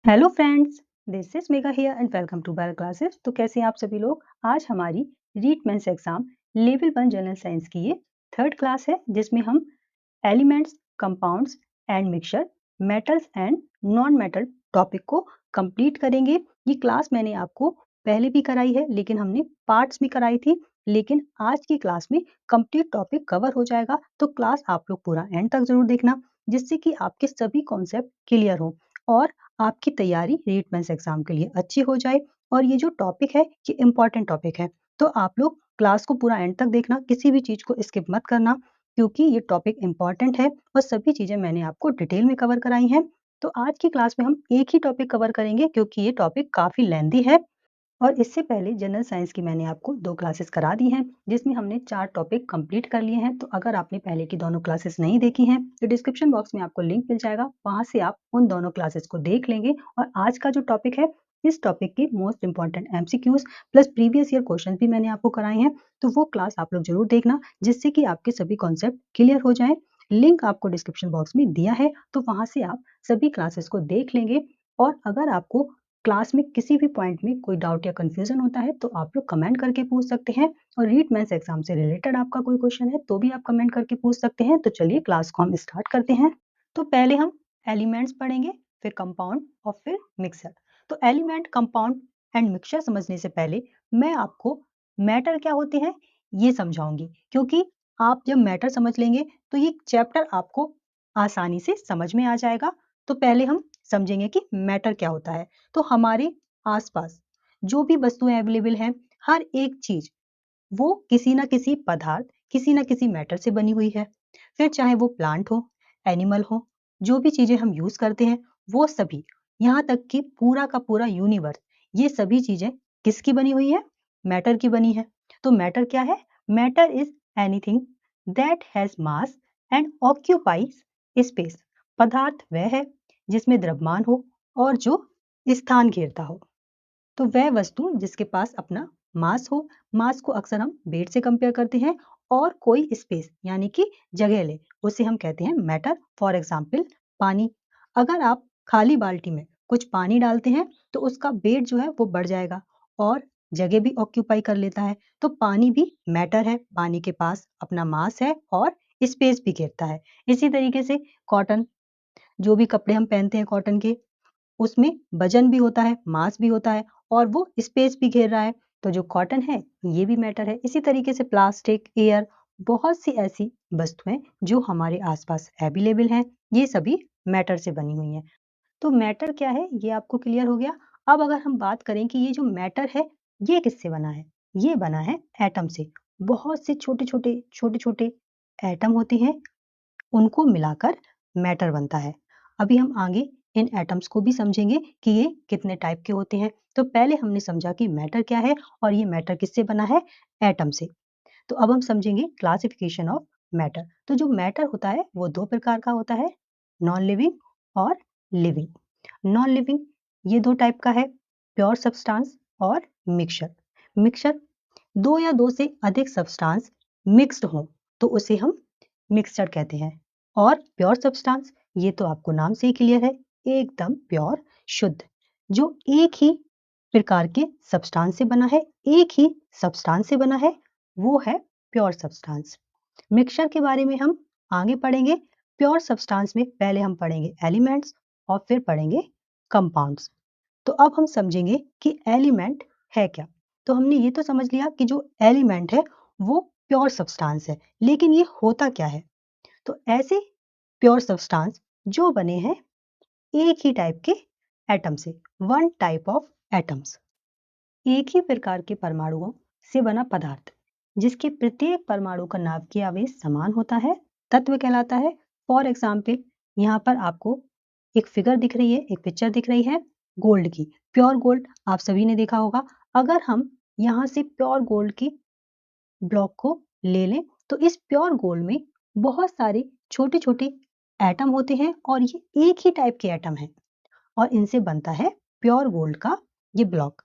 Hello friends, this is Megha here and welcome to bio classes. तो कैसे हैं आप सभी लोग। आज हमारी REET mains exam level 1 general science की ये थर्ड क्लास है, जिसमें हम elements, compounds and mixture, metals and non metal topic को कंप्लीट करेंगे। ये क्लास मैंने आपको पहले भी कराई है, लेकिन हमने पार्ट्स में कराई थी। लेकिन आज की क्लास में कंप्लीट टॉपिक कवर हो जाएगा, तो क्लास आप लोग पूरा एंड तक जरूर देखना, जिससे कि आपके सभी कॉन्सेप्ट क्लियर हो और आपकी तैयारी रीट मेंस एग्जाम के लिए अच्छी हो जाए। और ये जो टॉपिक है ये इंपॉर्टेंट टॉपिक है, तो आप लोग क्लास को पूरा एंड तक देखना, किसी भी चीज को स्किप मत करना, क्योंकि ये टॉपिक इंपॉर्टेंट है और सभी चीजें मैंने आपको डिटेल में कवर कराई हैं। तो आज की क्लास में हम एक ही टॉपिक कवर करेंगे, क्योंकि ये टॉपिक काफी लेंथी है। और इससे पहले जनरल साइंस की मैंने आपको 2 क्लासेस करा दी हैं, जिसमें हमने 4 टॉपिक कंप्लीट कर लिए हैं। तो अगर आपने पहले की दोनों क्लासेस नहीं देखी हैं, तो डिस्क्रिप्शन बॉक्स में आपको लिंक मिल जाएगा, वहां से आप उन दोनों क्लासेस को देख लेंगे। और आज का जो टॉपिक है, इस टॉपिक के most important MCQs plus previous year question भी मैंने आपको कराए हैं, तो वो क्लास आप लोग जरूर देखना, जिससे कि आपके सभी कॉन्सेप्ट क्लियर हो जाए। लिंक आपको डिस्क्रिप्शन बॉक्स में दिया है, तो वहां से आप सभी क्लासेस को देख लेंगे। और अगर आपको क्लास में किसी भी पॉइंट में कोई डाउट या कंफ्यूजन होता है, तो आप लोग कमेंट करके पूछ सकते हैं। और रीट मेंस एग्जाम से रिलेटेड आपका कोई क्वेश्चन है, तो भी आप कमेंट करके पूछ सकते हैं। तो चलिए क्लास को हम स्टार्ट करते हैं। तो पहले हम एलिमेंट्स पढ़ेंगे, फिर कंपाउंड और फिर मिक्सर। तो एलिमेंट, कंपाउंड एंड मिक्सचर समझने से पहले मैं आपको मैटर क्या होते हैं ये समझाऊंगी, क्योंकि आप जब मैटर समझ लेंगे तो ये चैप्टर आपको आसानी से समझ में आ जाएगा। तो पहले हम समझेंगे कि मैटर क्या होता है। तो हमारे आसपास जो भी वस्तुएं अवेलेबल हैं, हर एक चीज वो किसी ना किसी पदार्थ, किसी ना किसी मैटर से बनी हुई है। फिर चाहे वो प्लांट हो, एनिमल हो, जो भी चीजें हम यूज करते हैं वो सभी, यहाँ तक कि पूरा का पूरा यूनिवर्स, ये सभी चीजें किसकी बनी हुई है? मैटर की बनी है। तो मैटर क्या है? Matter is anything that has mass and occupies space. पदार्थ वह है जिसमें द्रव्यमान हो और जो स्थान घेरता हो। तो वह वस्तु जिसके पास अपना मास हो, मास को अक्सर हम वेट से कंपेयर करते हैं, और कोई स्पेस यानी कि जगह ले, उसे हम कहते हैं मैटर। फॉर एग्जाम्पल पानी। अगर आप खाली बाल्टी में कुछ पानी डालते हैं, तो उसका वेट जो है वो बढ़ जाएगा और जगह भी ऑक्यूपाई कर लेता है। तो पानी भी मैटर है, पानी के पास अपना मास है और स्पेस भी घेरता है। इसी तरीके से कॉटन, जो भी कपड़े हम पहनते हैं कॉटन के, उसमें वजन भी होता है, मास भी होता है और वो स्पेस भी घेर रहा है। तो जो कॉटन है ये भी मैटर है। इसी तरीके से प्लास्टिक, एयर, बहुत सी ऐसी वस्तुएं जो हमारे आसपास अवेलेबल हैं, ये सभी मैटर से बनी हुई हैं। तो मैटर क्या है ये आपको क्लियर हो गया। अब अगर हम बात करें कि ये जो मैटर है ये किससे बना है, ये बना है एटम से। बहुत से छोटे छोटे एटम होते हैं, उनको मिलाकर मैटर बनता है। अभी हम आगे इन एटम्स को भी समझेंगे कि ये कितने टाइप के होते हैं। तो पहले हमने समझा कि मैटर क्या है और ये मैटर किससे बना है? एटम से। तो अब हम समझेंगे क्लासिफिकेशन ऑफ मैटर। तो जो मैटर होता है वो 2 प्रकार का होता है, नॉन लिविंग और लिविंग। नॉन लिविंग ये 2 टाइप का है, प्योर सब्सटेंस और मिक्सचर। मिक्सचर 2 या 2 से अधिक सब्सटेंस मिक्स्ड हो तो उसे हम मिक्सचर कहते हैं। और प्योर सब्सटेंस, ये तो आपको नाम से ही क्लियर है, एकदम प्योर, शुद्ध, जो एक ही प्रकार के सब्सटेंस से बना है, एक ही सब्सटेंस से बना है, वो है प्योर सब्सटेंस। मिक्सचर के बारे में हम आगे पढ़ेंगे। प्योर सब्सटेंस में पहले हम पढ़ेंगे एलिमेंट्स और फिर पढ़ेंगे कंपाउंड्स। तो अब हम समझेंगे कि एलिमेंट है क्या। तो हमने ये तो समझ लिया कि जो एलिमेंट है वो प्योर सब्सटेंस है, लेकिन ये होता क्या है? तो ऐसे प्योर सब्सटेंस जो बने हैं एक ही टाइप के एटम से, वन टाइप ऑफ एटम्स, एक ही प्रकार के परमाणुओं से बना पदार्थ, जिसके प्रत्येक परमाणु का नाभिकीय आवेश समान होता है, तत्व कहलाता है। फॉर एग्जाम्पल, यहाँ पर आपको एक फिगर दिख रही है, एक पिक्चर दिख रही है गोल्ड की, प्योर गोल्ड, आप सभी ने देखा होगा। अगर हम यहाँ से प्योर गोल्ड की ब्लॉक को ले लें, तो इस प्योर गोल्ड में बहुत सारे छोटे छोटे एटम होते हैं और ये एक ही टाइप के एटम हैं और इनसे बनता है प्योर गोल्ड का ये ब्लॉक।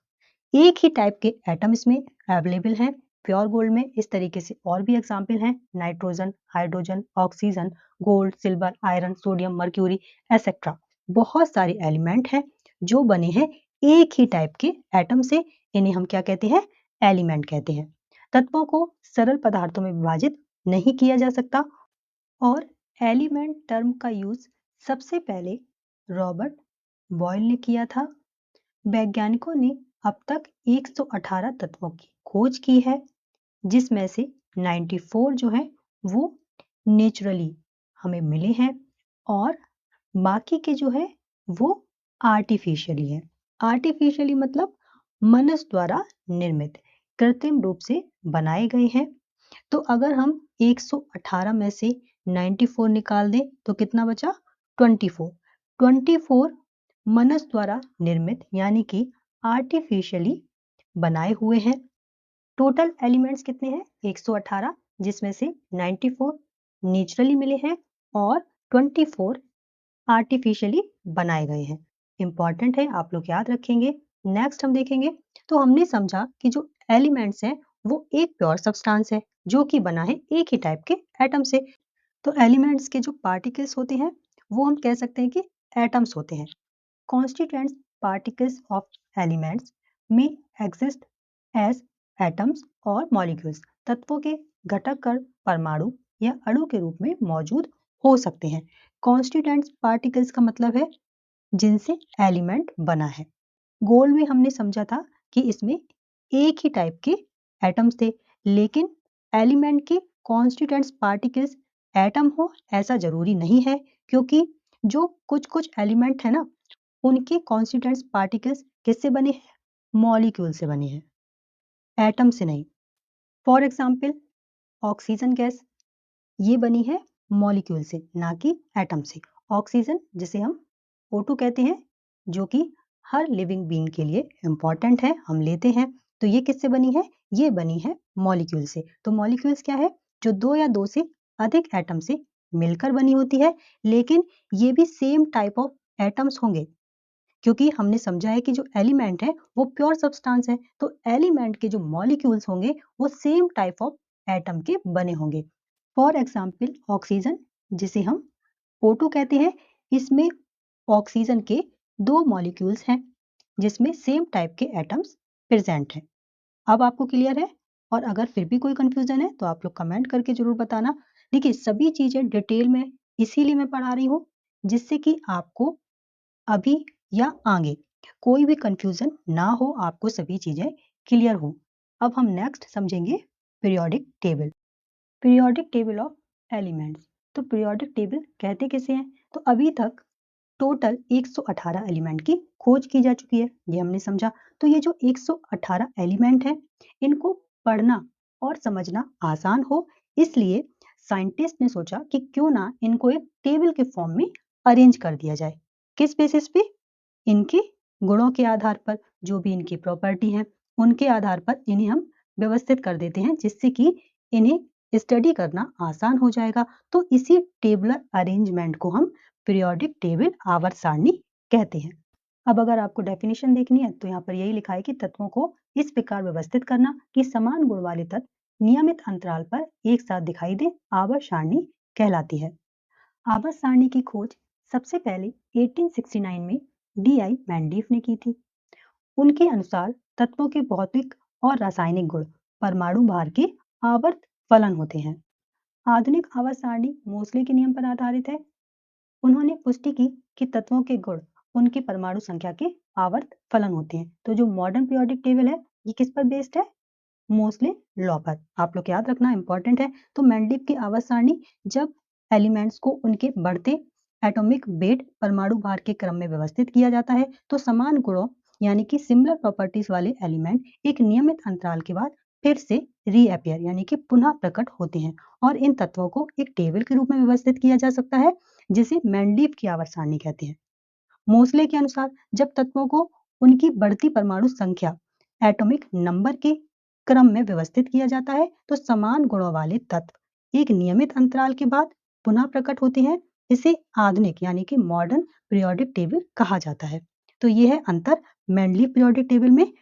एक ही टाइप के एटम इसमें अवेलेबल हैं प्योर गोल्ड में। इस तरीके से और भी एग्जाम्पल हैं, nitrogen, hydrogen, oxygen, gold, silver, iron, sodium, mercury, etcetera. बहुत सारे एलिमेंट हैं जो बने हैं एक ही टाइप के एटम से, इन्हें हम क्या कहते हैं? एलिमेंट कहते हैं। तत्वों को सरल पदार्थों में विभाजित नहीं किया जा सकता और एलिमेंट टर्म का यूज सबसे पहले रॉबर्ट बॉयल ने किया था। वैज्ञानिकों ने अब तक 118 तत्वों की खोज की है, जिसमें से 94 जो है वो नेचुरली हमें मिले हैं और बाकी के जो है वो आर्टिफिशियली है। आर्टिफिशियली मतलब मनुष्य द्वारा निर्मित, कृत्रिम रूप से बनाए गए हैं। तो अगर हम 118 में से 94 निकाल दें तो कितना बचा? 24। 24 मनुष्य द्वारा निर्मित यानी कि आर्टिफिशियली बनाए हुए हैं। टोटल एलिमेंट्स कितने हैं? 118, जिसमें से 94 नेचुरली मिले हैं और 24 आर्टिफिशियली बनाए गए हैं। इंपॉर्टेंट है, आप लोग याद रखेंगे। नेक्स्ट हम देखेंगे तो हमने समझा कि जो एलिमेंट्स हैं वो एक प्योर सब्सटेंस है जो कि बना है एक ही टाइप के एटम से। तो एलिमेंट्स के जो पार्टिकल्स होते हैं वो हम कह सकते हैं कि एटम्स होते हैं। कॉन्स्टिट्यूएंट्स पार्टिकल्स ऑफ एलिमेंट्स में एग्जिस्ट एज एटम्स और मॉलिक्यूल्स। तत्वों के घटक कण परमाणु या अणु के रूप में मौजूद हो सकते हैं। कॉन्स्टिट्यूएंट्स पार्टिकल्स का मतलब है जिनसे एलिमेंट बना है। गोल में हमने समझा था कि इसमें एक ही टाइप के एटम्स थे, लेकिन एलिमेंट के कॉन्स्टिट्यूएंट्स पार्टिकल्स एटम हो ऐसा जरूरी नहीं है, क्योंकि जो कुछ कुछ एलिमेंट है ना उनके कॉन्स्टिट्यूएंट्स पार्टिकल्स किससे बने हैं? मॉलिक्यूल से बने हैं, एटम से नहीं। फॉर एग्जाम्पल ऑक्सीजन गैस ये बनी है मॉलिक्यूल से ना कि एटम से। ऑक्सीजन जिसे हम O2 कहते हैं, जो कि हर लिविंग बीइंग के लिए इंपॉर्टेंट है, हम लेते हैं। तो ये किससे बनी है? ये बनी है मॉलिक्यूल से। तो मॉलिक्यूल्स क्या है? जो दो या दो से अधिक एटम से मिलकर बनी होती है, लेकिन ये भी सेम टाइप ऑफ एटम्स होंगे, क्योंकि हमने समझा है कि जो एलिमेंट है वो प्योर सब्सटेंस है। तो एलिमेंट के जो मॉलिक्यूल्स होंगे वो सेम टाइप ऑफ एटम के बने होंगे। फॉर एग्जाम्पल ऑक्सीजन जिसे हम O2 कहते हैं, इसमें ऑक्सीजन के दो मॉलिक्यूल्स हैं जिसमें सेम टाइप के एटम्स प्रेजेंट हैं। अब आपको क्लियर है? और अगर फिर भी कोई कंफ्यूजन है तो आप लोग कमेंट करके जरूर बताना। देखिए सभी चीजें डिटेल में इसीलिए मैं पढ़ा रही हूँ जिससे कि आपको अभी या आगे कोई भी कंफ्यूजन ना हो, आपको सभी चीजें क्लियर हो। अब हम नेक्स्ट समझेंगे periodic table. Periodic table of elements. तो पीरियोडिक टेबल कहते किसे हैं? तो अभी तक टोटल 118 एलिमेंट की खोज की जा चुकी है, ये हमने समझा। तो ये जो 118 एलिमेंट हैं इनको पढ़ना और समझना आसान हो, इसलिए साइंटिस्ट ने सोचा कि क्यों ना इनको एक टेबल के फॉर्म में अरेंज कर दिया जाए। किस बेसिस पे? इनके गुणों के आधार पर, जो भी इनकी प्रॉपर्टी है उनके आधार पर इन्हें हम व्यवस्थित कर देते हैं, जिससे कि इन्हें स्टडी करना आसान हो जाएगा। तो इसी टेबलर अरेंजमेंट को हम पीरियोडिक टेबल आवर्त सारणी कहते हैं। अब अगर आपको डेफिनेशन देखनी है तो यहाँ पर यही लिखा है कि तत्वों को इस प्रकार व्यवस्थित करना कि समान गुण वाले तत्व नियमित अंतराल पर एक साथ दिखाई दे, आवर्त सारणी कहलाती है। आवर्त सारणी की खोज सबसे पहले 1869 में D.I. मैंडीफ ने की थी। उनके अनुसार तत्वों के भौतिक और रासायनिक गुण परमाणु भार के आवर्त फलन होते हैं। आधुनिक आवर्त सारणी मोसले के नियम पर आधारित है। उन्होंने पुष्टि की कि तत्वों के गुण उनकी परमाणु संख्या के आवर्त फलन होते हैं। तो जो मॉडर्न पीरियोडिक टेबल है ये किस पर बेस्ड है? मोस्ले लॉ पर। आप लोग याद रखना इंपॉर्टेंट है। तो मैंडीफ की आवर्त सारणी जब एलिमेंट्स को उनके बढ़ते एटॉमिक वेट परमाणु भार के क्रम में व्यवस्थित किया जाता है, तो समान गुणों यानी कि सिमिलर प्रॉपर्टीज वाले एलिमेंट एक नियमित अंतराल के बाद फिर से रीअपियर यानी कि पुनः प्रकट होते हैं और इन तत्वों को एक टेबल के रूप में व्यवस्थित किया जा सकता है, जिसे मैंडीफ की आवर्त सारणी कहते हैं। मोसले के अनुसार जब तत्वों को उनकी बढ़ती परमाणु संख्या एटॉमिक नंबर के क्रम में व्यवस्थित किया जाता है, तो समान गुणों वाले तत्व एक नियमित अंतराल के बाद पुनः प्रकट होते हैं। इसे आधुनिक यानी कि मॉडर्न पीरियोडिक टेबल कहा जाता है। तो यह है अंतर। मैंडलीफ पीरियोडिक टेबल में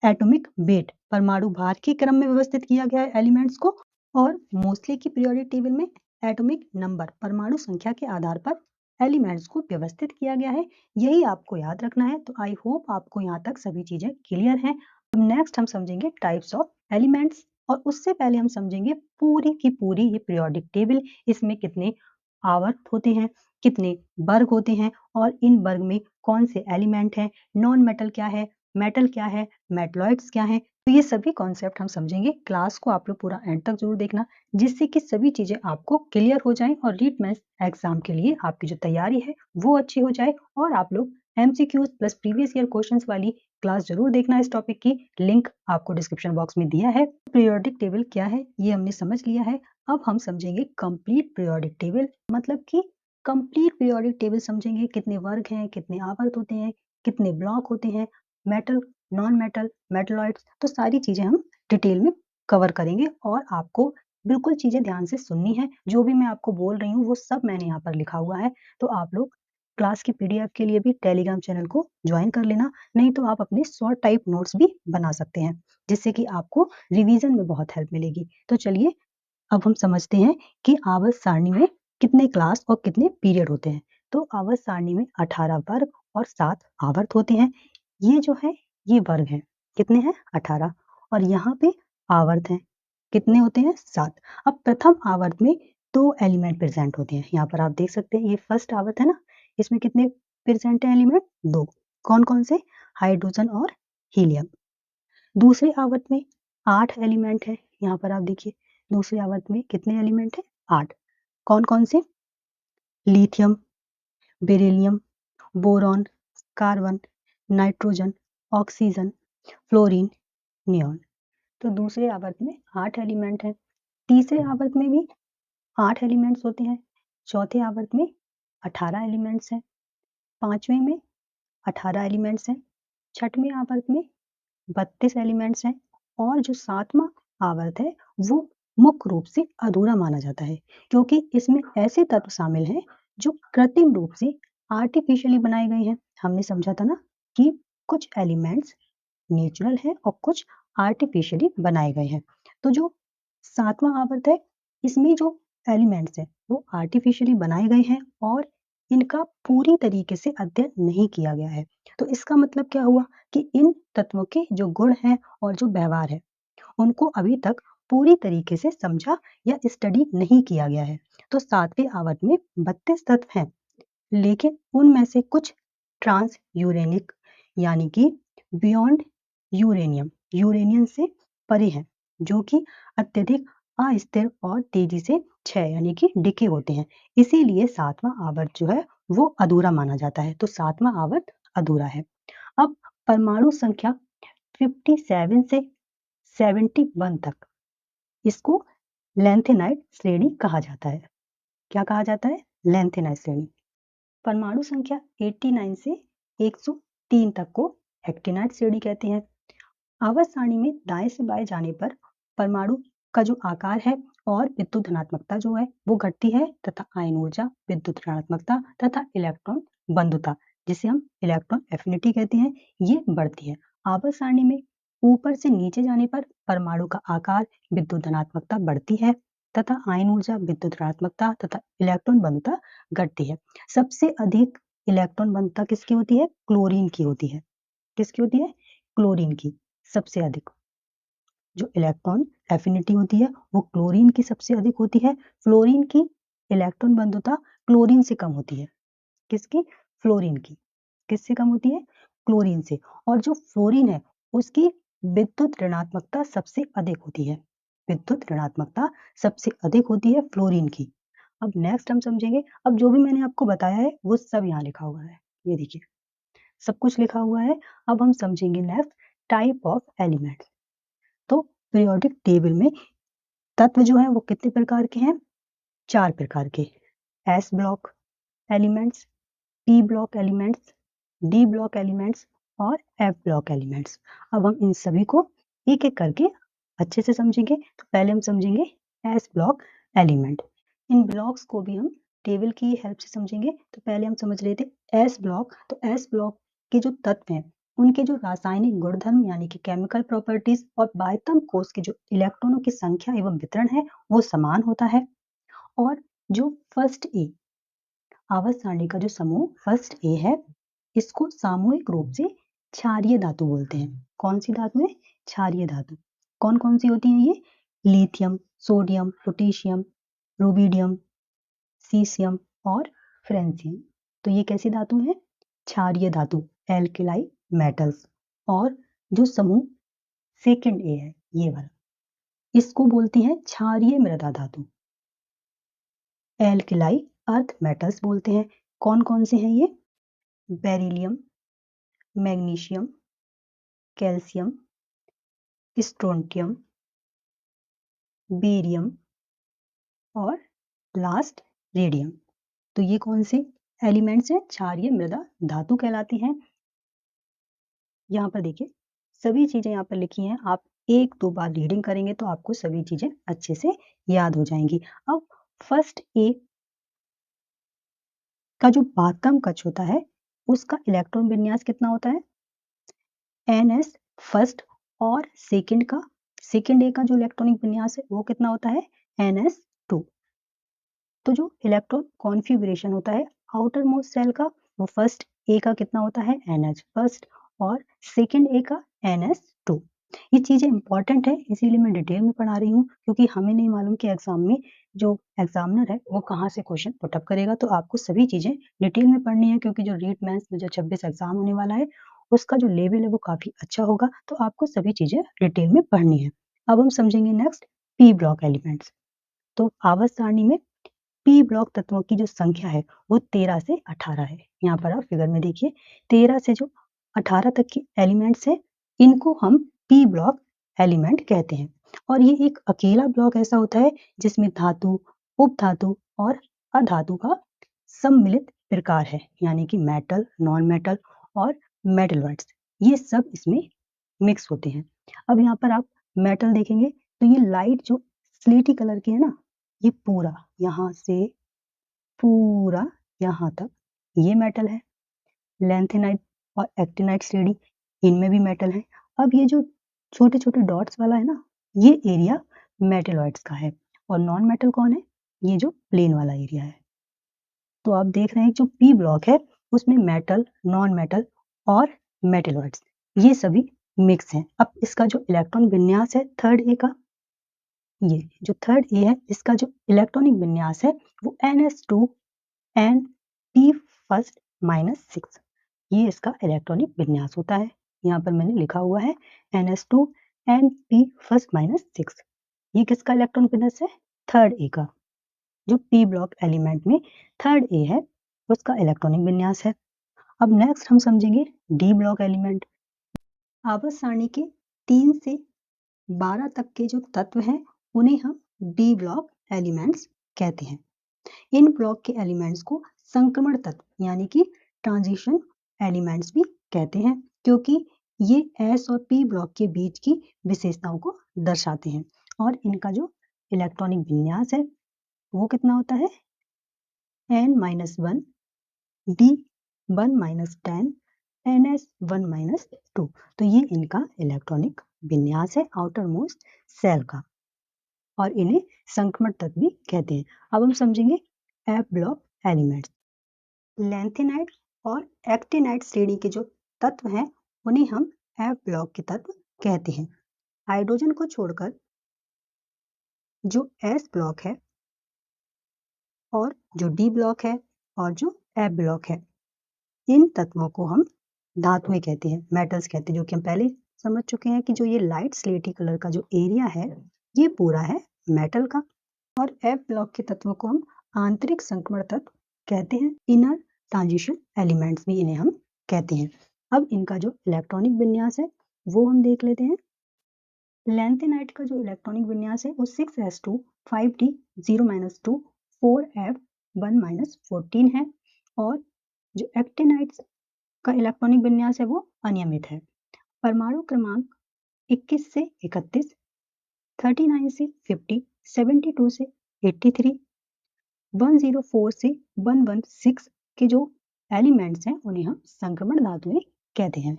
एटॉमिक वेट परमाणु भार के क्रम में व्यवस्थित किया गया है एलिमेंट्स को, और मोस्ले की पीरियोडिक टेबल में एटॉमिक नंबर परमाणु संख्या के आधार पर एलिमेंट्स को व्यवस्थित किया गया है, यही आपको याद रखना है। तो आई होप आपको यहाँ तक सभी चीजें क्लियर हैं। अब नेक्स्ट हम समझेंगे टाइप्स ऑफ एलिमेंट्स, और उससे पहले हम समझेंगे पूरी की पूरी ये पीरियोडिक टेबल, इसमें कितने आवर्त होते हैं, कितने वर्ग होते हैं, और इन वर्ग में कौन से एलिमेंट हैं, नॉन मेटल क्या है, मेटल क्या है, मेटलॉइड्स क्या है। तो ये सभी कॉन्सेप्ट हम समझेंगे। क्लास को आप लोग पूरा एंड तक जरूर देखना, जिससे कि सभी चीजें आपको क्लियर हो जाएं और रीट मेंस एग्जाम के लिए आपकी जो तैयारी है वो अच्छी हो जाए। और आप लोग MCQs plus previous year questions वाली क्लास जरूर देखना। इस टॉपिक की लिंक आपको डिस्क्रिप्शन बॉक्स में दिया है। पीरियोडिक टेबल क्या है ये हमने समझ लिया है। अब हम समझेंगे कंप्लीट पीरियोडिक टेबल, मतलब कि कंप्लीट पीरियोडिक टेबल समझेंगे, कितने वर्ग हैं, कितने आवर्त होते हैं, कितने ब्लॉक होते हैं, मेटल, नॉन मेटल, मेटलॉइड्स, तो सारी चीजें हम डिटेल में कवर करेंगे। और आपको बिल्कुल चीजें ध्यान से सुननी है, जो भी मैं आपको बोल रही हूँ वो सब मैंने यहाँ पर लिखा हुआ है। तो आप लोग क्लास की पीडीएफ के लिए भी टेलीग्राम चैनल को ज्वाइन कर लेना, नहीं तो आप अपने शॉर्ट टाइप नोट्स भी बना सकते हैं, जिससे कि आपको रिवीजन में बहुत हेल्प मिलेगी। तो चलिए अब हम समझते हैं कि आवर्त सारणी में कितने क्लास और कितने पीरियड होते हैं। तो आवर्त सारणी में 18 वर्ग और 7 आवर्त होते हैं। ये जो है ये वर्ग है, कितने हैं 18, और यहाँ पे आवर्त हैं, कितने होते हैं 7। अब प्रथम आवर्त में 2 एलिमेंट प्रेजेंट होते हैं, यहाँ पर आप देख सकते हैं ये फर्स्ट आवर्त है ना, इसमें कितने प्रेजेंट है एलिमेंट, 2। कौन कौन से, हाइड्रोजन और हीलियम। दूसरे आवर्त में 8 एलिमेंट है, यहाँ पर आप देखिए दूसरे आवर्त में कितने एलिमेंट है, 8। कौन कौन से, lithium, beryllium, boron, carbon, nitrogen, oxygen, fluorine, neon. तो दूसरे आवर्त में 8 एलिमेंट हैं। तीसरे आवर्त में भी 8 एलिमेंट्स होते हैं। चौथे आवर्त में 18 एलिमेंट्स हैं। पांचवें में 18 एलिमेंट्स हैं। छठवें आवर्त में 32 एलिमेंट्स हैं। और जो सातवां आवर्त है वो मुख्य रूप से अधूरा माना जाता है, क्योंकि इसमें ऐसे तत्व शामिल हैं जो कृत्रिम रूप से आर्टिफिशियली बनाए गए हैं। हमने समझा था ना कि कुछ एलिमेंट्स नेचुरल है और कुछ आर्टिफिशियली बनाए गए हैं। तो जो सातवां आवर्त है इसमें जो एलिमेंट्स हैं वो आर्टिफिशियली बनाए गए हैं और इनका पूरी तरीके से अध्ययन नहीं किया गया है। तो इसका मतलब क्या हुआ कि इन तत्वों के जो गुण हैं और जो व्यवहार है उनको अभी तक पूरी तरीके से समझा या स्टडी नहीं किया गया है। तो सातवें आवर्त में 32 तत्व हैं, लेकिन उनमें से कुछ ट्रांस यूरेनिक यानी कि बियॉन्ड यूरेनियम, यूरेनियम से परे हैं, जो कि अत्यधिक अस्थिर और तेजी से क्षय यानी कि डिके होते हैं। इसीलिए सातवां आवर्त जो है वो अधूरा माना जाता है। तो सातवां आवर्त अधूरा है। अब परमाणु संख्या 57 से 71 तक, इसको लेंथेनाइड श्रेणी कहा जाता है। क्या कहा जाता है, लेंथेनाइड श्रेणी। परमाणु संख्या 89 से 103 तक को एक्टिनाइड श्रेणी कहते हैं। आवर्त सारणी में दाएं से बाएं जाने पर परमाणु का जो आकार है और विद्युत धनात्मकता जो है वो घटती है, तथा आयन ऊर्जा, विद्युत ऋणात्मकता तथा इलेक्ट्रॉन बंधुता, जिसे हम इलेक्ट्रॉन एफिनिटी कहते हैं, ये बढ़ती है। आवर्त सारणी में ऊपर से नीचे जाने पर परमाणु का आकार, विद्युत धनात्मकता बढ़ती है तथा आयन ऊर्जा, विद्युत ऋणात्मकता तथा इलेक्ट्रॉन बंधुता घटती है। सबसे अधिक इलेक्ट्रॉन बंधुता किसकी होती है, क्लोरीन की होती है। किसकी होती है, क्लोरीन की सबसे अधिक। जो इलेक्ट्रॉन एफिनिटी होती है वो क्लोरीन की सबसे अधिक होती है। फ्लोरीन की इलेक्ट्रॉन बंधुता क्लोरीन से कम होती है। किसकी, फ्लोरीन की। किससे कम होती है, क्लोरीन से। और जो फ्लोरीन है उसकी विद्युत ऋणात्मकता सबसे अधिक होती है। विद्युत ऋणात्मकता सबसे अधिक होती है फ्लोरीन की। अब नेक्स्ट हम समझेंगे, अब जो भी मैंने आपको बताया है वो सब यहाँ लिखा हुआ है, ये देखिए सब कुछ लिखा हुआ है। अब हम समझेंगे नेक्स्ट टाइप ऑफ एलिमेंट्स। तो पीरियोडिक टेबल में तत्व जो है वो कितने प्रकार के हैं, 4 प्रकार के। S block elements, P block elements, D block elements और एफ ब्लॉक एलिमेंट्स। अब हम इन सभी को एक एक करके अच्छे से समझेंगे। तो पहले हम समझेंगे एस ब्लॉक एलिमेंट। इन ब्लॉक्स को भी हम टेबल की हेल्प से समझेंगे। तो पहले हम समझ रहे थे एस ब्लॉक। तो एस ब्लॉक के जो तत्व हैं उनके जो रासायनिक गुणधर्म यानी कि केमिकल प्रॉपर्टीज और बाह्यतम कोश के जो इलेक्ट्रॉनों की संख्या एवं वितरण है वो समान होता है। और जो फर्स्ट ए आवर्त सारणी का जो समूह फर्स्ट ए है, इसको सामूहिक रूप से क्षारीय धातु बोलते हैं। कौन सी धातु है? क्षारीय धातु। कौन कौन सी होती है ये? Lithium, sodium, potassium, rubidium, caesium और फ्रेंसियम। तो ये कैसी धातु है? क्षारीय धातु, एल्किलाई मेटल्स। और जो समूह सेकंड ए है, ये वाला, इसको बोलते हैं क्षारीय मृदा धातु, एल्किलाई अर्थ मेटल्स बोलते हैं। कौन कौन से हैं ये? Beryllium, magnesium, calcium, strontium, barium और लास्ट रेडियम। तो ये कौन से एलिमेंट्स हैं? क्षारीय मृदा धातु कहलाते हैं। यहाँ पर देखिए सभी चीजें यहाँ पर लिखी हैं, आप एक दो बार रीडिंग करेंगे तो आपको सभी चीजें अच्छे से याद हो जाएंगी। अब फर्स्ट ए का जो बातम कक्ष होता है, उसका इलेक्ट्रॉन विन्यास कितना होता है? NS first. और सेकंड ए का जो इलेक्ट्रॉनिक विन्यास है वो कितना होता है? NS2। तो जो इलेक्ट्रॉन कॉन्फ़िगरेशन होता है आउटर मोस्ट सेल का, वो फर्स्ट ए का कितना होता है? NH first. और सेकंड ए का NS2। ये चीजें इंपॉर्टेंट है, इसीलिए मैं डिटेल में पढ़ा रही हूँ, क्योंकि हमें नहीं मालूम कि एग्जाम में जो एग्जामिनर है वो कहाँ से क्वेश्चन पुटअप करेगा। तो आपको सभी चीजें डिटेल में पढ़नी है, क्योंकि जो रीट मेंस 2026 एग्जाम होने वाला है उसका जो लेवल है वो काफी अच्छा होगा। तो आपको सभी चीजें डिटेल में पढ़नी है। अब हम समझेंगे नेक्स्ट पी ब्लॉक एलिमेंट्स। तो आवर्त सारणी में पी ब्लॉक तत्वों की जो संख्या है वो 13 से 18 है। यहाँ पर आप फिगर में देखिए 13 से जो 18 तक के एलिमेंट्स है, इनको हम पी ब्लॉक एलिमेंट कहते हैं। और ये एक अकेला ब्लॉक ऐसा होता है जिसमें धातु, उपधातु और अधातु का सम्मिलित प्रकार है, यानी कि मेटल, नॉन मेटल और मेटलॉइड्स, ये सब इसमें मिक्स होते हैं। अब यहाँ पर आप मेटल देखेंगे तो ये लाइट जो स्लेटी कलर की है ना, ये पूरा यहाँ से पूरा यहाँ तक ये मेटल है। लैंथेनाइट और एक्टिनाइट श्रेणी, इनमें भी मेटल है। अब ये जो छोटे छोटे डॉट्स वाला है ना, ये एरिया मेटलॉइड्स का है। और नॉन मेटल कौन है? ये जो प्लेन वाला एरिया है। तो आप देख रहे हैं जो पी ब्लॉक है उसमें मेटल, नॉन मेटल और मेटलॉइड्स ये सभी मिक्स हैं। अब इसका जो इलेक्ट्रॉन विन्यास है थर्ड ए का, ये जो थर्ड ए है इसका जो इलेक्ट्रॉनिक विन्यास है वो NS2 एंड P फर्स्ट -6, ये इसका इलेक्ट्रॉनिक विन्यास होता है। यहाँ पर मैंने लिखा हुआ है NS2 एंड P फर्स्ट -6। ये किसका इलेक्ट्रॉन विन्यास है? थर्ड ए का। जो पी ब्लॉक एलिमेंट में थर्ड ए है उसका इलेक्ट्रॉनिक विन्यास है। अब नेक्स्ट हम समझेंगे डी ब्लॉक एलिमेंट। आवर्त सारणी के 3 से 12 तक के जो तत्व हैं उन्हें हम डी ब्लॉक एलिमेंट्स कहते हैं। इन ब्लॉक के एलिमेंट्स को संक्रमण तत्व यानी कि ट्रांजिशन एलिमेंट्स भी कहते हैं, क्योंकि ये एस और पी ब्लॉक के बीच की विशेषताओं को दर्शाते हैं। और इनका जो इलेक्ट्रॉनिक विन्यास है वो कितना होता है? N-1 D1-10 NS1-2। तो ये इनका इलेक्ट्रॉनिक विन्यास है आउटर मोस्ट सेल का, और इन्हें संक्रमण तत्व भी कहते हैं। अब हम समझेंगे एफ ब्लॉक एलिमेंट्स। लैंथेनाइट और एक्टिनाइट श्रेणी के जो तत्व हैं उन्हें हम एफ ब्लॉक के तत्व कहते हैं। हाइड्रोजन को छोड़कर जो एस ब्लॉक है और जो डी ब्लॉक है और जो एफ ब्लॉक है, इन तत्वों को हम धातुएं कहते हैं, मेटल्स कहते हैं, जो कि हम पहले समझ चुके हैं कि जो ये लाइट स्लेटी कलर का जो एरिया है ये पूरा है मेटल का। और एफ ब्लॉक के तत्वों को हम आंतरिक संक्रमण तत्व कहते हैं, इनर ट्रांजिशन एलिमेंट्स भी इन्हें हम कहते हैं। अब इनका जो इलेक्ट्रॉनिक विन्यास है वो हम देख लेते हैं। लैंथेनाइट का जो इलेक्ट्रॉनिक विन्यास है वो 6s2 5d 0-2 4f1-14 है। और जो एक्टिनाइट का इलेक्ट्रॉनिक विन्यास है वो अनियमित है। परमाणु क्रमांक 21 से 31, 39 से 50, 72 से 83, 104 से 116 के जो एलिमेंट्स हैं उन्हें हम संक्रमण धातुएं कहते हैं।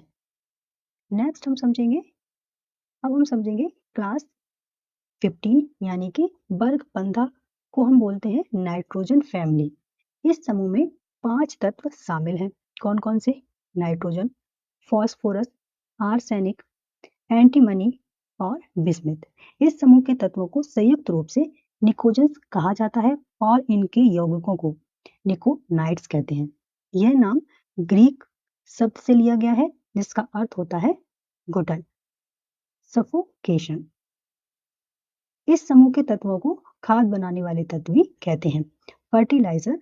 नेक्स्ट अब हम समझेंगे क्लास 15 यानी कि वर्ग 15 को हम बोलते हैं नाइट्रोजन फैमिली। इस समूह में 5 तत्व शामिल हैं। कौन कौन से? नाइट्रोजन, फॉस्फोरस, आर्सेनिक, एंटीमनी और बिस्मिथ। इस समूह के तत्वों को संयुक्त रूप से निकोजेंस कहा जाता है और इनके यौगिकों को निकोनाइट्स कहते हैं। यह नाम ग्रीक शब्द से लिया गया है जिसका अर्थ होता है घुटन, सफोकेशन। इस समूह के तत्वों को खाद बनाने वाले तत्व भी कहते हैं। फर्टिलाइजर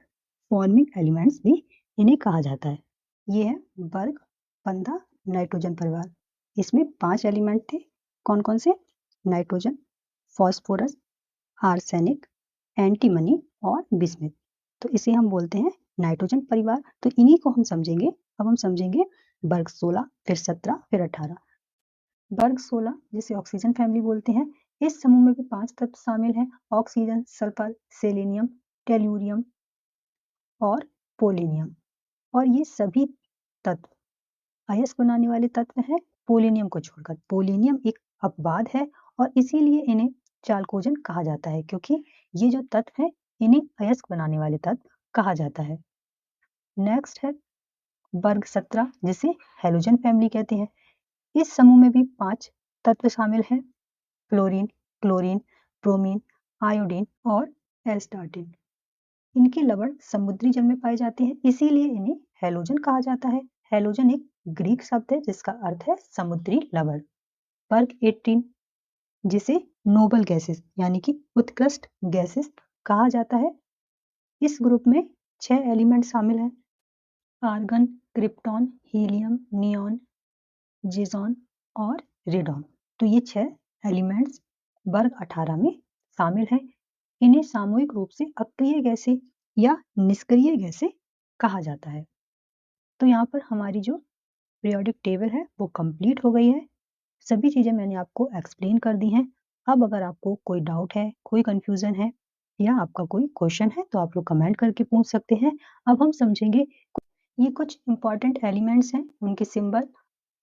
फॉर्मिंग एलिमेंट्स भी इन्हें कहा जाता है। ये है वर्ग 15 नाइट्रोजन परिवार। इसमें 5 एलिमेंट थे। कौन कौन से? नाइट्रोजन, फॉस्फोरस, आर्सेनिक, एंटीमनी और बिस्मिथ। तो इसे हम बोलते हैं नाइट्रोजन परिवार। तो इन्हीं को हम समझेंगे। अब हम समझेंगे वर्ग 16, फिर 17, फिर 18। वर्ग 16 जिसे ऑक्सीजन फैमिली बोलते हैं। इस समूह में भी 5 तत्व शामिल हैं: ऑक्सीजन, सल्फर, सेलेनियम, टेल्यूरियम और पोलेनियम। और ये सभी तत्व अयस्क बनाने वाले तत्व हैं पोलेनियम को छोड़कर। पोलेनियम एक अपवाद है और इसीलिए इन्हें चाल्कोजन कहा जाता है, क्योंकि ये जो तत्व है इन्हें अयस्क बनाने वाले तत्व कहा जाता है। नेक्स्ट है वर्ग 17 जिसे हेलोजन फैमिली कहते हैं। इस समूह में भी 5 तत्व शामिल हैं: फ्लोरीन, क्लोरीन, ब्रोमीन, आयोडीन और एस्टार्टिन। इनके लवण समुद्री जल में पाए जाते हैं, इसीलिए इन्हें हेलोजन कहा जाता है। हेलोजन एक ग्रीक शब्द है जिसका अर्थ है समुद्री लवण। वर्ग 18 जिसे नोबल गैसेस यानी कि उत्कृष्ट गैसेस कहा जाता है। इस ग्रुप में 6 एलिमेंट शामिल हैं: आर्गन, क्रिप्टॉन, हीलियम, नियॉन, जिजॉन और रेडॉन। तो ये 6 एलिमेंट्स वर्ग 18 में शामिल हैं। इन्हें सामूहिक रूप से अक्रिय गैसें या निष्क्रिय गैसें कहा जाता है। तो यहाँ पर हमारी जो पीरियोडिक टेबल है वो कंप्लीट हो गई है। सभी चीज़ें मैंने आपको एक्सप्लेन कर दी हैं। अब अगर आपको कोई डाउट है, कोई कंफ्यूजन है या आपका कोई क्वेश्चन है तो आप लोग कमेंट करके पूछ सकते हैं। अब हम समझेंगे ये कुछ इंपॉर्टेंट एलिमेंट्स हैं, उनके सिंबल,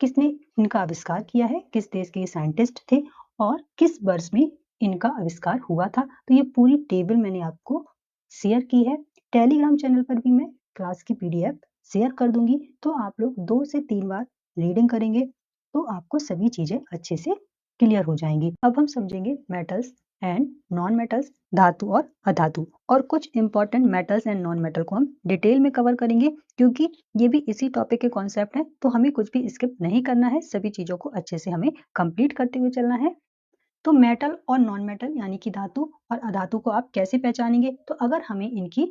किसने इनका आविष्कार किया है, किस देश के साइंटिस्ट थे और किस वर्ष में इनका आविष्कार हुआ था। तो ये पूरी टेबल मैंने आपको शेयर की है। टेलीग्राम चैनल पर भी मैं क्लास की पीडीएफ शेयर कर दूंगी, तो आप लोग 2 से 3 बार रीडिंग करेंगे तो आपको सभी चीजें अच्छे से क्लियर हो जाएंगी। अब हम समझेंगे मेटल्स एंड नॉन मेटल्स, धातु और अधातु, और कुछ important metals and non metal को हम डिटेल में कवर करेंगे, क्योंकि ये भी इसी टॉपिक के कॉन्सेप्ट हैं, तो हमें कुछ भी स्किप नहीं करना है, सभी चीजों को अच्छे से हमें कंप्लीट करते हुए चलना है। तो मेटल और नॉन मेटल यानी कि धातु और अधातु को आप कैसे पहचानेंगे? तो अगर हमें इनकी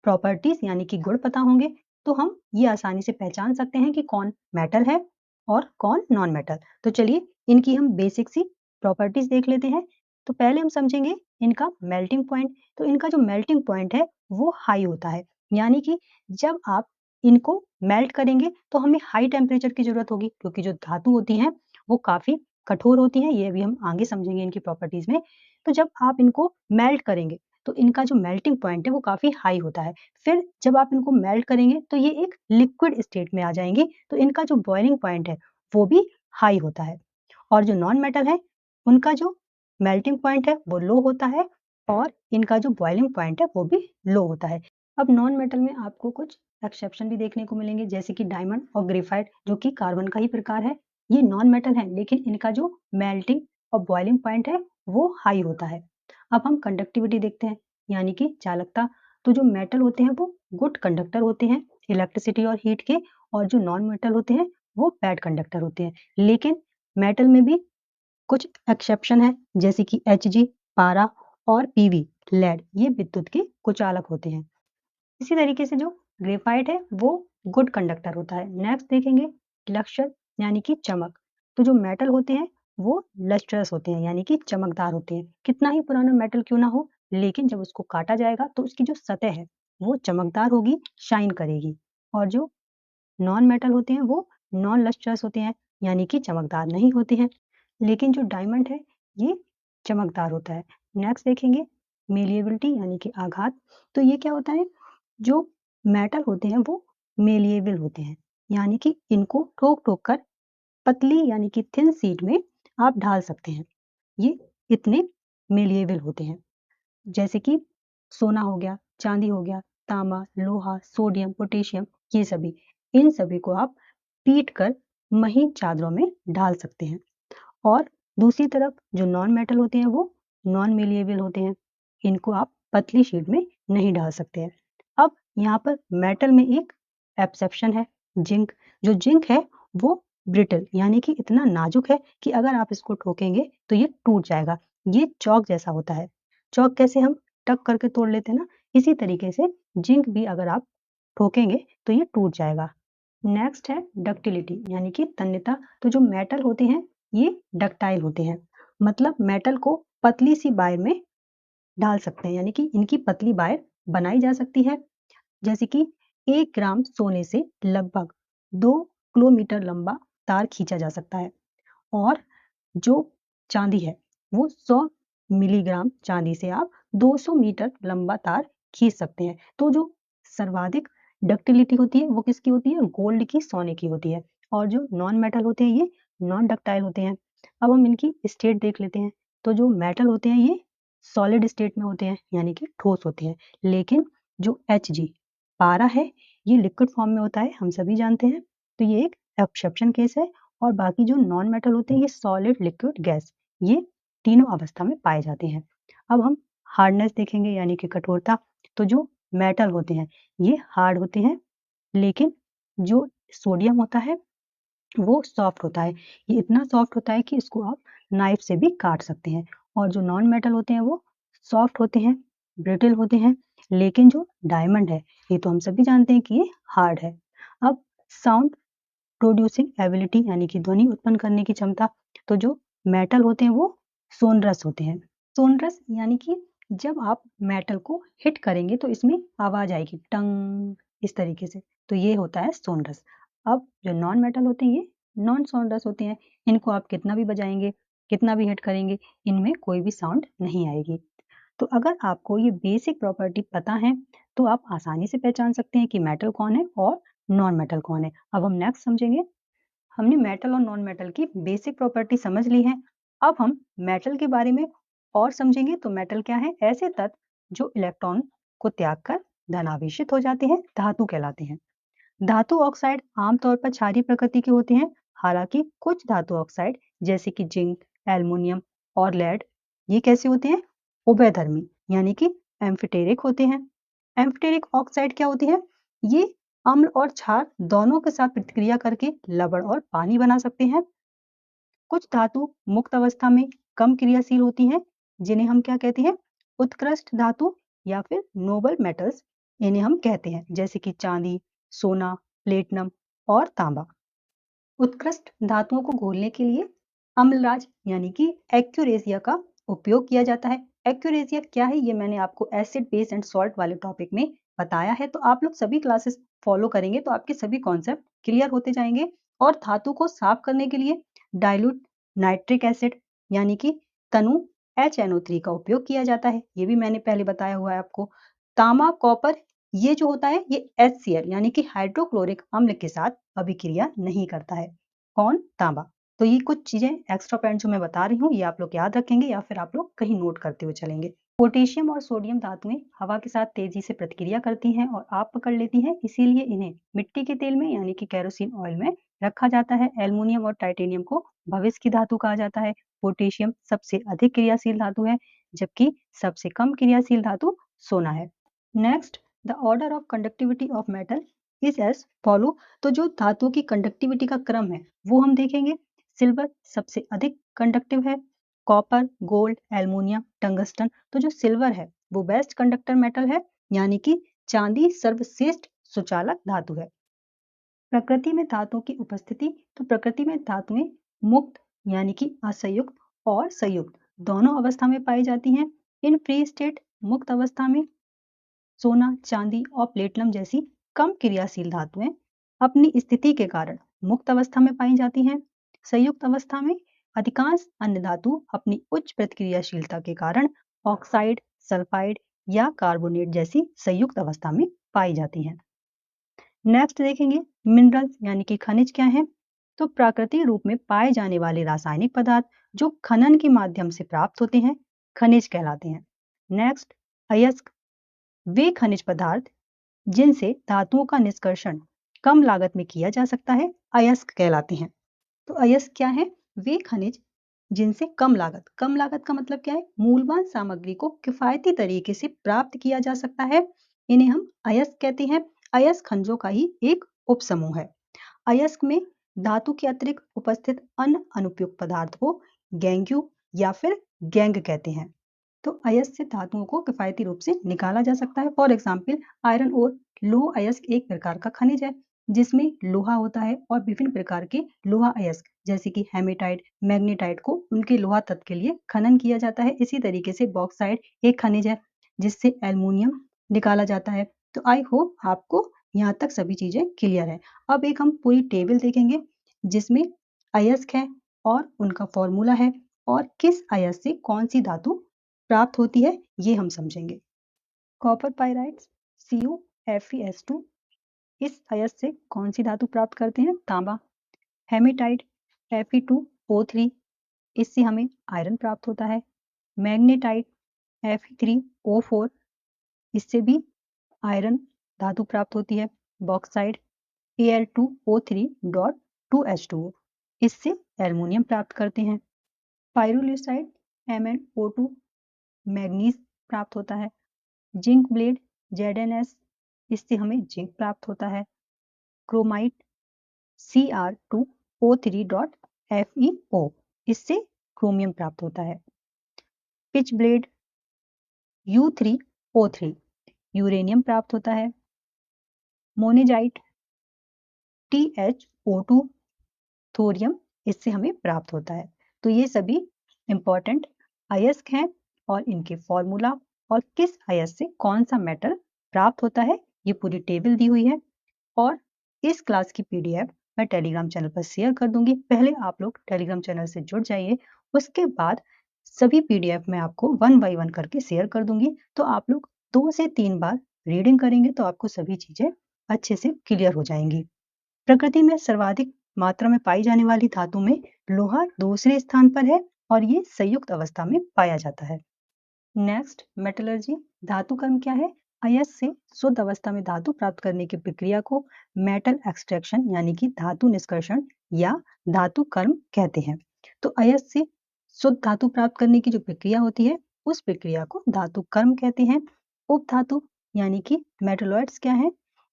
प्रॉपर्टीज यानी कि गुण पता होंगे तो हम ये आसानी से पहचान सकते हैं कि कौन मेटल है और कौन नॉन मेटल। तो चलिए इनकी हम बेसिक सी प्रॉपर्टीज देख लेते हैं। तो पहले हम समझेंगे इनका मेल्टिंग पॉइंट। तो इनका जो मेल्टिंग पॉइंट है वो हाई होता है, यानी कि जब आप इनको मेल्ट करेंगे तो हमें हाई टेम्परेचर की जरूरत होगी, क्योंकि जो धातु होती हैं वो काफी कठोर होती हैं, ये भी हम आगे समझेंगे इनकी प्रॉपर्टीज में। तो जब आप इनको मेल्ट करेंगे तो इनका जो मेल्टिंग पॉइंट है वो काफी हाई होता है। फिर जब आप इनको मेल्ट करेंगे तो ये एक लिक्विड स्टेट में आ जाएंगे, तो इनका जो बॉइलिंग पॉइंट है वो भी हाई होता है। और जो नॉन मेटल है उनका जो मेल्टिंग पॉइंट है वो लो होता है और इनका जो बॉइलिंग पॉइंट है वो भी लो होता है। अब नॉन मेटल में आपको कुछ एक्सेप्शन भी देखने को मिलेंगे, जैसे कि डायमंड और ग्रेफाइट जो कि कार्बन का ही प्रकार है। ये नॉन मेटल है लेकिन इनका जो मेल्टिंग और बॉइलिंग पॉइंट है वो हाई होता है। अब हम कंडक्टिविटी देखते हैं यानी कि चालकता। तो जो मेटल होते हैं वो गुड कंडक्टर होते हैं इलेक्ट्रिसिटी और हीट के, और जो नॉन मेटल होते हैं वो बैड कंडक्टर होते हैं। लेकिन मेटल में भी कुछ एक्सेप्शन है, जैसे कि Hg पारा और Pv लेड, ये विद्युत के कुचालक होते हैं। इसी तरीके से जो ग्रेफाइट है वो गुड कंडक्टर होता है। नेक्स्ट देखेंगे लक्ष्य यानी कि चमक। तो जो मेटल होते हैं वो लस्ट्रस होते हैं यानी कि चमकदार होते हैं। कितना ही पुराना मेटल क्यों ना हो, लेकिन जब उसको काटा जाएगा तो उसकी जो सतह है वो चमकदार होगी, शाइन करेगी। और जो नॉन मेटल होते हैं वो नॉन लस्ट्रस होते हैं यानी कि चमकदार नहीं होते हैं। लेकिन जो डायमंड है ये चमकदार होता है। नेक्स्ट देखेंगे मेलिएबिलिटी यानी कि आघात। तो ये क्या होता है, जो मेटल होते हैं वो मेलिएबल होते हैं, यानी कि इनको ठोक ठोक कर पतली यानी कि थिन शीट में आप ढाल सकते हैं। ये इतने मेलिएबल होते हैं। जैसे कि सोना हो गया, चांदी हो गया, तांबा, लोहा, सोडियम, पोटेशियम, ये सभी, इन सभी को आप पीट कर महीन चादरों में डाल सकते हैं। और दूसरी तरफ जो नॉन मेटल होते हैं वो नॉन मेलिएबल होते हैं, इनको आप पतली शीट में नहीं डाल सकते हैं। अब यहाँ पर मेटल में एक एक्सेप्शन है, जिंक। जो जिंक है वो ब्रिटल यानी कि इतना नाजुक है कि अगर आप इसको ठोकेंगे तो ये टूट जाएगा। ये चौक जैसा होता है। चौक कैसे हम टक करके तोड़ लेते हैं ना, इसी तरीके से जिंक भी अगर आप ठोकेंगे तो ये टूट जाएगा। नेक्स्ट है डक्टिलिटी यानी कि तन्यता। तो जो मेटल होते हैं ये डक्टाइल होते हैं, मतलब मेटल को पतली सी वायर में डाल सकते हैं, यानी कि इनकी पतली वायर बनाई जा सकती है। जैसे कि 1 ग्राम सोने से लगभग 2 किलोमीटर लंबा तार खींचा जा सकता है। और जो चांदी है वो 100 मिलीग्राम चांदी से आप 200 मीटर लंबा तार खींच सकते हैं। तो जो सर्वाधिक डक्टिलिटी होती है वो किसकी होती है? गोल्ड की, सोने की होती है। और जो नॉन मेटल होते हैं ये नॉन डक्टाइल होते हैं। अब हम इनकी स्टेट देख लेते हैं। तो जो मेटल होते हैं ये सॉलिड स्टेट में होते हैं यानी कि ठोस होते हैं, लेकिन जो Hg पारा है ये लिक्विड फॉर्म में होता है, हम सभी जानते हैं। तो ये एक एक्सेप्शन केस है। और बाकी जो नॉन मेटल होते हैं ये सॉलिड, लिक्विड, गैस, ये तीनों अवस्था में पाए जाते हैं। अब हम हार्डनेस देखेंगे यानी कि कठोरता। तो जो मेटल होते हैं ये हार्ड होते हैं, लेकिन जो सोडियम होता है वो सॉफ्ट होता है। ये इतना सॉफ्ट होता है कि इसको आप नाइफ से भी काट सकते हैं। और जो नॉन मेटल होते हैं वो सॉफ्ट होते हैं, ब्रिटल होते हैं, लेकिन जो डायमंड है ये तो हम सभी जानते हैं कि ये हार्ड है। अब साउंड प्रोड्यूसिंग एबिलिटी यानी कि ध्वनि उत्पन्न करने की क्षमता। तो जो मेटल होते हैं वो सोनरस होते हैं। सोनरस यानी कि जब आप मेटल को हिट करेंगे तो इसमें आवाज आएगी टंग, इस तरीके से, तो ये होता है सोनरस। अब जो नॉन मेटल होते हैं ये नॉन सोनरस होते हैं। इनको आप कितना भी बजाएंगे, कितना भी हिट करेंगे, इनमें कोई भी साउंड नहीं आएगी। तो अगर आपको ये बेसिक प्रॉपर्टी पता है तो आप आसानी से पहचान सकते हैं कि मेटल कौन है और नॉन मेटल कौन है। अब हम नेक्स्ट समझेंगे। हमने मेटल और नॉन मेटल की बेसिक प्रॉपर्टी समझ ली है। अब हम मेटल के बारे में और समझेंगे। तो मेटल क्या है? ऐसे तत्व जो इलेक्ट्रॉन को त्याग कर धनावेशित हो जाते हैं, धातु कहलाते हैं। धातु ऑक्साइड आमतौर पर क्षारीय प्रकृति के होते हैं। हालांकि कुछ धातु ऑक्साइड जैसे कि जिंक, एल्युमिनियम और लेड, ये कैसे होते हैं? उभयधर्मी यानी कि एम्फिटेरिक होते हैं। एम्फिटेरिक ऑक्साइड क्या होती है? ये अम्ल और क्षार दोनों के साथ प्रतिक्रिया करके लवण और पानी बना सकते हैं। कुछ धातु मुक्त अवस्था में कम क्रियाशील होती हैं, जिन्हें हम क्या कहते हैं? उत्कृष्ट धातु या फिर नोबल मेटल्स, इन्हें हम कहते हैं, जैसे कि चांदी, सोना, प्लेटिनम और तांबा। उत्कृष्ट धातुओं को घोलने के लिए अम्लराज यानी कि एक्यूरेसिया का उपयोग किया जाता है। एक्यूरेसिया क्या है ये मैंने आपको एसिड, बेस एंड सॉल्ट वाले टॉपिक में बताया है। तो आप लोग सभी क्लासेस फॉलो करेंगे तो आपके सभी कॉन्सेप्ट क्लियर होते जाएंगे। और धातु को साफ करने के लिए डाइल्यूट नाइट्रिक एसिड यानी कि तनु HNO3 का उपयोग किया जाता है। ये भी मैंने पहले बताया हुआ है आपको। तांबा, कॉपर, ये जो होता है ये HCl यानी कि हाइड्रोक्लोरिक अम्ल के साथ अभिक्रिया नहीं करता है। कौन? तांबा। तो ये कुछ चीजें एक्स्ट्रा पॉइंट जो मैं बता रही हूँ ये आप लोग याद रखेंगे या फिर आप लोग कहीं नोट करते हुए चलेंगे। पोटेशियम और सोडियम धातुएं हवा के साथ तेजी से प्रतिक्रिया करती हैं और आग पकड़ लेती हैं, इसीलिए इन्हें मिट्टी के तेल में यानी कि केरोसिन ऑयल में रखा जाता है। एल्युमिनियम और टाइटेनियम को भविष्य की धातु कहा जाता है। पोटेशियम सबसे अधिक क्रियाशील धातु है, जबकि सबसे कम क्रियाशील धातु सोना है। Next, the order of conductivity of metal is as follow. तो जो धातु की कंडक्टिविटी का क्रम है वो हम देखेंगे। सिल्वर सबसे अधिक कंडक्टिव है, कॉपर, गोल्ड, एल्युमिनियम, टंगस्टन। तो जो सिल्वर है वो बेस्ट कंडक्टर मेटल है, यानी कि चांदी सर्वश्रेष्ठ सुचालक धातु है। प्रकृति में धातुओं की उपस्थिति। तो प्रकृति में धातुएं मुक्त यानी कि असंयुक्त और संयुक्त दोनों अवस्था में पाई जाती हैं। इन फ्री स्टेट मुक्त अवस्था में सोना, चांदी और प्लेटिनम जैसी कम क्रियाशील धातुएं अपनी स्थिति के कारण मुक्त अवस्था में पाई जाती हैं। संयुक्त अवस्था में अधिकांश अन्य धातु अपनी उच्च प्रतिक्रियाशीलता के कारण ऑक्साइड, सल्फाइड या कार्बोनेट जैसी संयुक्त अवस्था में पाई जाती हैं। नेक्स्ट देखेंगे मिनरल्स यानी कि खनिज क्या है। तो प्राकृतिक रूप में पाए जाने वाले रासायनिक पदार्थ जो खनन के माध्यम से प्राप्त होते हैं खनिज कहलाते हैं। नेक्स्ट, अयस्क, वे खनिज पदार्थ जिनसे धातुओं का निष्कर्षण कम लागत में किया जा सकता है अयस्क कहलाते हैं। तो अयस्क क्या है? वे खनिज जिनसे कम लागत का मतलब क्या है? मूलवान सामग्री को किफायती तरीके से प्राप्त किया जा सकता है, इन्हें हम अयस्क कहते हैं। अयस्क खनिजों का ही एक उपसमूह है। अयस्क में धातु के अतिरिक्त उपस्थित अन्य अनुपयुक्त पदार्थ को गैंग्यू या फिर गैंग कहते हैं। तो अयस्क से धातुओं को किफायती रूप से निकाला जा सकता है। फॉर एग्जाम्पल आयरन और लोह अयस्क एक प्रकार का खनिज है जिसमें लोहा होता है और विभिन्न प्रकार के लोहा अयस्क जैसे कि हेमेटाइट, मैग्नेटाइट को उनके लोहा तत्व के लिए खनन किया जाता है। इसी तरीके से बॉक्साइट एक खनिज है जिससे एल्युमिनियम निकाला जाता है। तो आई होप आपको यहाँ तक सभी चीजें क्लियर है। अब एक हम पूरी टेबल देखेंगे जिसमें अयस्क है और उनका फॉर्मूला है और किस अयस्क से कौन सी धातु प्राप्त होती है ये हम समझेंगे। कॉपर पाइराइट CuFeS2, इस अयस्क से कौन सी धातु प्राप्त करते हैं? तांबा। हेमेटाइट Fe2O3, इससे हमें आयरन प्राप्त होता है। मैग्नेटाइट Fe3O4, इससे भी आयरन धातु प्राप्त होती है। बॉक्साइड Al2O3.2H2O, इससे एल्युमिनियम प्राप्त करते हैं। पाइरोलुसाइड MnO2, मैग्नीज प्राप्त होता है। जिंक ब्लेड ZnS, इससे हमें जिंक प्राप्त होता है। क्रोमाइट Cr2O3.FeO, इससे क्रोमियम प्राप्त होता है। पिच ब्लेड U3O3, यूरेनियम प्राप्त होता है। मोनेजाइट THO2, थोरियम, इससे हमें प्राप्त होता है। तो ये सभी इंपॉर्टेंट अयस्क हैं और इनके फॉर्मूला और किस अयस्क से कौन सा मेटल प्राप्त होता है ये पूरी टेबल दी हुई है और इस क्लास की PDF मैं टेलीग्राम चैनल पर शेयर कर दूंगी। पहले आप लोग टेलीग्राम चैनल से जुड़ जाइए, उसके बाद सभी PDF मैं आपको 1 बाय 1 करके शेयर कर दूंगी। तो आप लोग 2 से 3 बार रीडिंग करेंगे तो आपको सभी चीजें अच्छे से क्लियर हो जाएंगी। प्रकृति में सर्वाधिक मात्रा में पाई जाने वाली धातु में लोहा दूसरे स्थान पर है और ये संयुक्त अवस्था में पाया जाता है। Next, metallurgy. धातु कर्म क्या है? अयस्क से शुद्ध अवस्था में धातु प्राप्त करने की प्रक्रिया को मेटल एक्सट्रैक्शन यानी कि धातु निष्कर्षण या धातु कर्म कहते हैं। तो अयस्क से शुद्ध धातु प्राप्त करने की जो प्रक्रिया होती है उस प्रक्रिया को धातु कर्म कहते हैं। उपधातु यानी कि मेटलॉइड्स क्या है?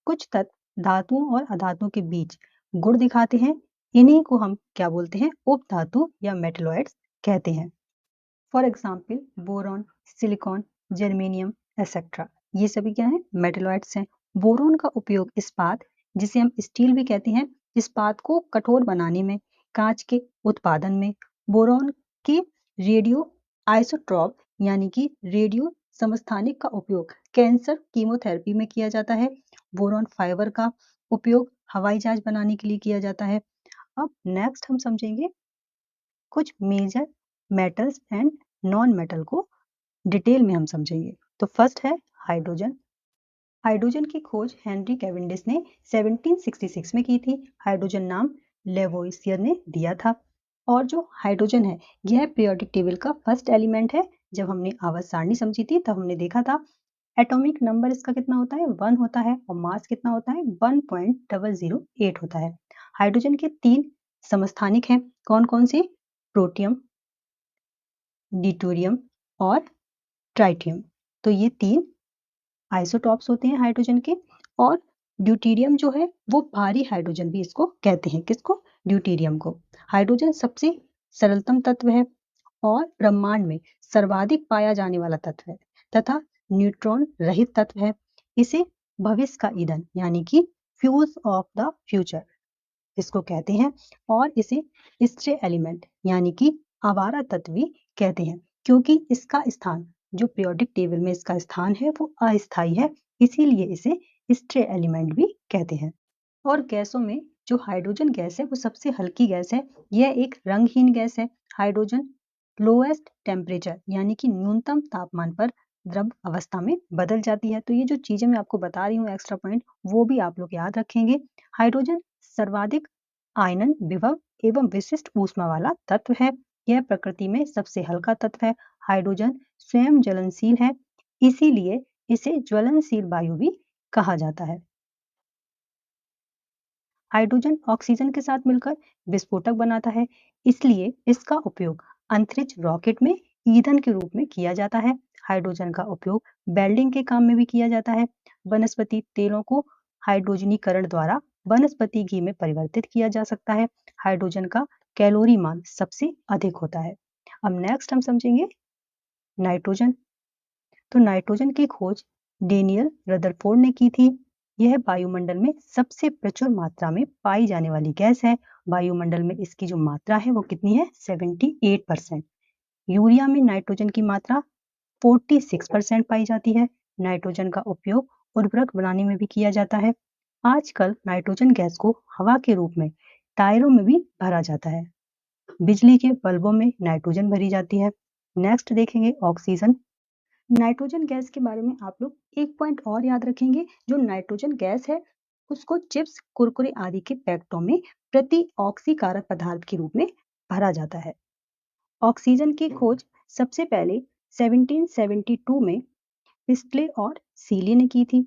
कुछ तत्व धातुओं और अधातुओं के बीच गुण दिखाते हैं, इन्हीं को हम क्या बोलते हैं? उपधातु या मेटलॉइड्स कहते हैं। For example boron, silicon, germanium etcetera, ये सभी क्या है? मेटलॉइड्स हैं। बोरॉन का उपयोग इस्पात, जिसे हम स्टील भी कहते हैं, इस्पात को कठोर बनाने में, कांच के उत्पादन में। बोरॉन के रेडियो आइसोट्रॉप यानी कि रेडियो समस्थानिक का उपयोग कैंसर कीमोथेरेपी में किया जाता है। बोरॉन फाइबर का उपयोग हवाई जहाज बनाने के लिए किया जाता है। अब नेक्स्ट हम समझेंगे कुछ major metals and non metal को डिटेल में हम समझेंगे। तो फर्स्ट है हाइड्रोजन। हाइड्रोजन की खोज हेनरी कैवेंडिश ने 1766 में की थी। हाइड्रोजन नाम लेवोइसियर ने दिया था। और जो हाइड्रोजन है यह पीरियोडिक टेबल का फर्स्ट एलिमेंट है। जब हमने आवर्त सारणी समझी थी तब हमने देखा था एटॉमिक नंबर इसका कितना होता है? 1 होता है और मास कितना होता है? 1.008 होता है। हाइड्रोजन के 3 समस्थानिक हैं, कौन कौन से? प्रोटियम, ड्यूटेरियम और ट्राइटियम। तो ये 3 आइसोटॉप्स होते हैं हाइड्रोजन के। और ड्यूटेरियम जो है वो भारी हाइड्रोजन भी इसको कहते हैं। किसको? ड्यूटेरियम को। हाइड्रोजन सबसे सरलतम तत्व है और ब्रह्मांड में सर्वाधिक पाया जाने वाला तत्व है तथा न्यूट्रॉन रहित तत्व है। इसे भविष्य का ईंधन यानी कि फ्यूल ऑफ द फ्यूचर इसको कहते हैं और इसे स्ट्रे एलिमेंट यानी कि आवारा तत्व भी कहते हैं, क्योंकि इसका स्थान जो पीरियोडिक टेबल में इसका स्थान है वो अस्थायी है, इसीलिए इसे स्ट्रे एलिमेंट भी कहते हैं। और गैसों में जो हाइड्रोजन गैस है वो सबसे हल्की गैस है। यह एक रंगहीन गैस है। हाइड्रोजन लोएस्ट टेम्परेचर यानी कि न्यूनतम तापमान पर द्रव अवस्था में बदल जाती है। तो ये जो चीजें मैं आपको बता रही हूँ एक्स्ट्रा पॉइंट वो भी आप लोग याद रखेंगे। हाइड्रोजन सर्वाधिक आयनन विभव एवं विशिष्ट ऊष्मा वाला तत्व है। यह प्रकृति में सबसे हल्का तत्व है। हाइड्रोजन स्वयं ज्वलनशील है, इसीलिए इसे ज्वलनशील वायु भी कहा जाता है। हाइड्रोजन ऑक्सीजन के साथ मिलकर विस्फोटक बनाता है, इसलिए इसका उपयोग अंतरिक्ष रॉकेट में ईंधन के रूप में किया जाता है। हाइड्रोजन का उपयोग वेल्डिंग के काम में भी किया जाता है। वनस्पति तेलों को हाइड्रोजनीकरण द्वारा वनस्पति घी में परिवर्तित किया जा सकता है। हाइड्रोजन का कैलोरी मान सबसे अधिक होता है। अब नेक्स्ट हम समझेंगे नाइट्रोजन। तो नाइट्रोजन की खोज डेनियल रदरफोर्ड ने की थी। यह वायुमंडल में सबसे प्रचुर मात्रा में पाई जाने वाली गैस है। वायुमंडल में इसकी जो मात्रा है वो कितनी है? 78%। यूरिया में नाइट्रोजन की मात्रा 46% पाई जाती है। नाइट्रोजन का उपयोग उर्वरक बनाने में भी किया जाता है। आजकल नाइट्रोजन गैस को हवा के रूप में टायरों में भी भरा जाता है। बिजली के बल्बों में नाइट्रोजन भरी जाती है। नेक्स्ट देखेंगे ऑक्सीजन। नाइट्रोजन गैस के बारे में आप लोग एक पॉइंट और याद रखेंगे, जो नाइट्रोजन गैस है उसको चिप्स, कुरकुरे आदि के पैकेटों में प्रति ऑक्सीकारक पदार्थ के रूप में भरा जाता है। ऑक्सीजन की खोज सबसे पहले 1772 में पिस्टले और सीले ने की थी।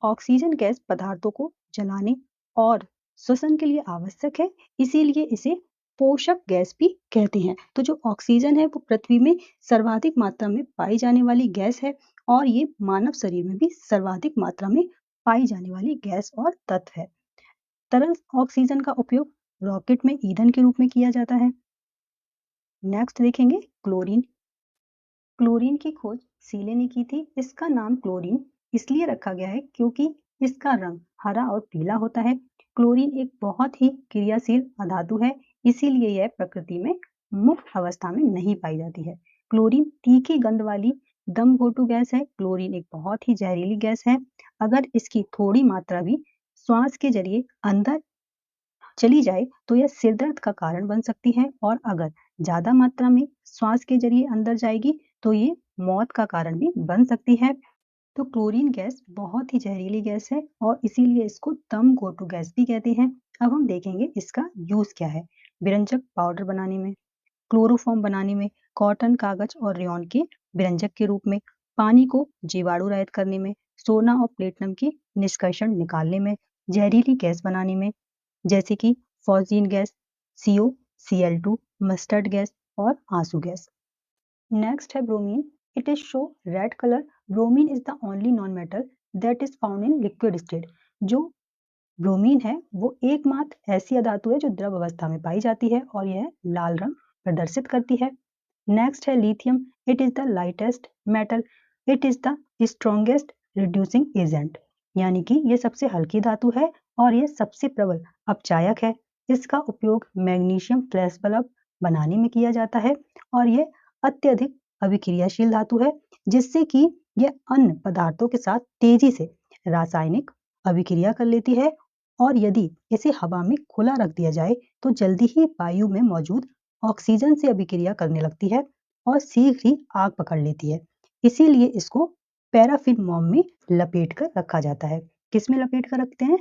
ऑक्सीजन गैस पदार्थों को जलाने और श्वसन के लिए आवश्यक है, इसीलिए इसे पोषक गैस भी कहते हैं। तो जो ऑक्सीजन है वो पृथ्वी में सर्वाधिक मात्रा में पाई जाने वाली गैस है और ये मानव शरीर में भी सर्वाधिक मात्रा में पाई जाने वाली गैस और तत्व है। तरल ऑक्सीजन का उपयोग रॉकेट में ईंधन के रूप में किया जाता है। नेक्स्ट देखेंगे क्लोरीन। क्लोरीन की खोज सीले ने की थी। इसका नाम क्लोरीन इसलिए रखा गया है क्योंकि इसका रंग हरा और पीला होता है। क्लोरीन एक बहुत ही क्रियाशील अधातु है, इसीलिए यह प्रकृति में मुक्त अवस्था में नहीं पाई जाती है। क्लोरीन तीखी गंध वाली दम घोटू गैस है। क्लोरीन एक बहुत ही जहरीली गैस है। अगर इसकी थोड़ी मात्रा भी श्वास के जरिए अंदर चली जाए तो यह सिर दर्द का कारण बन सकती है, और अगर ज्यादा मात्रा में श्वास के जरिए अंदर जाएगी तो ये मौत का कारण भी बन सकती है। तो क्लोरीन गैस बहुत ही जहरीली गैस है और इसीलिए इसको दम घोटू गैस भी कहते हैं। अब हम देखेंगे इसका यूज क्या है। व्यंजक पाउडर बनाने में, क्लोरोफॉर्म बनाने में, कॉटन, कागज और रेयॉन के व्यंजक के रूप में, पानी को जीवाणु रहित करने में, सोना और प्लेटिनम की निष्कर्षण निकालने में, जहरीली गैस बनाने में जैसे कि phosgene gas, CO, Cl2, mustard gas और आंसू गैस। नेक्स्ट है bromine. It is show red colour. Bromine is the only non metal that is found in liquid state. जो ब्रोमीन है वो एकमात्र ऐसी धातु है जो द्रव अवस्था में पाई जाती है और यह लाल रंग प्रदर्शित करती है। नेक्स्ट है lithium. It is the lightest metal. It is the strongest reducing agent, यानी कि ये सबसे हल्की धातु है और ये सबसे प्रबल अपचायक है। इसका उपयोग मैग्नीशियम फ्लैश बल्ब बनाने में किया जाता है और ये अत्यधिक अभिक्रियाशील धातु है, जिससे कि यह अन्य पदार्थों के साथ तेजी से रासायनिक अभिक्रिया कर लेती है, और यदि इसे हवा में खुला रख दिया जाए तो जल्दी ही वायु में मौजूद ऑक्सीजन से अभिक्रिया करने लगती है और शीघ्र ही आग पकड़ लेती है। इसीलिए इसको पैराफिन मोम में लपेट कर रखा जाता है। किस में लपेट कर रखते हैं?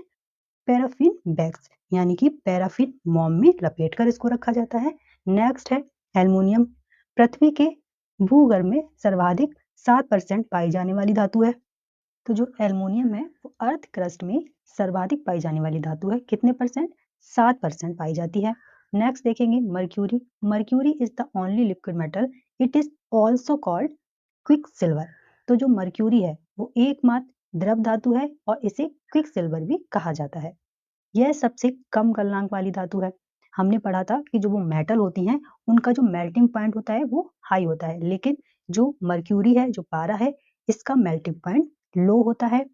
पैराफिन बैग्स, यानी कि पैराफिन मोम में लपेट कर इसको रखा जाता है। नेक्स्ट है एल्युमिनियम। पृथ्वी के भूगर्भ में सर्वाधिक 7% पाई जाने वाली धातु है। तो जो एल्युमिनियम है वो अर्थ क्रस्ट में सर्वाधिक पाई जाने वाली धातु है। कितने परसेंट? 7% पाई जाती है। नेक्स्ट देखेंगे mercury. Mercury is the only liquid metal. It is also called quick silver. तो जो मर्क्यूरी है वो एकमात्र द्रव धातु है और इसे क्विक सिल्वर भी कहा जाता है। यह सबसे कम गलनांक वाली धातु है। हमने पढ़ा था कि जो वो मेटल होती हैं उनका जो मेल्टिंग पॉइंट होता है वो हाई होता है, लेकिन जो मर्क्यूरी है, जो पारा है, इसका मेल्टिंग पॉइंट लो होता है।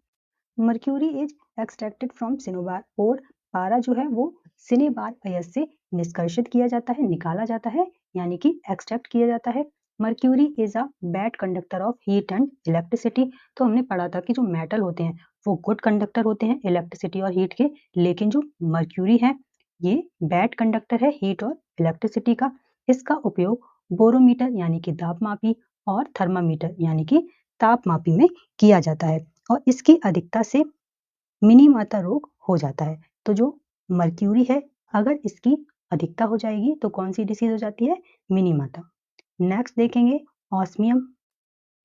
मर्क्यूरी इज एक्सट्रैक्टेड फ्रॉम सिनोबार, और पारा जो है वो सिनेबार अयस्क से निष्कर्षित किया जाता है, निकाला जाता है, यानी कि एक्सट्रैक्ट किया जाता है। Mercury is a bad conductor of heat and electricity. तो हमने पढ़ा था कि जो मेटल होते हैं वो गुड कंडक्टर होते हैं इलेक्ट्रिसिटी और हीट के, लेकिन जो मर्क्यूरी है ये बैड कंडक्टर है हीट और इलेक्ट्रिसिटी का। इसका उपयोग बोरोमीटर यानी कि दाबमापी और थर्मामीटर यानी कि तापमापी में किया जाता है, और इसकी अधिकता से मिनी माता रोग हो जाता है। तो जो मर्क्यूरी है अगर इसकी अधिकता हो जाएगी तो कौन सी डिसीज हो जाती है? मिनी माता। नेक्स्ट देखेंगे ऑस्मियम।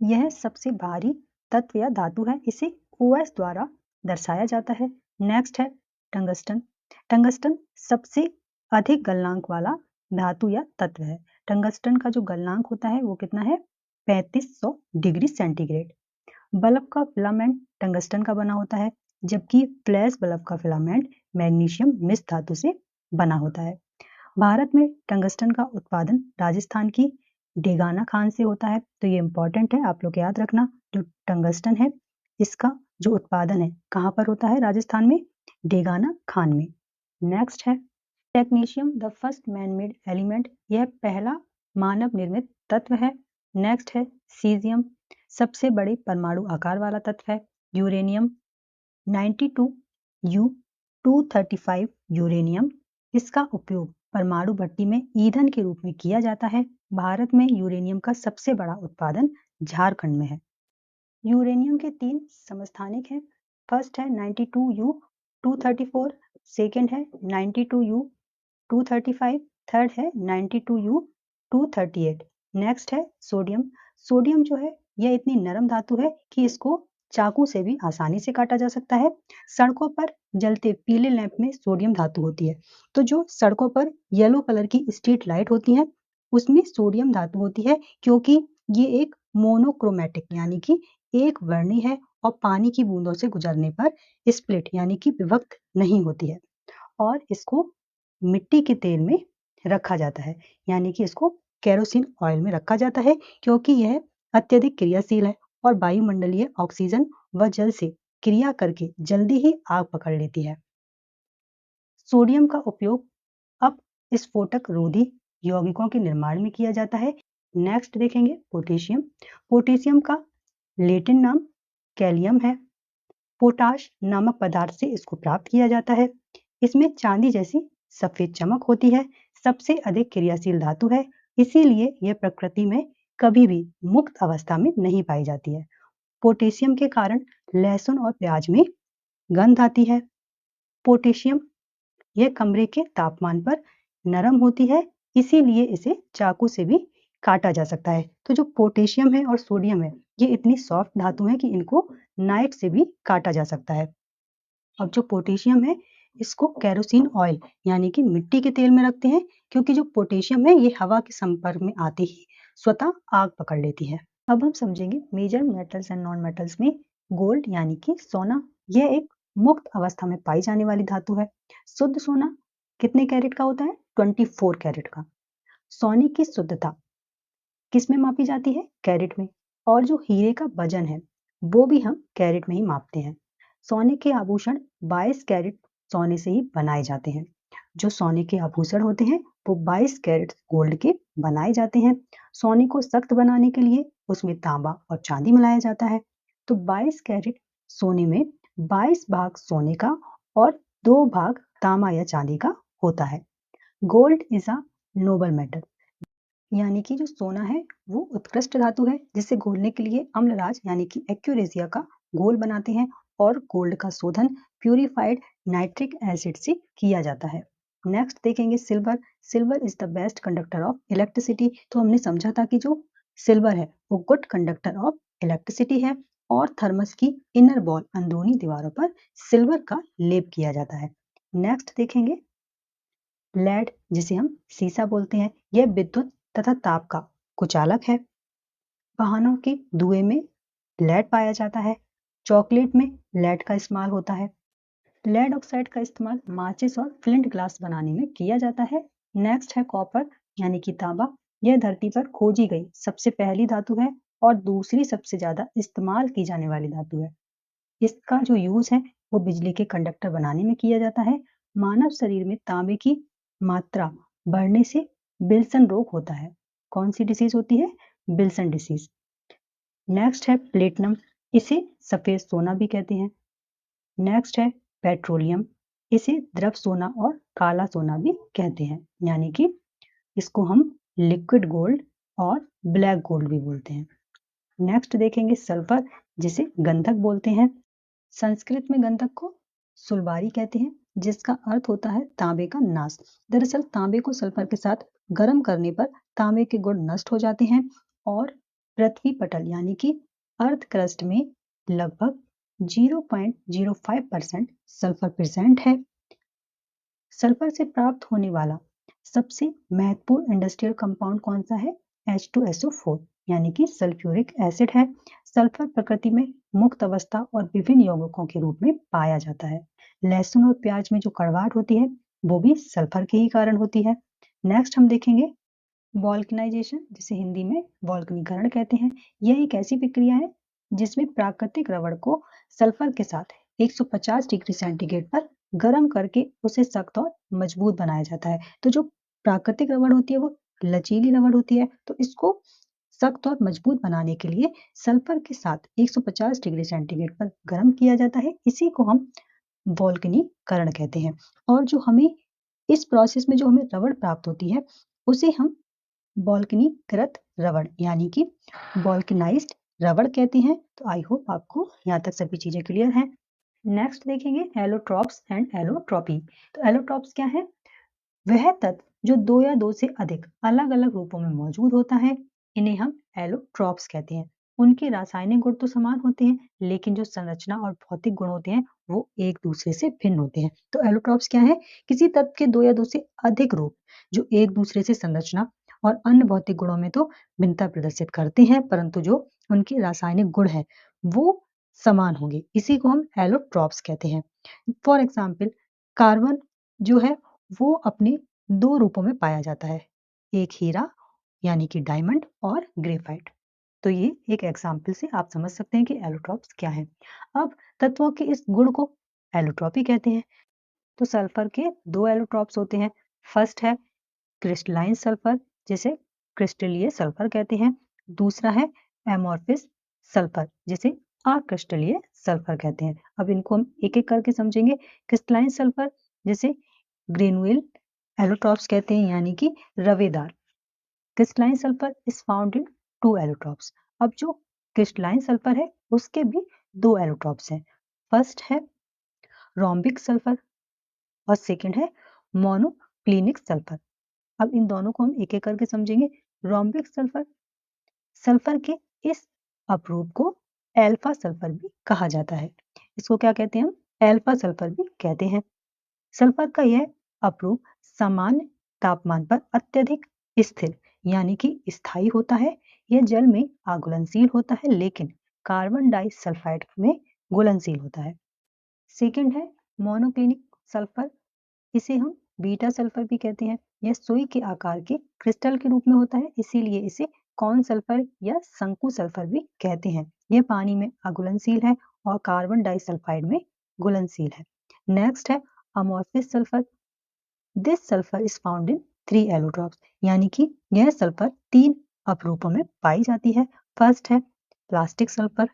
यह सबसे भारी तत्व या धातु है। इसे OS द्वारा दर्शाया जाता है। नेक्स्ट है टंगस्टन। टंगस्टन सबसे अधिक गलनांक वाला धातु या तत्व है। टंगस्टन का जो गलनांक होता है वो कितना है? 3500 डिग्री सेंटीग्रेड। बल्ब का फिलामेंट टंगस्टन का बना होता है, जबकि फ्लैश बल्ब का फिलामेंट मैग्नीशियम मिश्र धातु से बना होता है। भारत में टंगस्टन का उत्पादन राजस्थान की डेगाना खान से होता है, तो ये इंपॉर्टेंट है, आप लोग याद रखना। जो टंगस्टन है इसका जो उत्पादन है कहाँ पर होता है? राजस्थान में डेगाना खान में। नेक्स्ट है technetium, the first man made element, यह पहला मानव निर्मित तत्व है। नेक्स्ट है सीजियम, सबसे बड़े परमाणु आकार वाला तत्व है। यूरेनियम 92U235 यूरेनियम, इसका उपयोग परमाणु भट्टी में ईंधन के रूप में किया जाता है। भारत में यूरेनियम का सबसे बड़ा उत्पादन झारखंड में है। यूरेनियम के 3 समस्थानिक हैं। फर्स्ट है 92U234, सेकेंड है 92U235, थर्ड है 92U238। नेक्स्ट है सोडियम। सोडियम जो है यह इतनी नरम धातु है कि इसको चाकू से भी आसानी से काटा जा सकता है। सड़कों पर जलते पीले लैंप में सोडियम धातु होती है। तो जो सड़कों पर येलो कलर की स्ट्रीट लाइट होती है उसमें सोडियम धातु होती है, क्योंकि ये एक मोनोक्रोमैटिक यानी कि एक वर्णी है और पानी की बूंदों से गुजरने पर स्प्लिट यानी कि विभक्त नहीं होती है। और इसको मिट्टी के तेल में रखा जाता है, यानी कि इसको केरोसिन ऑयल में रखा जाता है, क्योंकि यह अत्यधिक क्रियाशील है और वायुमंडलीय ऑक्सीजन व जल से क्रिया करके जल्दी ही आग पकड़ लेती है। सोडियम का उपयोग अब स्फोटक रोधी यौगिकों के निर्माण में किया जाता है। नेक्स्ट देखेंगे पोटेशियम। पोटेशियम का लैटिन नाम कैलियम है। पोटाश नामक पदार्थ से इसको प्राप्त किया जाता है। इसमें चांदी जैसी सफेद चमक होती है, सबसे अधिक क्रियाशील धातु है, इसीलिए यह प्रकृति में कभी भी मुक्त अवस्था में नहीं पाई जाती है। पोटेशियम के कारण लहसुन और प्याज में गंध आती है। पोटेशियम यह कमरे के तापमान पर नरम होती है, इसीलिए इसे चाकू से भी काटा जा सकता है। तो जो पोटेशियम है और सोडियम है ये इतनी सॉफ्ट धातु है कि इनको नाइफ से भी काटा जा सकता है। अब जो पोटेशियम है इसको केरोसिन ऑयल यानी कि मिट्टी के तेल में रखते हैं, क्योंकि जो पोटेशियम है ये हवा के संपर्क में आते ही स्वतः आग पकड़ लेती है। अब हम समझेंगे major metals and non metals में गोल्ड यानी कि सोना, यह एक मुक्त अवस्था में पाई जाने वाली धातु है। शुद्ध सोना कितने कैरेट का होता है? 24 कैरेट का। सोने की शुद्धता किस में मापी जाती है? कैरेट में। और जो हीरे का वजन है वो भी हम कैरेट में ही मापते हैं। सोने के आभूषण 22 कैरेट सोने से ही बनाए जाते हैं। जो सोने के आभूषण होते हैं वो 22 कैरेट गोल्ड के बनाए जाते हैं। सोने को सख्त बनाने के लिए उसमें तांबा और चांदी मिलाया जाता है। तो 22 कैरेट सोने में 22 भाग सोने का और 2 भाग तांबा या चांदी का होता है। Gold is a Nobel metal, यानी कि जो सोना है वो उत्कृष्ट धातु है, जिसे घोलने के लिए अम्लराज यानी कि एक्यूरेसिया का घोल बनाते हैं और गोल्ड का शोधन प्यूरिफाइड नाइट्रिक एसिड से किया जाता है। नेक्स्ट देखेंगे silver. Silver is the best conductor of electricity. तो हमने समझा था कि जो सिल्वर है वो गुड कंडक्टर ऑफ इलेक्ट्रिसिटी है और थर्मस की इनर वॉल अंदरूनी दीवारों पर सिल्वर का लेप किया जाता है। नेक्स्ट देखेंगे लेड, जिसे हम सीसा बोलते हैं, यह विद्युत तथा ताप का कुचालक है। वाहनों के धुएं में लेड पाया जाता है। चॉकलेट में लेड का इस्तेमाल होता है। लेड ऑक्साइड का इस्तेमाल माचिस और फ्लिंट ग्लास बनाने में किया जाता है। नेक्स्ट है कॉपर यानी कि तांबा। यह धरती पर खोजी गई सबसे पहली धातु है और दूसरी सबसे ज्यादा इस्तेमाल की जाने वाली धातु है। इसका जो यूज है वो बिजली के कंडक्टर बनाने में किया जाता है। मानव शरीर में तांबे की मात्रा बढ़ने से विल्सन रोग होता है। कौन सी डिसीज होती है? Wilson disease. नेक्स्ट है प्लेटिनम, इसे सफेद सोना भी कहते हैं। नेक्स्ट है पेट्रोलियम, इसे द्रव सोना और काला सोना भी कहते हैं, यानी कि इसको हम लिक्विड गोल्ड और ब्लैक गोल्ड भी बोलते हैं। नेक्स्ट देखेंगे सल्फर, जिसे गंधक बोलते हैं। संस्कृत में गंधक को सुलबारी कहते हैं, जिसका अर्थ होता है तांबे का नाश। दरअसल तांबे को सल्फर के साथ गर्म करने पर तांबे के गुण नष्ट हो जाते हैं और पृथ्वी पटल यानी कि अर्थ क्रस्ट में लगभग 0.05% सल्फर प्रेजेंट है। सल्फर से प्राप्त होने वाला सबसे महत्वपूर्ण इंडस्ट्रियल कंपाउंड कौन सा है? H2SO4 यानी कि सल्फ्यूरिक एसिड है। सल्फर प्रकृति में मुक्त अवस्था और विभिन्न यौगिकों के रूप में पाया जाता है। लहसुन और प्याज में जो कड़वाहट होती है वो भी सल्फर के ही कारण होती है। नेक्स्ट हम देखेंगे वॉल्कनाइजेशन, जिसे हिंदी में वॉल्कनीकरण कहते हैं। यह एक ऐसी प्रक्रिया है जिसमें प्राकृतिक रबड़ को सल्फर के साथ 150 डिग्री सेंटीग्रेड पर गर्म करके उसे सख्त और मजबूत बनाया जाता है। तो जो प्राकृतिक रबड़ होती है वो लचीली रबड़ होती है, तो इसको सख्त और मजबूत बनाने के लिए सल्फर के साथ 150 डिग्री सेंटीग्रेड पर गर्म किया जाता है। इसी को हम वॉल्कनीकरण कहते हैं। और जो हमें इस प्रोसेस में जो हमें रबड़ प्राप्त होती है उसे हम वॉल्कनीकृत रबड़ यानी कि वॉल्कनाइज्ड रबड़ कहते हैं। तो आई होप आपको यहाँ तक सभी चीजें क्लियर हैं। नेक्स्ट देखेंगे एलोट्रॉप्स एंड एलोट्रॉपी। तो एलोट्रॉप्स क्या है? वह तत्व जो दो या दो से अधिक अलग अलग रूपों में मौजूद होता है, इन्हें हम एलोट्रॉप्स कहते हैं। उनके रासायनिक गुण तो समान होते हैं, लेकिन जो संरचना और भौतिक गुण होते हैं वो एक दूसरे से भिन्न होते हैं। तो एलोट्रॉप्स क्या है? किसी तत्व के दो या दो से अधिक रूप जो एक दूसरे से संरचना और अन्य भौतिक गुणों में तो भिन्नता प्रदर्शित करते हैं, परंतु जो उनके रासायनिक गुण है वो समान होंगे। इसी को हम एलोट्रॉप्स कहते हैं। फॉर एग्जाम्पल कार्बन जो है वो अपने दो रूपों में पाया जाता है, एक हीरा यानी कि डायमंड और ग्रेफाइट। तो ये एक एग्जाम्पल से आप समझ सकते हैं कि एलोट्रॉप्स क्या है। अब तत्वों के इस गुण को एलोट्रॉपी कहते हैं। तो सल्फर के दो एलोट्रॉप्स होते हैं। फर्स्ट है क्रिस्टलाइन सल्फर, जिसे क्रिस्टलीय सल्फर कहते हैं। दूसरा है एमोर्फिस सल्फर, जिसे अक्रिस्टलीय सल्फर कहते हैं। अब इनको हम एक एक करके समझेंगे। क्रिस्टलाइन सल्फर जिसे ग्रेनुअल एलोट्रॉप्स कहते हैं यानी कि रवेदार। Crystalline sulphur is found in 2 allotropes. अब जो क्रिस्टलाइन सल्फर है उसके भी दो एलोट्रॉप्स हैं। फर्स्ट है रोम्बिक सल्फर और सेकंड है मोनोक्लिनिक सल्फर। अब इन दोनों को हम एक एक करके समझेंगे। रोम्बिक सल्फर, सल्फर के इस अपरूप को एल्फा सल्फर भी कहा जाता है। इसको क्या कहते हैं हम? एल्फा सल्फर भी कहते हैं। सल्फर का यह अपरूप सामान्य तापमान पर अत्यधिक स्थिर यानी कि स्थायी होता है। यह जल में अघुलनशील होता है, लेकिन कार्बन डाइसल्फाइड में घुलनशील होता है। सेकंड है मोनोक्लिनिक सल्फर, इसे हम बीटा सल्फर भी कहते हैं। यह सुई के आकार के क्रिस्टल के रूप में होता है, इसीलिए इसे कॉर्न सल्फर या शंकु सल्फर भी कहते हैं। यह पानी में अघुलनशील है और कार्बन डाइसल्फाइड में घुलनशील है। नेक्स्ट है amorphous sulphur. This sulphur is found in 3 allotropes, यानी कि यह सल्फर 3 अपरूपों में पाई जाती है। फर्स्ट है प्लास्टिक सल्फर,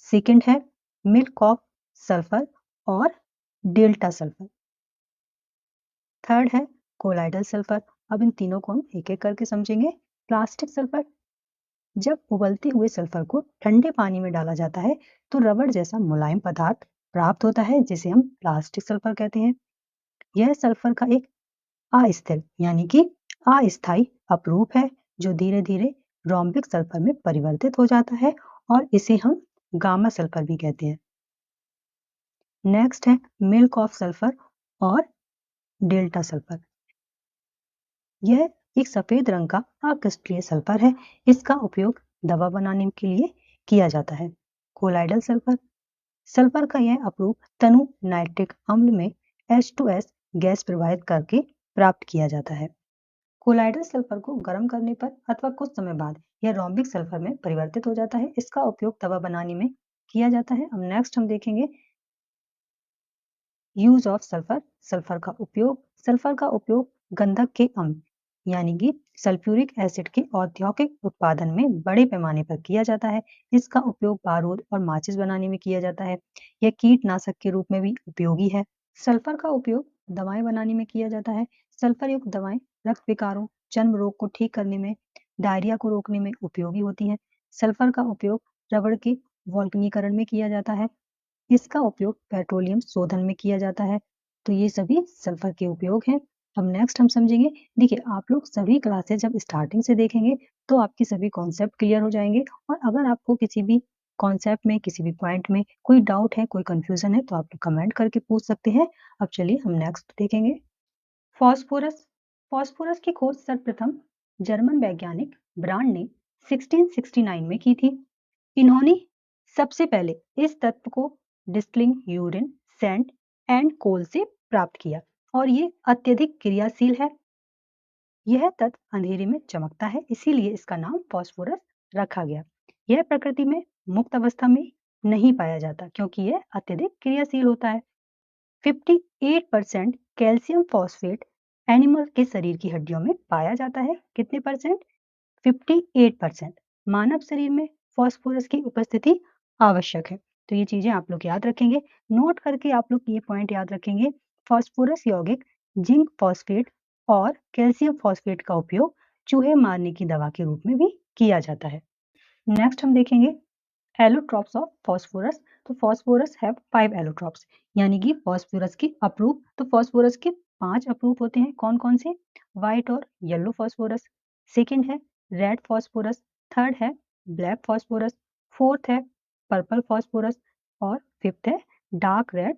सेकंड है मिल्क ऑफ सल्फर और डेल्टा सल्फर, थर्ड है कोलाइडल सल्फर। अब इन तीनों को हम एक एक करके समझेंगे। प्लास्टिक सल्फर, जब उबलते हुए सल्फर को ठंडे पानी में डाला जाता है तो रबड़ जैसा मुलायम पदार्थ प्राप्त होता है, जिसे हम प्लास्टिक सल्फर कहते हैं। यह सल्फर का एक अस्थिर यानी कि अस्थायी अपरूप है जो धीरे धीरे रोम्बिक सल्फर में परिवर्तित हो जाता है और इसे हम गामा सल्फर भी कहते हैं। नेक्स्ट है मिल्क ऑफ सल्फर और डेल्टा सल्फर। यह एक सफेद रंग का अक्रिस्टलीय सल्फर है। इसका उपयोग दवा बनाने के लिए किया जाता है। कोलाइडल सल्फर, सल्फर का यह अपरूप तनु नाइट्रिक अम्ल में H2S गैस प्रवाहित करके प्राप्त किया जाता है। कोलाइडल सल्फर को गर्म करने पर अथवा कुछ समय बाद यह रोम्बिक सल्फर में परिवर्तित हो जाता है। इसका उपयोग दवा बनाने में किया जाता है। अब नेक्स्ट हम देखेंगे यूज ऑफ सल्फर। सल्फर का उपयोग गंधक के अम्ल यानी कि सल्फ्यूरिक एसिड के औद्योगिक उत्पादन में बड़े पैमाने पर किया जाता है। इसका उपयोग बारूद और माचिस बनाने में किया जाता है। यह कीटनाशक के रूप में भी उपयोगी है। सल्फर का उपयोग दवाएं बनाने में किया जाता है। सल्फर युक्त दवाएं रक्त विकारों, चर्म रोग को ठीक करने में, डायरिया को रोकने में उपयोगी होती है। सल्फर का उपयोग रबड़ के वॉल्कनीकरण में किया जाता है। इसका उपयोग पेट्रोलियम शोधन में किया जाता है। तो ये सभी सल्फर के उपयोग हैं। अब नेक्स्ट हम समझेंगे। देखिए आप लोग सभी क्लासेस जब स्टार्टिंग से देखेंगे तो आपके सभी कॉन्सेप्ट क्लियर हो जाएंगे, और अगर आपको किसी भी कॉन्सेप्ट में, किसी भी पॉइंट में कोई डाउट है, कोई कंफ्यूजन है तो आप लोग कमेंट करके पूछ सकते हैं। अब चलिए हम नेक्स्ट देखेंगे। फॉस्फोरस। फॉस्फोरस की खोज सर्वप्रथम जर्मन वैज्ञानिक ब्रांड ने 1669 में की थी। इन्होंने सबसे पहले इस तत्व को distilling urine, sand and coal से प्राप्त किया और ये अत्यधिक क्रियाशील है। यह तत्व अंधेरे में चमकता है, इसीलिए इसका नाम फॉस्फोरस रखा गया। यह प्रकृति में मुक्त अवस्था में नहीं पाया जाता क्योंकि यह अत्यधिक क्रियाशील होता है। 58% कैल्शियम फॉस्फेट एनिमल के शरीर की हड्डियों में पाया जाता है। कितने परसेंट? 58%। मानव शरीर में फॉस्फोरस की उपस्थिति आवश्यक है। तो ये चीजें आप लोग याद रखेंगे, नोट करके आप लोग ये पॉइंट याद रखेंगे। फॉस्फोरस यौगिक जिंक फॉस्फेट और कैल्शियम फॉस्फेट का उपयोग चूहे मारने की दवा के रूप में भी किया जाता है। नेक्स्ट हम देखेंगे एलोट्रॉप्स ऑफ फॉस्फोरस। तो फॉस्फोरस हैव 5 एलोट्रॉप्स, यानी कि फॉस्फोरस की अप्रूप। तो फॉस्फोरस के 5 अप्रूप होते हैं। कौन कौन से? व्हाइट और येलो फॉस्फोरस, सेकंड है रेड फॉस्फोरस, थर्ड है ब्लैक फॉस्फोरस, फोर्थ है पर्पल फॉस्फोरस और फिफ्थ है डार्क रेड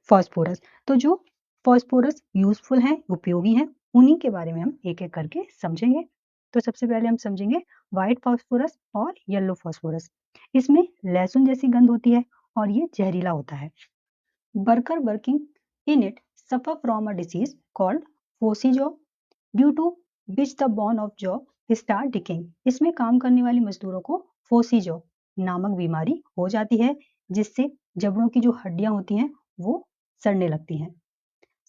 फॉस्फोरस। तो जो फॉस्फोरस यूजफुल हैं, उपयोगी हैं, उन्हीं के बारे में हम एक एक करके समझेंगे। तो सबसे पहले हम समझेंगे व्हाइट फॉस्फोरस और येलो फॉस्फोरस। इसमें लहसुन जैसी गंध होती है और ये जहरीला होता है। Worker working in it suffer from a disease called phossy jaw due to which the bone of jaw start decaying. इसमें काम करने वाले मजदूरों को फोसी जॉ नामक बीमारी हो जाती है, जिससे जबड़ों की जो हड्डियां होती हैं वो सड़ने लगती हैं।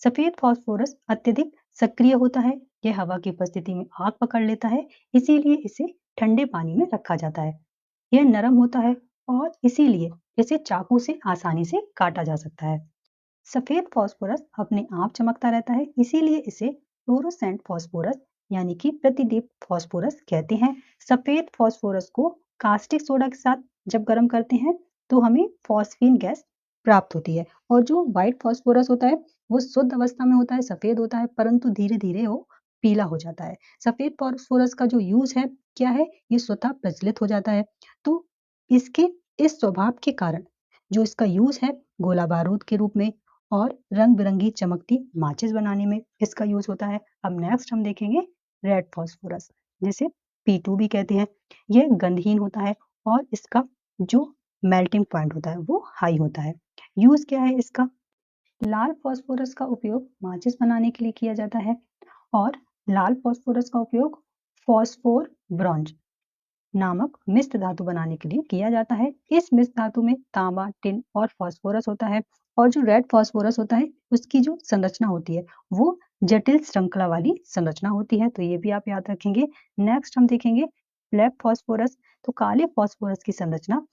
सफेद फॉस्फोरस अत्यधिक सक्रिय होता है। यह हवा की उपस्थिति में आग पकड़ लेता है, इसीलिए इसे ठंडे पानी में रखा जाता है। यह नरम होता है और इसीलिए इसे चाकू से आसानी से काटा जा सकता है। सफेद फॉस्फोरस अपने आप चमकता रहता है, इसीलिए इसे फ्लोरोसेंट फॉस्फोरस यानी कि प्रतिदीप्त फॉस्फोरस कहते हैं। सफेद फॉस्फोरस को कास्टिक सोडा के साथ जब गर्म करते हैं तो हमें फॉस्फीन गैस प्राप्त होती है। और जो व्हाइट फॉस्फोरस होता है वो शुद्ध अवस्था में होता है, सफेद होता है, परंतु धीरे धीरे वो पीला हो जाता है। सफेद फॉस्फोरस का जो यूज है क्या है, ये स्वतः प्रज्वलित हो जाता है। तो इसके इस स्वभाव के कारण जो इसका यूज है गोला बारूद के रूप में और रंग बिरंगी चमकती माचिस बनाने में इसका यूज होता है। अब नेक्स्ट हम देखेंगे रेड फॉस्फोरस, जिसे P2 भी कहते हैं। यह गंधहीन होता है और इसका जो मेल्टिंग पॉइंट होता है वो हाई होता है। यूज क्या है इसका? लाल फॉस्फोरस का उपयोग माचिस बनाने के लिए किया जाता है और लाल फॉस्फोरस का उपयोग फॉस्फोर ब्रॉन्ज नामक मिश्र धातु बनाने के लिए किया जाता है। इस मिश्र धातु में तांबा, टिन और फॉस्फोरस होता है और जो रेड फॉस्फोरस होता है उसकी जो संरचना होती है वो जटिल श्रृंखला वाली संरचना होती है। तो ये भी आप याद रखेंगे। नेक्स्ट हम देखेंगे ब्लैक फॉस्फोरस। तो काले फॉस्फोरस की संरचना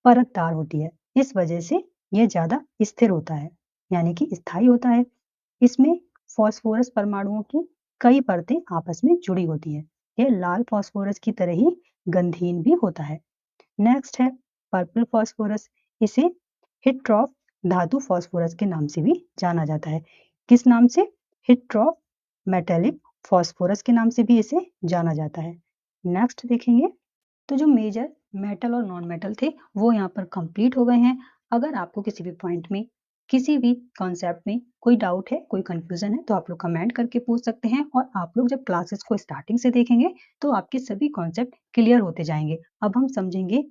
परतदार होती है, इस वजह से यह ज्यादा स्थिर होता है, यानी कि स्थायी होता है। इसमें फॉस्फोरस परमाणुओं की कई परतें आपस में जुड़ी होती है। यह लाल फॉस्फोरस की तरह ही गंधहीन भी होता है। नेक्स्ट है पर्पल फॉस्फोरस। इसे हिट्रॉफ धातु फॉस्फोरस के नाम से भी जाना जाता है। किस नाम से? हिट्रॉफ मेटेलिक फॉस्फोरस के नाम से भी इसे जाना जाता है। नेक्स्ट देखेंगे तो जो मेजर मेटल और नॉन मेटल थे वो यहाँ पर कंप्लीट हो गए हैं। अगर आपको किसी भी पॉइंट में, किसी भी कॉन्सेप्ट में कोई डाउट है, कोई कंफ्यूजन है तो आप लोग कमेंट करके पूछ सकते हैं और आप लोग जब क्लासेस को स्टार्टिंग से देखेंगे तो आपके सभी कॉन्सेप्ट क्लियर होते जाएंगे। अब हम समझेंगे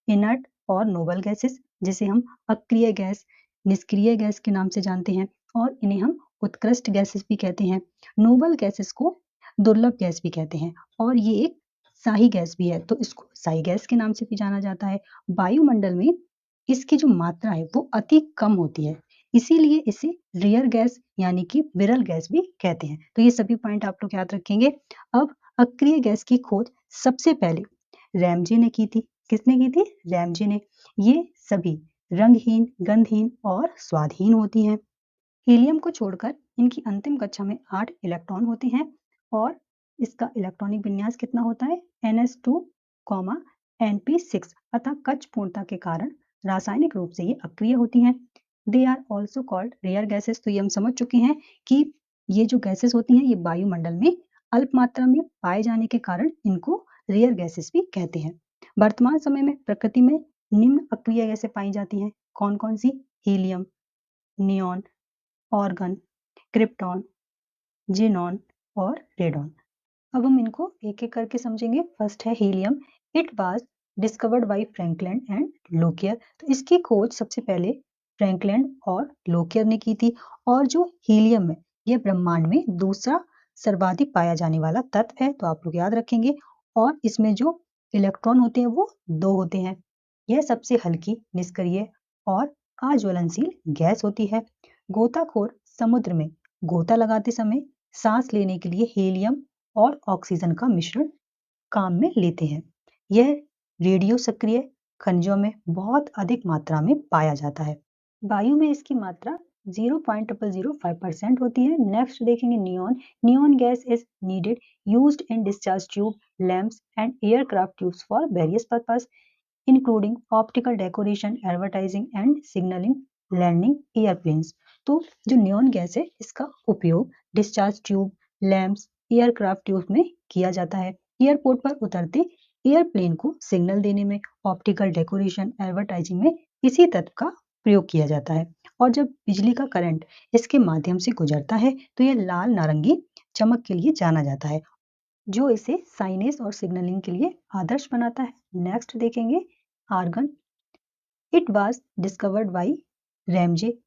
इनर्ट और नोबल गैसेस, जिसे हम अक्रिय गैस, निष्क्रिय गैस के नाम से जानते हैं और इन्हें हम उत्कृष्ट गैसेस भी कहते हैं। नोबल गैसेस को दुर्लभ गैस भी कहते हैं और ये एक शाही गैस भी है, तो इसको शाही गैस के नाम से भी जाना जाता है। वायुमंडल में इसकी जो मात्रा है वो अति कम होती है, इसीलिए इसे रेयर गैस यानी कि विरल गैस भी कहते हैं। तो ये सभी पॉइंट आप लोग याद रखेंगे। अब अक्रिय गैस की खोज सबसे पहले रैमजे ने की थी। किसने की थी? रैमजे ने। ये सभी रंगहीन, गंधहीन और स्वादहीन होती हैं। हीलियम को छोड़कर इनकी अंतिम कक्षा में 8 इलेक्ट्रॉन होते हैं और इसका इलेक्ट्रॉनिक विन्यास कितना होता है? ns2, np6। अतः कक्ष पूर्णता के कारण रासायनिक रूप से ये अक्रिय होती हैं। They are also called rare gases. तो ये हम समझ चुके हैं कि ये जो गैसेस होती हैं ये वायुमंडल में अल्प मात्रा में पाए जाने के कारण इनको रेयर गैसेस भी कहते हैं। वर्तमान समय में प्रकृति में निम्न अक्रिय गैसें पाई जाती हैं। कौन कौन सी? Helium, neon, argon, krypton, xenon और रेडॉन। अब हम इनको एक एक करके समझेंगे। फर्स्ट है helium. It was discovered by Franklin and Lockyer. तो इसकी खोज सबसे पहले फ्रैंकलिन और लोकियर ने की थी। और जो हीलियम है यह ब्रह्मांड में दूसरा सर्वाधिक पाया जाने वाला तत्व है, तो आप लोग याद रखेंगे। और इसमें जो इलेक्ट्रॉन होते हैं वो 2 होते हैं। यह सबसे हल्की, निष्क्रिय और अज्वलनशील गैस होती है। गोताखोर समुद्र में गोता लगाते समय सांस लेने के लिए हीलियम और ऑक्सीजन का मिश्रण काम में लेते हैं। यह रेडियो सक्रिय खनिजों में बहुत अधिक मात्रा में पाया जाता है। वायु में इसकी मात्रा 0.005% होती है। नेक्स्ट देखेंगे neon. Neon gas is needed used in discharge tube, lamps and aircraft tubes for various purpose including optical decoration, advertising and signalling, landing airplanes. तो जो नियॉन गैस है इसका उपयोग discharge tube, lamps, aircraft tube में किया जाता है। Airport पर उतरते एयरप्लेन को सिग्नल देने में, ऑप्टिकल डेकोरेशन, एडवर्टाइजिंग में इसी तत्व का प्रयोग किया जाता है। और जब बिजली का करंट इसके माध्यम से गुजरता है तो यह लाल नारंगी चमक के लिए जाना जाता है, जो इसे साइनेज और सिग्नलिंग के लिए आदर्श बनाता है। नेक्स्ट देखेंगे argon. It was discovered by Ramsay.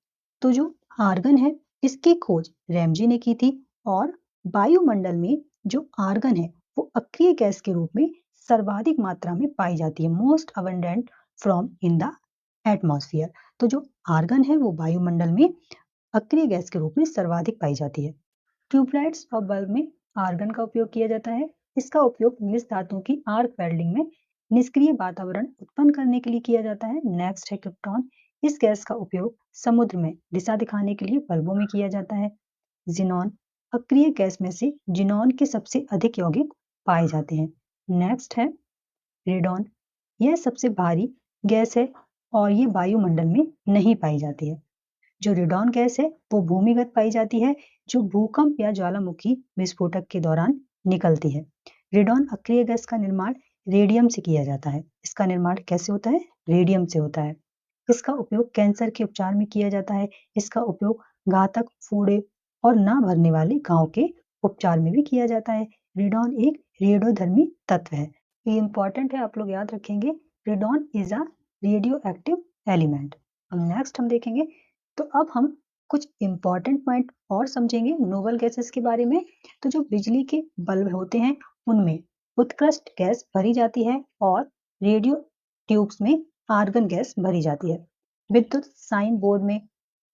तो जो आर्गन है इसकी खोज रैमजे ने की थी। और वायुमंडल में जो आर्गन है वो अक्रिय गैस के रूप में सर्वाधिक मात्रा में पाई जाती है। Most abundant from in the atmosphere. तो जो आर्गन है वो वायुमंडल में अक्रिय गैस के रूप में सर्वाधिक पाई जाती है। ट्यूबलाइट्स और बल्ब में आर्गन का उपयोग किया जाता है। इसका उपयोग मिश्र धातुओं की आर्क वेल्डिंग में निष्क्रिय वातावरण उत्पन्न करने के लिए किया जाता है। नेक्स्ट है क्रिप्टॉन। इस गैस का उपयोग समुद्र में दिशा दिखाने के लिए बल्बों में किया जाता है। जिनॉन। अक्रिय गैस में से जिनॉन के सबसे अधिक यौगिक पाए जाते हैं। नेक्स्ट है रेडॉन। यह सबसे भारी गैस है और ये वायुमंडल में नहीं पाई जाती है। जो रेडॉन गैस है वो भूमिगत पाई जाती है, जो भूकंप या ज्वालामुखी विस्फोटक के दौरान निकलती है। रेडॉन अक्रिय गैस का निर्माण रेडियम से किया जाता है। इसका निर्माण कैसे होता है? रेडियम से होता है। इसका उपयोग कैंसर के उपचार में किया जाता है। इसका उपयोग घातक फोड़े और ना भरने वाले घाव के उपचार में भी किया जाता है। रेडॉन एक रेडियोधर्मी तत्व है। ये इंपॉर्टेंट है, आप लोग याद रखेंगे। Radon is a radio active element. अब नेक्स्ट हम देखेंगे। तो अब हम कुछ इंपॉर्टेंट पॉइंट और समझेंगे नोबल गैसेस के बारे में। तो जो बिजली के बल्ब होते हैं उनमें उत्कृष्ट गैस भरी जाती है और रेडियो ट्यूब्स में आर्गन गैस भरी जाती है। विद्युत साइन बोर्ड में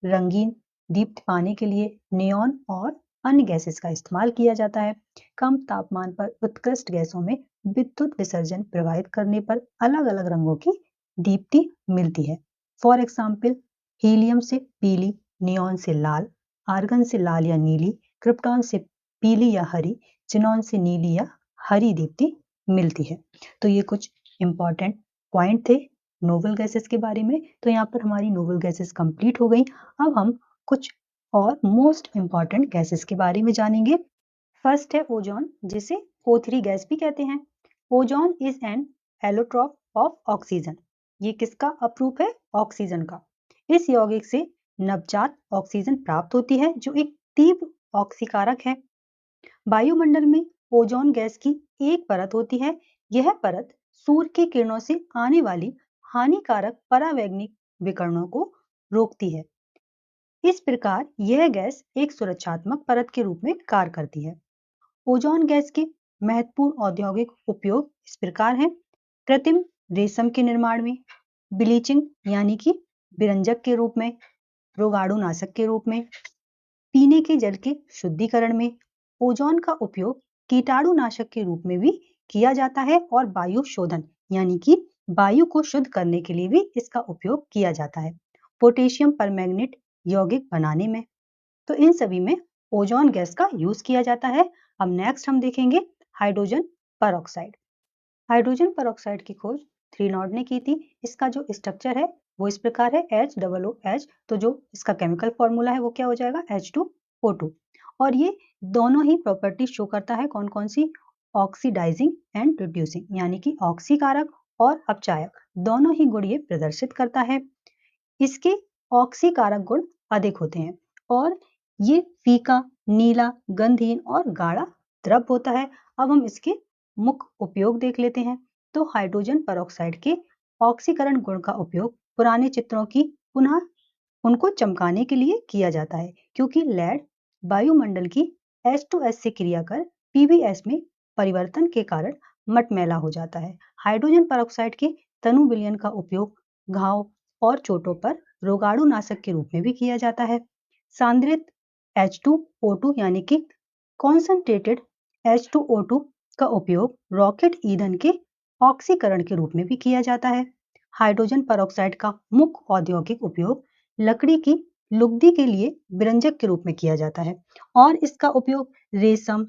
रंगीन दीप्त पाने के लिए नियॉन और अन्य गैसेस का इस्तेमाल किया जाता है। कम तापमान पर उत्कृष्ट गैसों में विद्युत विसर्जन प्रवाहित करने पर अलग अलग रंगों की दीप्ति मिलती है। फॉर एग्जाम्पल हीलियम से पीली, नियॉन से लाल, आर्गन से लाल या नीली, क्रिप्टॉन से पीली या हरी, जिनॉन से नीली या हरी दीप्ति मिलती है। तो ये कुछ इंपॉर्टेंट पॉइंट थे नोबल गैसेस के बारे में। तो यहाँ पर हमारी नोबल गैसेस कंप्लीट हो गई। अब हम कुछ और मोस्ट इंपॉर्टेंट गैसेस के बारे में जानेंगे। फर्स्ट है ओजोन, जिसे O3 गैस भी कहते हैं। Ozone is an allotrope of oxygen. ये किसका अपरूप है? ऑक्सीजन का। इस यौगिक से नवजात ऑक्सीजन प्राप्त होती है, जो एक तीव्र ऑक्सीकारक है। वायुमंडल में ओजोन गैस की एक परत होती है। यह परत सूर्य की किरणों से आने वाली हानिकारक परावैंगनिक विकिरणों को रोकती है। इस प्रकार यह गैस एक सुरक्षात्मक परत के रूप में कार्य करती है। ओजोन गैस के महत्वपूर्ण औद्योगिक उपयोग इस प्रकार हैं। कृत्रिम रेशम के निर्माण में, ब्लीचिंग यानी कि विरंजक के रूप में, रोगाणुनाशक के रूप में, पीने के जल के शुद्धिकरण में। ओजोन का उपयोग कीटाणुनाशक के रूप में भी किया जाता है और वायु शोधन यानी कि वायु को शुद्ध करने के लिए भी इसका उपयोग किया जाता है। पोटेशियम परमैंगनेट यौगिक बनाने में। तो इन सभी में ओजोन गैस का यूज किया जाता है। अब नेक्स्ट हम देखेंगे हाइड्रोजन परऑक्साइड। हाइड्रोजन परऑक्साइड की खोज थ्रीनॉट ने की थी। इसका जो स्ट्रक्चर है वो इस प्रकार है HOOH। तो जो इसका केमिकल फॉर्मूला है वो क्या हो जाएगा? H2O2। और ये दोनों ही प्रॉपर्टी शो करता है कौन कौन सी? ऑक्सीडाइजिंग एंड रिड्यूसिंग, यानी कि ऑक्सीकारक और अपचायक दोनों ही गुण ये प्रदर्शित करता है। इसके ऑक्सीकारक गुण अधिक होते हैं और ये फीका, नीला, गंधहीन और गाढ़ा द्रव होता है। अब हम इसके मुख्य उपयोग देख लेते हैं। तो हाइड्रोजन परऑक्साइड के ऑक्सीकरण गुण का उपयोग पुराने चित्रों की पुनः उनको चमकाने के लिए किया जाता है, क्योंकि लेड वायुमंडल की H2S से क्रिया कर PbS में परिवर्तन के कारण मटमैला हो जाता है। हाइड्रोजन परऑक्साइड के तनु विलयन का उपयोग घाव और चोटों पर रोगाणुनाशक के रूप में भी किया जाता है। सांद्रित H2O2 यानी कि कॉन्सनट्रेटेड H2O2 का उपयोग रॉकेट ईंधन के ऑक्सीकरण के रूप में भी किया जाता है। हाइड्रोजन परऑक्साइड का मुख्य औद्योगिक उपयोग लकड़ी की लुगदी के लिए विरंजक के रूप में किया जाता है और इसका उपयोग रेशम,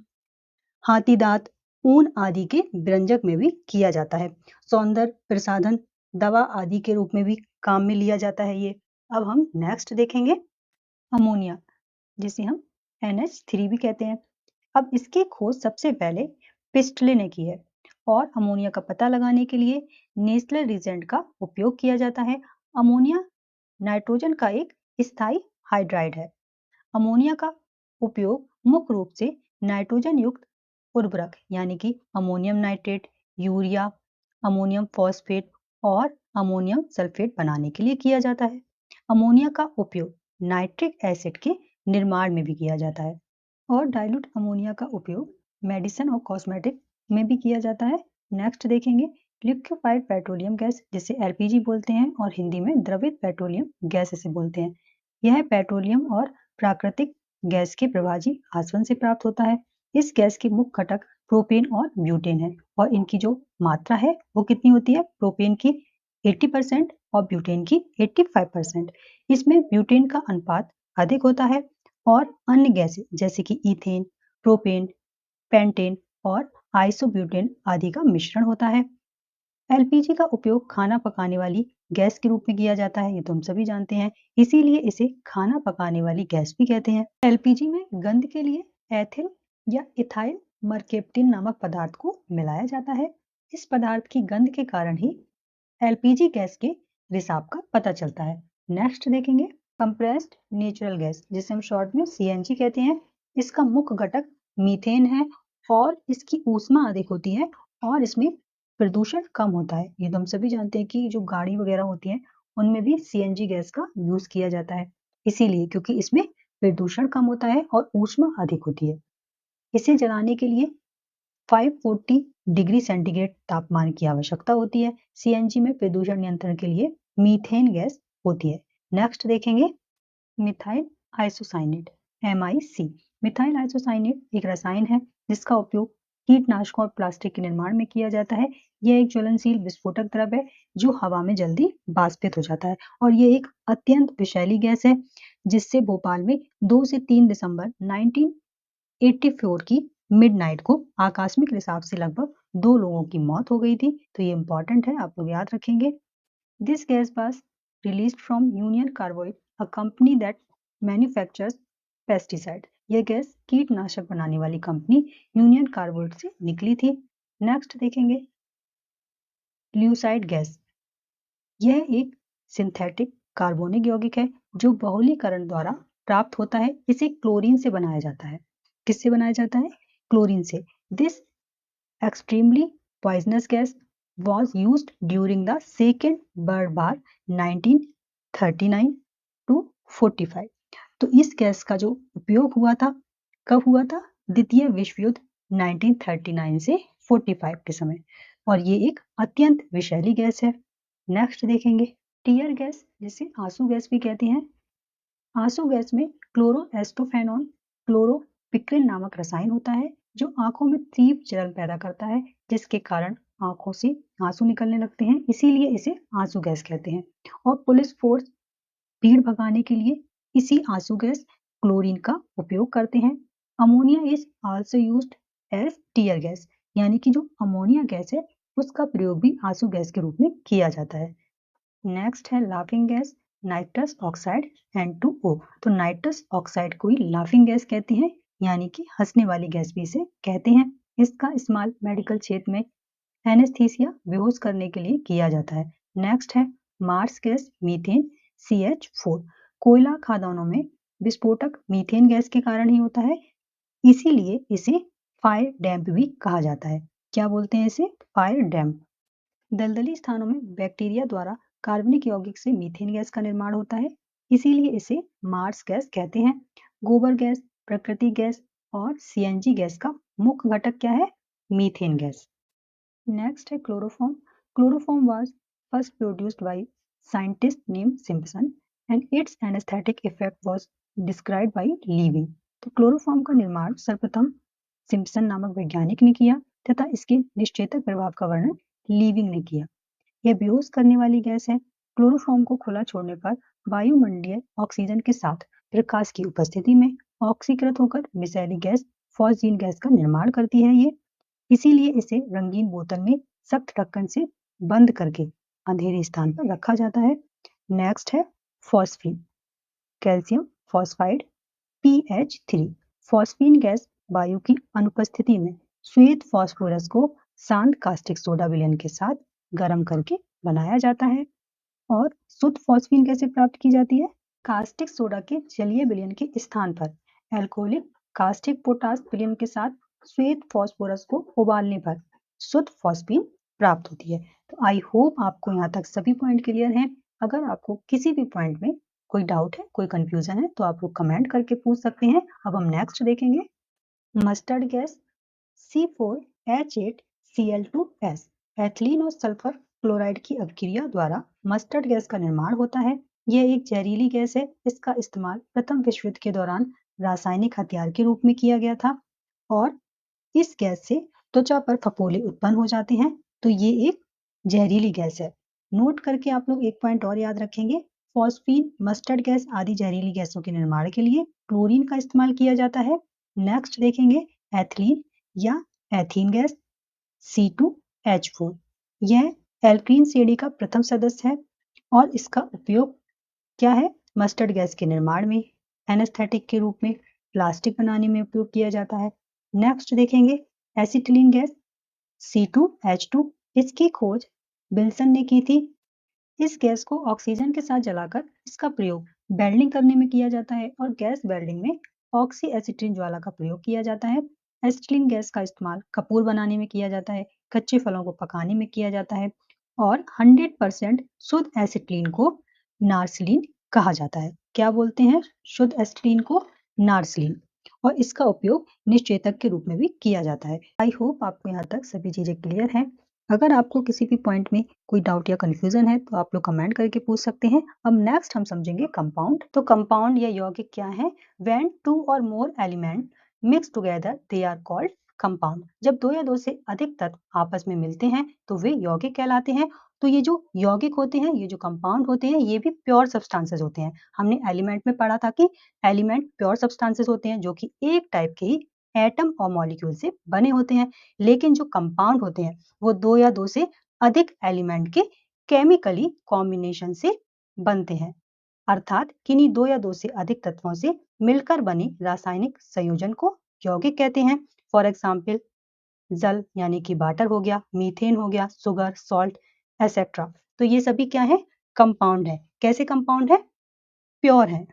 हाथी दांत, ऊन आदि के विरंजक में भी किया जाता है। सौंदर्य प्रसाधन, दवा आदि के रूप में भी काम में लिया जाता है ये। अब हम नेक्स्ट देखेंगे अमोनिया, जिसे हम NH3 भी कहते हैं। अब इसकी खोज सबसे पहले पिस्टले ने की है और अमोनिया का पता लगाने के लिए नेस्ले रिजेंट का उपयोग किया जाता है। अमोनिया नाइट्रोजन का एक स्थायी हाइड्राइड है। अमोनिया का उपयोग मुख्य रूप से नाइट्रोजन युक्त उर्वरक यानी कि ammonium nitrate, urea, ammonium phosphate और अमोनियम सल्फेट बनाने के लिए किया जाता है। अमोनिया का उपयोग नाइट्रिक एसिड के निर्माण में भी किया जाता है और डाइल्यूट अमोनिया का उपयोग मेडिसिन और कॉस्मेटिक में भी किया जाता है। नेक्स्ट देखेंगे लिक्विफाइड पेट्रोलियम गैस, जिसे LPG बोलते हैं और हिंदी में द्रवित पेट्रोलियम गैस इसे बोलते हैं। यह पेट्रोलियम और प्राकृतिक गैस के प्रवाही आसवन से प्राप्त होता है। इस गैस के मुख्य घटक प्रोपेन और ब्यूटेन है और इनकी जो मात्रा है वो कितनी होती है, प्रोपेन की 80% और ब्यूटेन की 85%। इसमें ब्यूटेन का अनुपात अधिक होता है और अन्य गैसें जैसे कि इथेन, प्रोपेन, पेंटेन और आइसोब्यूटेन आदि का मिश्रण होता है। LPG का उपयोग खाना पकाने वाली गैस के रूप में किया जाता है, ये तो हम सभी जानते हैं, इसीलिए इसे खाना पकाने वाली गैस भी कहते हैं। LPG में गंध के लिए एथिल या इथाइल मरकेप्टिन नामक पदार्थ को मिलाया जाता है। इस पदार्थ की गंध के कारण ही LPG गैस के रिसाव का पता चलता है। नेक्स्ट देखेंगे कंप्रेस्ड नेचुरल गैस, जिसे हम शॉर्ट में CNG कहते हैं। इसका मुख्य घटक मीथेन है और इसकी ऊष्मा अधिक होती है और इसमें प्रदूषण कम होता है। ये तो हम सभी जानते हैं कि जो गाड़ी वगैरह होती हैं उनमें भी CNG गैस का यूज किया जाता है, इसीलिए क्योंकि इसमें प्रदूषण कम होता है और ऊष्मा अधिक होती है। इसे जलाने के लिए 540 डिग्री सेंटीग्रेड तापमान की आवश्यकता होती है। CNG में प्रदूषण नियंत्रण के लिए मीथेन गैस होती है। नेक्स्ट देखेंगे methyl isocyanate MIC। Methyl isocyanate एक रसायन है जिसका उपयोग कीटनाशकों और प्लास्टिक के निर्माण में किया जाता है। यह एक ज्वलनशील विस्फोटक द्रव है जो हवा में जल्दी वाष्पित हो जाता है और ये एक अत्यंत विषैली गैस है, जिससे भोपाल में 2 से 3 दिसंबर 1984 की मिडनाइट को आकस्मिक रिसाव से लगभग 2 लोगों की मौत हो गई थी। तो ये इंपॉर्टेंट है, आप लोग याद रखेंगे। This gas was released from Union Carbide, a company that manufactures pesticide. यह गैस कीटनाशक बनाने वाली कंपनी यूनियन कार्बाइड से निकली थी। नेक्स्ट देखेंगे ल्यूसाइड गैस। यह एक सिंथेटिक कार्बोनिक यौगिक है जो बहुलीकरण द्वारा प्राप्त होता है। इसे क्लोरीन से बनाया जाता है। किससे बनाया जाता है? क्लोरीन से। This extremely poisonous gas was used during the Second World War 1939 to 45। तो इस गैस का जो उपयोग हुआ था, कब हुआ था? द्वितीय विश्व युद्ध 1939 से 45 के समय, और ये एक अत्यंत विषैली गैस है। नेक्स्ट देखेंगे टीयर गैस, जिसे आंसू गैस भी कहते हैं। आंसू गैस में क्लोरोएस्टोफेनॉन क्लोरोपिक्रिन नामक रसायन होता है जो आंखों में तीव्र जलन पैदा करता है, जिसके कारण आंखों से आंसू निकलने लगते हैं, इसीलिए इसे आंसू गैस कहते हैं। और पुलिस फोर्स भीड़ भगाने के लिए इसी आंसू गैस क्लोरीन का उपयोग करते हैं। Ammonia is also used as tear gas, यानी कि जो अमोनिया गैस है उसका प्रयोग भी आंसू गैस के रूप में किया जाता है। नेक्स्ट है laughing gas, nitrous oxide N2O। तो नाइट्रस ऑक्साइड को ही लाफिंग गैस कहते हैं, यानी कि हंसने वाली गैस भी इसे कहते हैं। इसका इस्तेमाल मेडिकल क्षेत्र में एनेस्थीसिया बेहोश करने के लिए किया जाता है। नेक्स्ट है मार्स गैस मीथेन CH4। कोयला खदानों में विस्फोटक मीथेन गैस के कारण ही होता है, इसीलिए इसे फायर डैम्प भी कहा जाता है। क्या बोलते हैं इसे? फायर डैम्प। दलदली स्थानों में बैक्टीरिया द्वारा कार्बनिक यौगिक से मीथेन गैस का निर्माण होता है, इसीलिए इसे मार्स गैस कहते हैं। गोबर गैस, प्राकृतिक गैस और CNG गैस का मुख्य घटक क्या है? Methane gas. नेक्स्ट है chloroform. Chloroform was first produced by scientist name Simpson and it's anaesthetic effect was described bye leaving. तो क्लोरोफॉर्म का निर्माण सर्वप्रथम सिम्पसन नामक वैज्ञानिक ने किया तथा इसके निश्चेतक प्रभाव का वर्णन लीविंग ने किया। यह बेहोश करने वाली गैस है। क्लोरोफॉर्म को खुला छोड़ने पर वायुमंडलीय ऑक्सीजन के साथ प्रकाश की उपस्थिति में ऑक्सीकृत होकर विषैली गैस फॉस्जीन गैस का निर्माण करती है। ये इसीलिए इसे रंगीन बोतल में सख्त ढक्कन से बंद करके अंधेरे स्थान पर रखा जाता है। नेक्स्ट है phosphine, calcium phosphide PH3। Phosphine gas वायु की अनुपस्थिति में श्वेत फास्फोरस को शांत कास्टिक सोडा विलयन के साथ गर्म करके बनाया जाता है। और शुद्ध फॉस्फीन कैसे प्राप्त की जाती है? कास्टिक सोडा के जलीय विलयन के स्थान पर एल्कोहलिक कास्टिक पोटास विलयन के साथ श्वेत फास्फोरस को उबालने पर शुद्ध फॉस्फीन प्राप्त होती है। तो आई होप आपको यहाँ तक सभी पॉइंट क्लियर हैं। अगर आपको किसी भी पॉइंट में कोई डाउट है, कोई कंफ्यूजन है, तो आप लोग कमेंट करके पूछ सकते हैं। अब हम नेक्स्ट देखेंगे मस्टर्ड गैस C4H8Cl2S। एथिलीन और सल्फर क्लोराइड की अभिक्रिया द्वारा मस्टर्ड गैस का निर्माण होता है। यह एक जहरीली गैस है। इसका इस्तेमाल प्रथम विश्व युद्ध के दौरान रासायनिक हथियार के रूप में किया गया था और इस गैस से त्वचा पर फफोले उत्पन्न हो जाते हैं। तो ये एक जहरीली गैस है। नोट करके आप लोग एक पॉइंट और याद रखेंगे, फॉस्फीन, मस्टर्ड गैस आदि जहरीली गैसों के निर्माण के लिए क्लोरीन का इस्तेमाल किया जाता है। नेक्स्ट देखेंगे एथिलीन या एथीन गैस C2H4। यह एल्कीन श्रेणी का प्रथम सदस्य है और इसका उपयोग क्या है? मस्टर्ड गैस के निर्माण में, एनेस्थेटिक के रूप में, प्लास्टिक बनाने में उपयोग किया जाता है। नेक्स्ट देखेंगे एसिटिलीन गैस C2H2। इसकी खोज विल्सन ने की थी। इस गैस को ऑक्सीजन के साथ जलाकर इसका प्रयोग वेल्डिंग करने में किया जाता है और गैस वेल्डिंग में ऑक्सी एसिटिलीन ज्वाला का प्रयोग किया जाता है। एसिटिलीन गैस का इस्तेमाल कपूर बनाने में किया जाता है, कच्चे फलों को पकाने में किया जाता है और 100% शुद्ध एसिटिलीन को नार्सलीन कहा जाता है। क्या बोलते हैं? शुद्ध एसिटिलीन को नार्सलीन। और इसका उपयोग निश्चेतक के रूप में भी किया जाता है। आई होप आपको यहाँ तक सभी चीजें क्लियर हैं। अगर आपको किसी भी पॉइंट में कोई डाउट या कंफ्यूजन है तो आप लोग कमेंट करके पूछ सकते हैं। अब नेक्स्ट हम समझेंगे कंपाउंड। तो कंपाउंड या यौगिक क्या है? When two or more element mix together they are called compound. जब दो या दो से अधिक तत्व आपस में मिलते हैं तो वे यौगिक कहलाते हैं। तो ये जो यौगिक होते हैं, ये जो कंपाउंड होते हैं, ये भी प्योर सब्सटेंसेस होते हैं। हमने एलिमेंट में पढ़ा था कि एलिमेंट प्योर सब्सटेंसेस होते हैं जो कि एक टाइप के ही एटम और मॉलिक्यूल से बने होते हैं। लेकिन जो कंपाउंड होते हैं वो दो या दो से अधिक एलिमेंट के केमिकली कॉम्बिनेशन से बनते हैं, अर्थात किन्हीं दो या दो से अधिक तत्वों से मिलकर बने रासायनिक संयोजन को यौगिक कहते हैं। फॉर एग्जाम्पल जल यानी कि वाटर हो गया, मीथेन हो गया, सुगर, सॉल्ट एसेट्रा। तो ये सभी क्या है? कंपाउंड है। कैसे कंपाउंड है? प्योर है।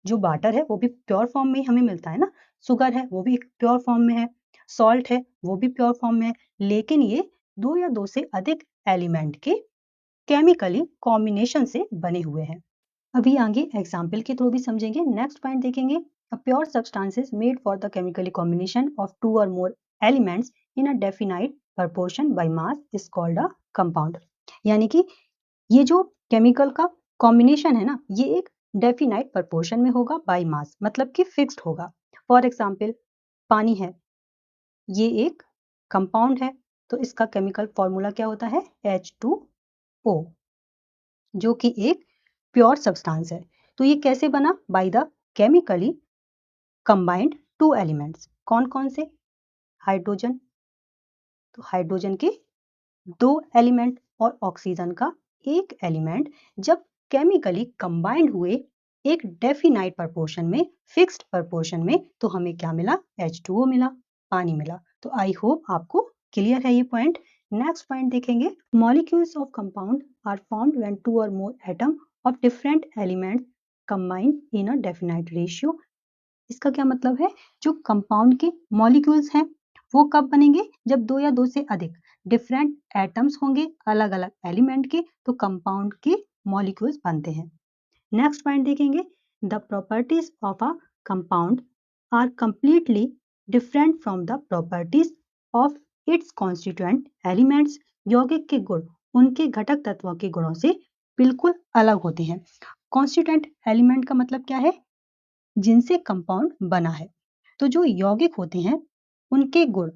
जो वाटर है वो भी प्योर फॉर्म में ही हमें मिलता है ना, सुगर है वो भी प्योर फॉर्म में है, सॉल्ट है वो भी प्योर फॉर्म में है, लेकिन ये दो या दो से अधिक एलिमेंट के केमिकली कॉम्बिनेशन से बने हुए हैं। अभी आगे एग्जाम्पल के थ्रू भी समझेंगे। नेक्स्ट पॉइंट देखेंगे, a pure substances made for the chemically combination of two or more elements in a definite proportion by mass is called a compound। यानी कि ये जो केमिकल का कॉम्बिनेशन है ना, ये एक डेफिनाइट प्रपोर्शन में होगा बाय मास, मतलब कि फिक्स्ड होगा। फॉर एग्जाम्पल पानी है, ये एक कंपाउंड है, तो इसका केमिकल फॉर्मूला क्या होता है? H2O, जो कि एक प्योर सब्सटेंस है। तो ये कैसे बना? By the chemically combined two elements. कौन कौन से? हाइड्रोजन, तो हाइड्रोजन के दो एलिमेंट और ऑक्सीजन का एक एलिमेंट जब केमिकली कंबाइंड हुए एक डेफिनाइट प्रपोर्शन में, फिक्स्ड प्रपोर्शन में, तो हमें क्या मिला? H2O मिला, पानी मिला। तो आई होप आपको क्लियर है ये पॉइंट। नेक्स्ट पॉइंट देखेंगे, molecules of compound are formed when two or more atom of different elements combine in a definite ratio. इसका क्या मतलब है, जो कंपाउंड के मॉलिक्यूल्स हैं वो कब बनेंगे, जब दो या दो से अधिक डिफरेंट एटम्स होंगे अलग अलग एलिमेंट के, तो कंपाउंड के मॉलिक्यूल्स बनते हैं। नेक्स्ट पॉइंट देखेंगे, the properties of a compound are completely different from the properties of its constituent elements. यौगिक के गुण उनके घटक तत्वों के गुणों से बिल्कुल अलग होते हैं। कॉन्स्टिट्यूएंट एलिमेंट का मतलब क्या है, जिनसे कंपाउंड बना है। तो जो यौगिक होते हैं उनके गुण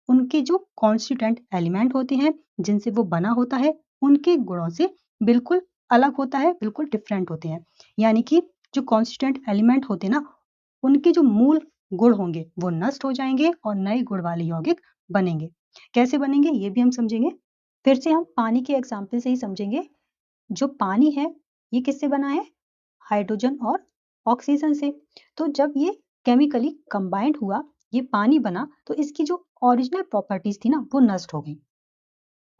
उनके जो कॉन्स्टिट्यूएंट एलिमेंट होते हैं जिनसे वो बना होता है उनके गुणों से बिल्कुल अलग होता है, बिल्कुल डिफरेंट होते हैं। यानी कि जो कॉन्स्टिट्यूएंट एलिमेंट होते हैं ना, उनके जो मूल गुण होंगे वो नष्ट हो जाएंगे और नए गुण वाले यौगिक बनेंगे। कैसे बनेंगे ये भी हम समझेंगे। फिर से हम पानी के एग्जाम्पल से ही समझेंगे। जो पानी है ये किससे बना है, हाइड्रोजन और ऑक्सीजन से। तो जब ये केमिकली कंबाइंड हुआ, ये पानी बना, तो इसकी जो ओरिजिनल प्रॉपर्टीज थी ना वो नष्ट हो गई,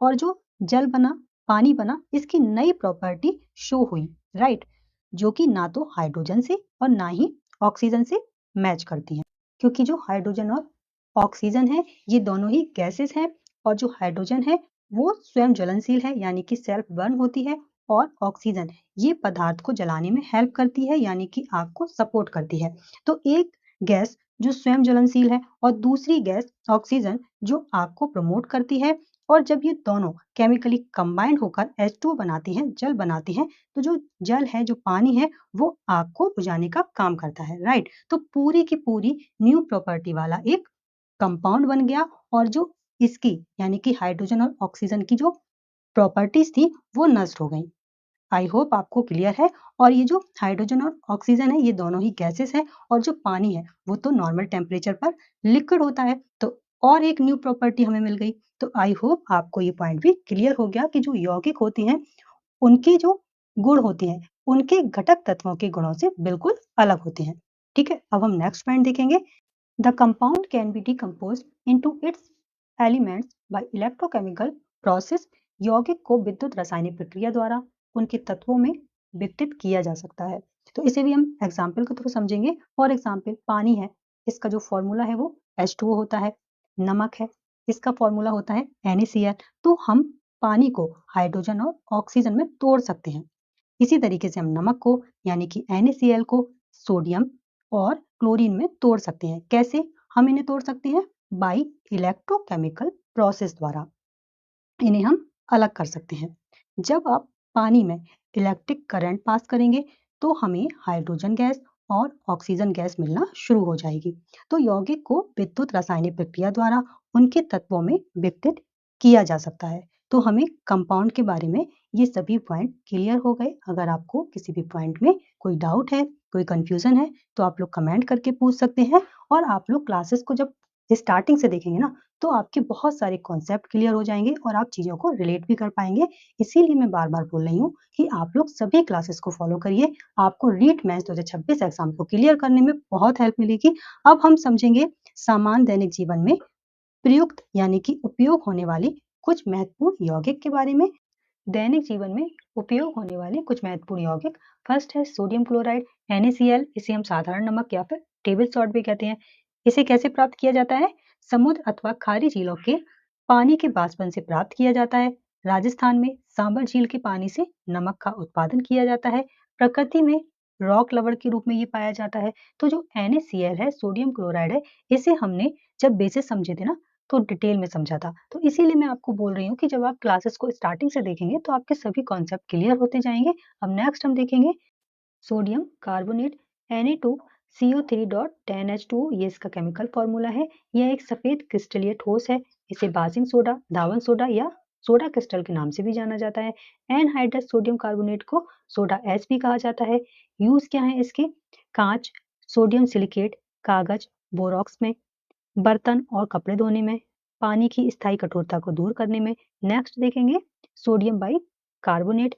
और जो जल बना, पानी बना, इसकी नई प्रॉपर्टी शो हुई, राइट, जो कि ना तो हाइड्रोजन से और ना ही ऑक्सीजन से मैच करती है। क्योंकि जो हाइड्रोजन और ऑक्सीजन है ये दोनों ही गैसेस हैं, और जो हाइड्रोजन है वो स्वयं ज्वलनशील है यानी कि सेल्फ बर्न होती है, और ऑक्सीजन ये पदार्थ को जलाने में हेल्प करती है यानी कि आग को सपोर्ट करती है। तो एक गैस जो स्वयं ज्वलनशील है और दूसरी गैस ऑक्सीजन जो आग को प्रमोट करती है, और जब ये दोनों केमिकली कंबाइंड होकर H2O बनाती हैं, जल बनाती हैं, तो जो जल है, जो पानी है, वो आग को बुझाने का काम करता है, राइट। तो पूरी की पूरी न्यू प्रॉपर्टी वाला एक कंपाउंड बन गया, और जो इसकी यानी कि हाइड्रोजन और ऑक्सीजन की जो प्रॉपर्टीज थी वो नष्ट हो गई। आई होप आपको क्लियर है। और ये जो हाइड्रोजन और ऑक्सीजन है ये दोनों ही गैसेस है, और जो पानी है वो तो नॉर्मल टेम्परेचर पर लिक्विड होता है। तो और एक न्यू प्रॉपर्टी हमें मिल गई। तो आई होप आपको ये पॉइंट भी क्लियर हो गया कि जो यौगिक होते हैं उनके जो गुण होते हैं उनके घटक तत्वों के गुणों से बिल्कुल अलग होते हैं। ठीक है, अब हम नेक्स्ट पॉइंट देखेंगे। The compound can be decomposed into its elements by electrochemical process। यौगिक को विद्युत रासायनिक प्रक्रिया द्वारा उनके तत्वों में विघटित किया जा सकता है। तो इसे भी हम एग्जाम्पल के थ्रू समझेंगे। फॉर एग्जाम्पल पानी है, इसका जो फॉर्मूला है वो H2O होता है। नमक है, इसका फॉर्मूला होता है NaCl। तो हम पानी को हाइड्रोजन और ऑक्सीजन में तोड़ सकते हैं। इसी तरीके से हम नमक को यानी कि NaCl को सोडियम और क्लोरीन में तोड़ सकते हैं। कैसे हम इन्हें तोड़ सकते हैं, बाई इलेक्ट्रोकेमिकल प्रोसेस द्वारा इन्हें हम अलग कर सकते हैं। जब आप पानी में इलेक्ट्रिक करंट पास करेंगे तो हमें हाइड्रोजन गैस और ऑक्सीजन गैस मिलना शुरू हो जाएगी। तो यौगिक को विद्युत रासायनिक प्रक्रिया द्वारा उनके तत्वों में विघटित किया जा सकता है। तो हमें कंपाउंड के बारे में ये सभी पॉइंट क्लियर हो गए। अगर आपको किसी भी पॉइंट में कोई डाउट है, कोई कंफ्यूजन है, तो आप लोग कमेंट करके पूछ सकते हैं। और आप लोग क्लासेस को जब स्टार्टिंग से देखेंगे ना, तो आपके बहुत सारे कॉन्सेप्ट क्लियर हो जाएंगे और आप चीज़ों को रिलेट भी कर पाएंगे। इसीलिए मैं बार बार बोल रही हूँ कि आप लोग सभी क्लासेस को फॉलो करिए। आपको रीट मैथ्स 2026 एग्जाम को क्लियर करने में बहुत हेल्प मिलेगी। अब हम समझेंगे सामान्य दैनिक जीवन में प्रयुक्त यानी कि उपयोग होने वाली कुछ महत्वपूर्ण यौगिक के बारे में। दैनिक जीवन में उपयोग होने वाले कुछ महत्वपूर्ण यौगिक। फर्स्ट है सोडियम क्लोराइड NaCl। इसे हम साधारण नमक या फिर टेबल सॉल्ट भी कहते हैं। इसे कैसे प्राप्त किया जाता है, समुद्र अथवा खारी झीलों के पानी के बाष्पन से प्राप्त किया जाता है। राजस्थान में सांबर झील के पानी से नमक का उत्पादन किया जाता है। प्रकृति में रॉक लवण के रूप में ये पाया जाता है। तो जो NaCl है, सोडियम क्लोराइड है, इसे हमने जब बेसिस समझे थे ना तो डिटेल में समझा था। तो इसीलिए मैं आपको बोल रही हूँ कि जब आप क्लासेस को स्टार्टिंग से देखेंगे तो आपके सभी कॉन्सेप्ट क्लियर होते जाएंगे। अब नेक्स्ट हम देखेंगे सोडियम कार्बोनेट Na2CO3.10H2O। ये इसका केमिकल फॉर्मूला है। यह एक सफेद क्रिस्टलीय ठोस है। इसे बाजिंग सोडा, धावन सोडा या सोडा क्रिस्टल के नाम से भी जाना जाता है। एनहाइड्रस सोडियम कार्बोनेट को सोडा एस भी कहा जाता है। यूज क्या है इसके, कांच, सोडियम सिलिकेट, कागज, बोरॉक्स में, बर्तन और कपड़े धोने में, पानी की स्थायी कठोरता को दूर करने में। नेक्स्ट देखेंगे सोडियम बाई कार्बोनेट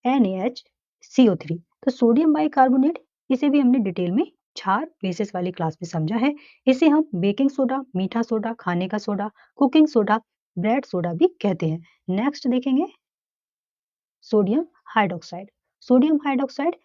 NaHCO3। तो सोडियम बाई कार्बोनेट इसे भी हमने डिटेल में क्षार बेसिस वाली क्लास में समझा है। इसे हम बेकिंग सोडा, मीठा सोडा, खाने का soda, cooking soda bread soda भी कहते हैं। नेक्स्ट देखेंगे sodium hydroxide. Sodium hydroxide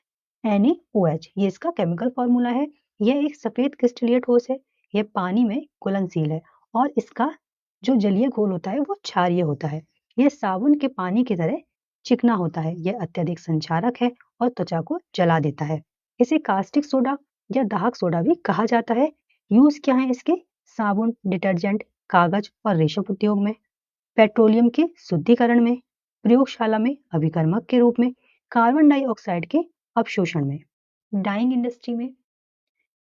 NaOH, ये इसका केमिकल फॉर्मूला है। यह एक सफेद क्रिस्टलीय ठोस है। यह पानी में घुलनशील है और इसका जो जलीय घोल होता है वो क्षारीय होता है। यह साबुन के पानी की तरह चिकना होता है। यह अत्यधिक संक्षारक है और त्वचा को जला देता है। इसे कास्टिक सोडा या दाहक सोडा भी कहा जाता है। यूज क्या है इसके? साबुन, डिटर्जेंट, कागज और रेशम उद्योग में, पेट्रोलियम के शुद्धिकरण में, प्रयोगशाला में अभिकर्मक के रूप में, कार्बन डाइऑक्साइड के अवशोषण में, डाइंग इंडस्ट्री में,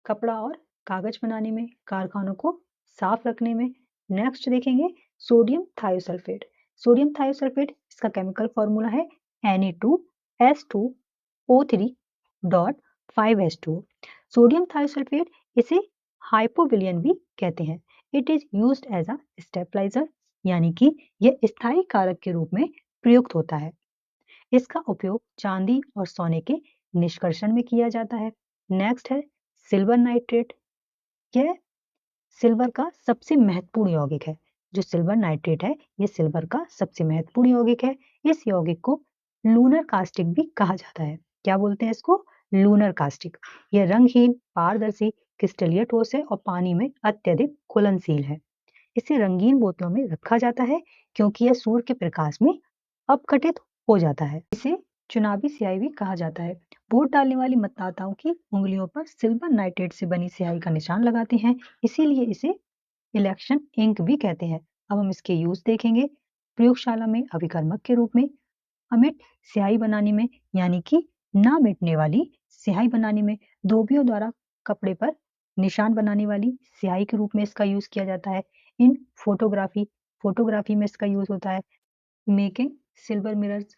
कपड़ा और कागज बनाने में, कारखानों को साफ रखने में। नेक्स्ट देखेंगे सोडियम थायोसल्फेट। सोडियम थायोसल्फेट, इसका केमिकल फॉर्मूला है Na2S2O3.5H2O। सोडियम थायोसल्फेट, इसे हाइपोविलियन भी कहते हैं। It is used as a stabiliser, यानी कि यह स्थायी कारक के रूप में प्रयुक्त होता है। इसका उपयोग चांदी और सोने के निष्कर्षण में किया जाता है। नेक्स्ट है सिल्वर नाइट्रेट। यह सिल्वर का सबसे महत्वपूर्ण यौगिक है। जो सिल्वर नाइट्रेट है, यह सिल्वर का सबसे महत्वपूर्ण यौगिक है। इस यौगिक को लूनर कास्टिक भी कहा जाता है। क्या बोलते हैं इसको? Lunar caustic. यह रंगहीन, पारदर्शी, क्रिस्टलीय ठोस है और पानी में अत्यधिक घुलनशील है। इसे रंगीन बोतलों में रखा जाता है क्योंकि यह सूर्य के प्रकाश में अपघटित हो जाता है। इसे चुनावी स्याही भी कहा जाता है। वोट डालने वाले मतदाताओं की उंगलियों पर सिल्वर नाइट्रेट से बनी स्याही का निशान लगाते हैं, इसीलिए इसे इलेक्शन इंक भी कहते हैं। अब हम इसके यूज देखेंगे। प्रयोगशाला में अभिकर्मक के रूप में, अमिट स्याही बनाने में, यानी कि ना मिटने वाली स्याही बनाने में, धोबियों द्वारा कपड़े पर निशान बनाने वाली स्याही के रूप में इसका यूज किया जाता है। इन फोटोग्राफी, फोटोग्राफी में इसका यूज होता है। Making silver mirrors,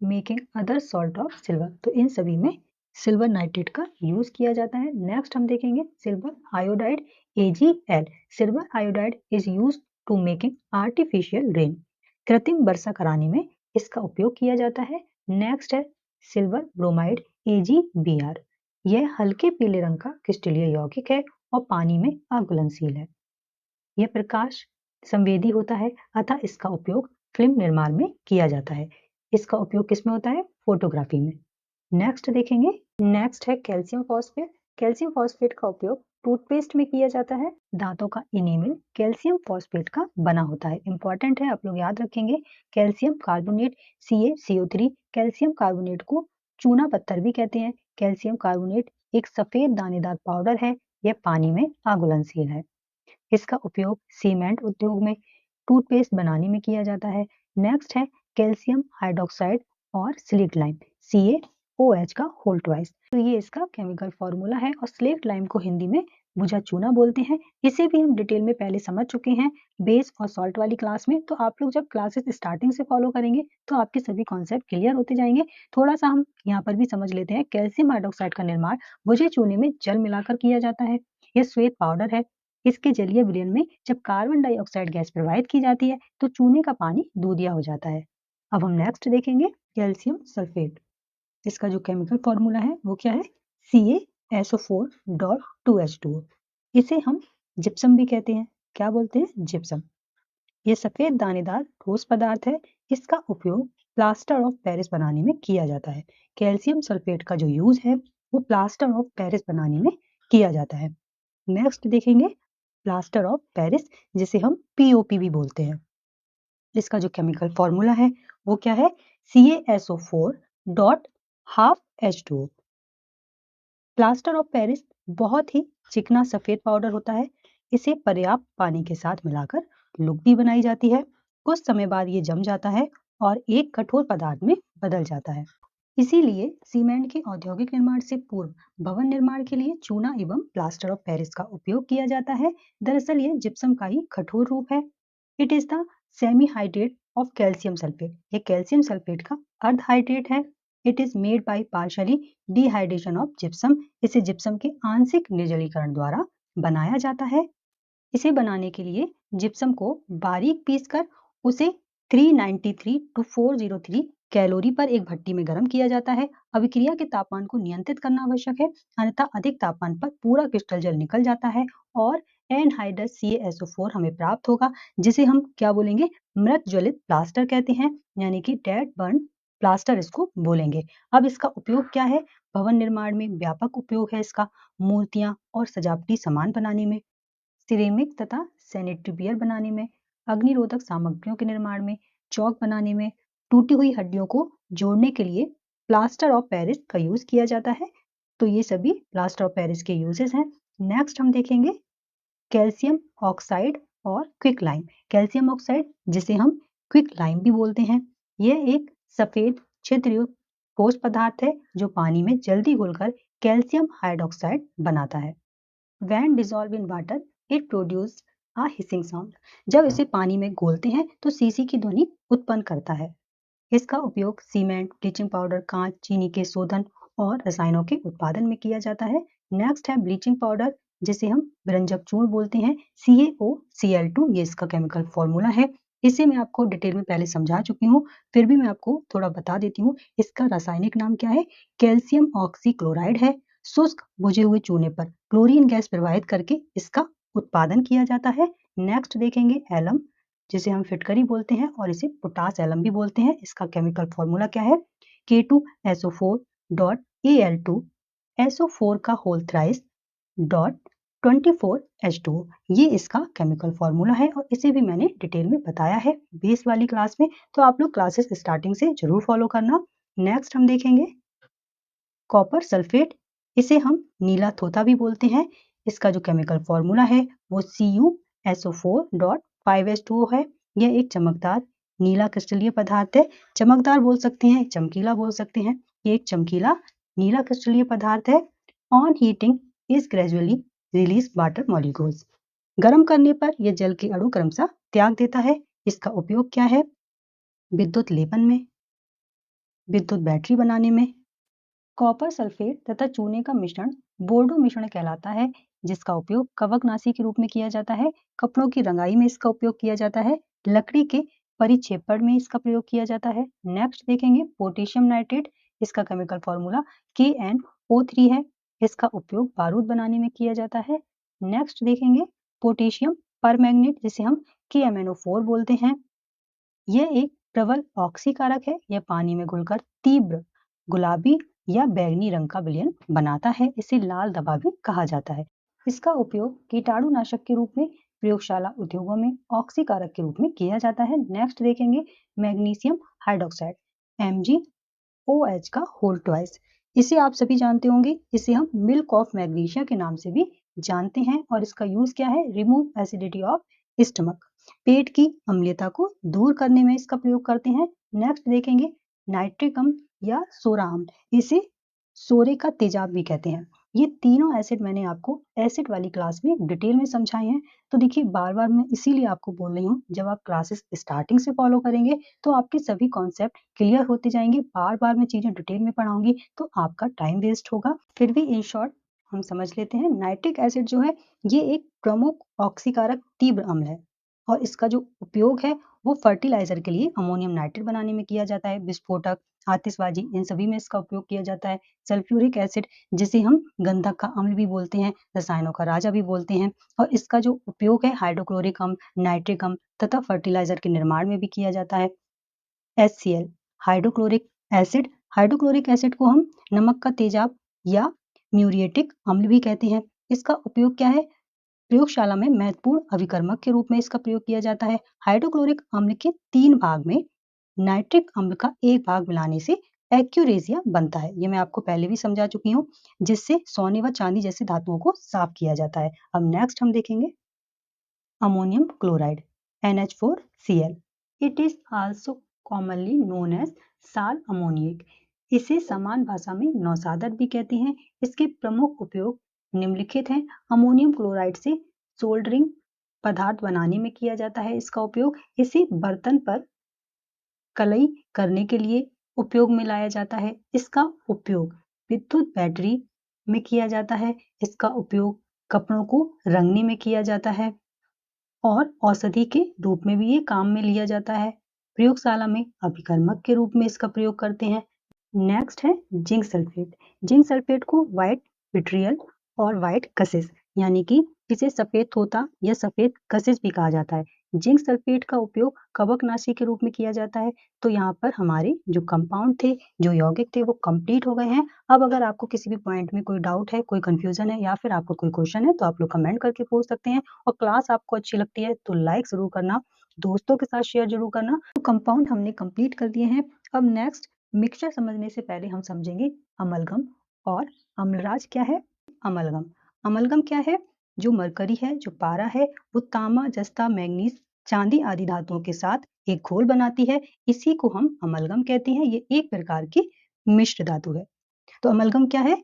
making other salt of silver, तो इन सभी में सिल्वर नाइट्रेट का यूज किया जाता है। नेक्स्ट हम देखेंगे silver iodide AgL। Silver iodide is use to making artificial rain, कृत्रिम वर्षा कराने में इसका उपयोग किया जाता है। नेक्स्ट है सिल्वर ब्रोमाइड AgBr। यह हल्के पीले रंग का क्रिस्टलीय यौगिक है और पानी में अघुलनशील है। यह प्रकाश संवेदी होता है, अतः इसका उपयोग फिल्म निर्माण में किया जाता है। इसका उपयोग किसमें होता है? फोटोग्राफी में। नेक्स्ट देखेंगे, नेक्स्ट है कैल्शियम फॉस्फेट। कैल्शियम फॉस्फेट का उपयोग टूथपेस्ट में किया जाता है। दांतों का इनेमल कैल्शियम फॉस्फेट का बना होता है। इंपॉर्टेंट है, आप लोग याद रखेंगे। Calcium carbonate CaCO3। Calcium carbonate को चूना पत्थर भी कहते हैं। कैल्शियम कार्बोनेट एक सफेद दानेदार पाउडर है। यह पानी में अघुलनशील है। इसका उपयोग सीमेंट उद्योग में, टूथपेस्ट बनाने में किया जाता है। नेक्स्ट है कैल्शियम हाइड्रोक्साइड और स्लेट लाइम CaOH का होल ट्वाइस। तो ये इसका केमिकल फॉर्मूला है और स्लेट लाइम को हिंदी में बुझा चूना बोलते हैं। इसे भी हम डिटेल में पहले समझ चुके हैं बेस और सॉल्ट वाली क्लास में। तो आप लोग जब क्लासेस स्टार्टिंग से फॉलो करेंगे तो आपके सभी कॉन्सेप्ट क्लियर होते जाएंगे। थोड़ा सा हम यहाँ पर भी समझ लेते हैं। कैल्शियम हाइड्रोक्साइड का निर्माण बुझे चूने में जल मिलाकर किया जाता है। यह श्वेत पाउडर है। इसके जलीय विलयन में जब कार्बन डाइऑक्साइड गैस प्रवाहित की जाती है तो चूने का पानी दूधिया हो जाता है। अब हम नेक्स्ट देखेंगे कैल्शियम सल्फेट। इसका जो केमिकल फॉर्मूला है वो क्या है? CaSO4.2H2O। इसे हम जिप्सम भी कहते हैं। क्या बोलते हैं? जिप्सम। ये सफेद दानेदार ठोस पदार्थ है। इसका उपयोग प्लास्टर ऑफ पेरिस बनाने में किया जाता है। कैल्शियम सल्फेट का जो यूज है वो प्लास्टर ऑफ पेरिस बनाने में किया जाता है। नेक्स्ट देखेंगे प्लास्टर ऑफ पेरिस, जिसे हम POP भी बोलते हैं। इसका जो केमिकल फॉर्मूला है वो क्या है? CaSO4.12H2O। प्लास्टर ऑफ पेरिस बहुत ही चिकना सफेद पाउडर होता है। इसे पर्याप्त पानी के साथ मिलाकर लुक भी बनाई जाती है। कुछ समय बाद ये जम जाता है और एक कठोर पदार्थ में बदल जाता है। इसीलिए सीमेंट के औद्योगिक निर्माण से पूर्व भवन निर्माण के लिए चूना एवं प्लास्टर ऑफ पेरिस का उपयोग किया जाता है। दरअसल ये जिप्सम का ही कठोर रूप है। It is the semi hydrate of calcium sulphate. ये कैल्शियम सल्फेट का अर्ध हाइड्रेट है। It is made by partially dehydration of gypsum. इसे जिप्सम के आंशिक निर्जलीकरण द्वारा बनाया जाता है। इसे बनाने के लिए जिप्सम को बारीक पीसकर उसे 393 टू 403 कैलोरी पर एक भट्टी में गर्म किया जाता है। अभिक्रिया के तापमान को नियंत्रित करना आवश्यक है, अन्यथा अधिक तापमान पर पूरा क्रिस्टल जल निकल जाता है और एनहाइड्रस CaSO4 हमें प्राप्त होगा, जिसे हम क्या बोलेंगे, मृत ज्वलित प्लास्टर कहते हैं, यानी कि डेड बर्न प्लास्टर इसको बोलेंगे। अब इसका उपयोग क्या है, भवन निर्माण में व्यापक उपयोग है इसका, मूर्तियां और सजावटी सामान बनाने में, सिरेमिक तथा सैनिटरी वेयर बनाने में, अग्निरोधक सामग्रियों के निर्माण में, चौक बनाने में, टूटी हुई हड्डियों को जोड़ने के लिए प्लास्टर ऑफ पेरिस का यूज किया जाता है। तो ये सभी प्लास्टर ऑफ पेरिस के यूजेस हैं। नेक्स्ट हम देखेंगे कैल्शियम ऑक्साइड और क्विक लाइम। कैल्शियम ऑक्साइड, जिसे हम क्विक लाइम भी बोलते हैं, यह एक सफेद छिद्रयुक्त ठोस पदार्थ है जो पानी में जल्दी घुलकर कैल्शियम हाइड्रोक्साइड बनाता है। When dissolved in water, it produces a hissing sound. जब इसे पानी में घोलते हैं तो सीसी की ध्वनि उत्पन्न करता है। इसका उपयोग सीमेंट, ब्लीचिंग पाउडर, कांच, चीनी के शोधन और रसायनों के उत्पादन में किया जाता है। नेक्स्ट है ब्लीचिंग पाउडर, जिसे हम विरंजक चूर्ण बोलते हैं, CaOCl2, ये इसका केमिकल फॉर्मूला है। इसे मैं आपको डिटेल में पहले समझा चुकी हूँ, फिर भी मैं आपको थोड़ा बता देती हूँ। इसका रासायनिक नाम क्या है, कैल्शियम ऑक्सीक्लोराइड है। शुष्क बुझे हुए चूने पर क्लोरीन गैस प्रवाहित करके इसका उत्पादन किया जाता है। नेक्स्ट देखेंगे एलम, जिसे हम फिटकरी बोलते हैं और इसे पोटास एलम भी बोलते हैं। इसका केमिकल फॉर्मूला क्या है, K2SO4.Al2 SO4 का होल थ्राइस डॉट 24H2O, ये इसका केमिकल फॉर्मूला है और इसे भी मैंने डिटेल में बताया है बेस वाली क्लास में, तो आप लोग क्लासेस स्टार्टिंग से जरूर फॉलो करना। नेक्स्ट हम देखेंगे कॉपर सल्फेट, इसे हम नीला थोथा भी बोलते हैं। इसका जो केमिकल फॉर्मूला है वो CuSO4.5H2O है। यह एक चमकदार नीला क्रिस्टलीय पदार्थ है। चमकदार बोल सकते हैं, चमकीला बोल सकते हैं। ये एक चमकीला नीला क्रिस्टलीय पदार्थ है। On heating is gradually release water molecules. गर्म करने पर यह जल के अणु क्रमशः त्याग देता है। इसका उपयोग क्या है, विद्युत लेपन में, विद्युत बैटरी बनाने में। कॉपर सल्फेट तथा चूने का मिश्रण बोर्डो मिश्रण कहलाता है, जिसका उपयोग कवकनाशी के रूप में किया जाता है। कपड़ों की रंगाई में इसका उपयोग किया जाता है। लकड़ी के परिक्षेपण में इसका प्रयोग किया जाता है। नेक्स्ट देखेंगे पोटेशियम नाइट्रेट, इसका केमिकल फॉर्मूला KNO3 है। इसका उपयोग बारूद बनाने में किया जाता है। नेक्स्ट देखेंगे पोटेशियम परमैंगनेट, जिसे हम KMnO4 बोलते हैं। यह एक प्रबल ऑक्सीकारक है। यह पानी में घुलकर तीव्र गुलाबी या बैंगनी रंग का विलयन बनाता है। इसे लाल दवा भी कहा जाता है। इसका उपयोग कीटाणुनाशक के रूप में प्रयोगशाला उद्योगों में ऑक्सीकारक के रूप में किया जाता है। नेक्स्ट देखेंगे मैग्नीशियम हाइड्रोक्साइड, MgOH का होल ट्वाइस। इसे आप सभी जानते होंगे, इसे हम मिल्क ऑफ मैग्नीशिया के नाम से भी जानते हैं और इसका यूज क्या है, रिमूव एसिडिटी ऑफ स्टमक, पेट की अम्लता को दूर करने में इसका प्रयोग करते हैं। नेक्स्ट देखेंगे नाइट्रिक अम्ल या सोरा अम्ल, इसे सोरे का तेजाब भी कहते हैं। ये तीनों एसिड मैंने आपको एसिड वाली क्लास में डिटेल में समझाए हैं। तो देखिए बार बार मैं इसीलिए आपको बोल रही हूँ, जब आप क्लासेस स्टार्टिंग से फॉलो करेंगे तो आपके सभी कॉन्सेप्ट क्लियर होते जाएंगे। बार बार मैं चीजें डिटेल में पढ़ाऊंगी तो आपका टाइम वेस्ट होगा। फिर भी इन शॉर्ट हम समझ लेते हैं। नाइट्रिक एसिड जो है ये एक प्रमुख ऑक्सीकारक तीव्र अम्ल है और इसका जो उपयोग है वो फर्टिलाइजर के लिए अमोनियम नाइट्रेट बनाने में किया जाता है। विस्फोटक, आतिशबाजी, इन सभी में इसका उपयोग किया जाता है। सल्फ्यूरिक एसिड, जिसे हम गंधक का अम्ल भी बोलते हैं, रसायनों का राजा भी बोलते हैं, और इसका जो उपयोग है हाइड्रोक्लोरिक अम्ल, नाइट्रिक अम्ल तथा फर्टिलाइजर के निर्माण में भी किया जाता है। HCl hydrochloric acid, hydrochloric acid को हम नमक का तेजाब या म्यूरिएटिक अम्ल भी कहते हैं। इसका उपयोग क्या है, प्रयोगशाला में महत्वपूर्ण अभिकर्मक के रूप में इसका प्रयोग किया जाता है। हाइड्रोक्लोरिक अम्ल के 3 भाग में नाइट्रिक अम्ल का एक भाग मिलाने से एक्यूरेजिया बनता है। ये मैं आपको पहले भी समझा चुकी हूँ, जिससे सोने व चांदी जैसे धातुओं को साफ किया जाता है। अब नेक्स्ट हम देखेंगे ammonium chloride, NH4Cl। It is also commonly known as sal ammoniac. इसे समान भाषा में नौसादर भी कहते हैं। इसके प्रमुख उपयोग निम्नलिखित हैं। अमोनियम क्लोराइड से सोल्डरिंग पदार्थ बनाने में किया जाता है इसका उपयोग। इसे बर्तन पर कलई करने के लिए उपयोग में लाया जाता है। इसका उपयोग विद्युत बैटरी में किया जाता है। इसका उपयोग कपड़ों को रंगने में किया जाता है और औषधि के रूप में भी ये काम में लिया जाता है। प्रयोगशाला में अभिकर्मक के रूप में इसका प्रयोग करते हैं। नेक्स्ट है जिंक सल्फेट। जिंक सल्फेट को व्हाइट विट्रियल और व्हाइट कसिस यानी कि इसे सफेद तोता या सफेद कशिश भी कहा जाता है। जिंक सल्फेट का उपयोग कवकनाशी के रूप में किया जाता है। तो यहाँ पर हमारे जो कंपाउंड थे, जो यौगिक थे, वो कंप्लीट हो गए हैं। अब अगर आपको किसी भी पॉइंट में कोई डाउट है, कोई कंफ्यूजन है या फिर आपको कोई क्वेश्चन है तो आप लोग कमेंट करके पूछ सकते हैं। और क्लास आपको अच्छी लगती है तो लाइक जरूर करना, दोस्तों के साथ शेयर जरूर करना। तो कंपाउंड हमने कंप्लीट कर दिए हैं। अब नेक्स्ट मिक्सचर समझने से पहले हम समझेंगे अमलगम और अम्लराज क्या है। अमलगम अमलगम क्या है? जो मरकरी है, जो पारा है, वो तांबा, जस्ता, मैंगनीज, चांदी आदि धातुओं के साथ एक घोल बनाती है। इसी को हम अमलगम कहते हैं। ये एक प्रकार की मिश्र धातु है। तो अमलगम क्या है?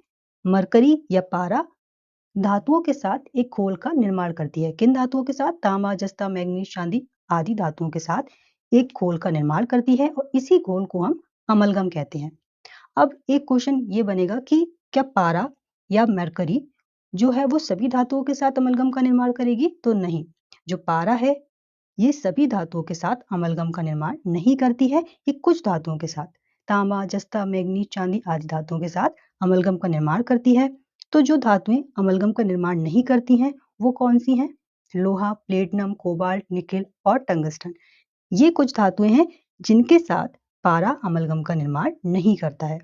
मरकरी या पारा धातुओं के साथ एक घोल का निर्माण करती है। किन धातुओं के साथ? तांबा, जस्ता, मैंगनीज, चांदी आदि धातुओं के साथ एक घोल का निर्माण करती है और इसी घोल को हम अमलगम कहते हैं। अब एक क्वेश्चन ये बनेगा कि क्या पारा या मरकरी जो है वो सभी धातुओं के साथ अमलगम का निर्माण करेगी? तो नहीं। जो पारा है ये सभी धातुओं के साथ अमलगम का निर्माण नहीं करती है। ये कुछ धातुओं के साथ, तांबा, जस्ता, मैग्नीज, चांदी आदि धातुओं के साथ अमलगम का निर्माण करती है। तो जो धातुएं अमलगम का निर्माण नहीं करती हैं वो कौन सी हैं? लोहा, प्लेटिनम, कोबाल्ट, निकेल और टंगस्टन। ये कुछ धातुएं हैं जिनके साथ पारा अमलगम का निर्माण नहीं करता है।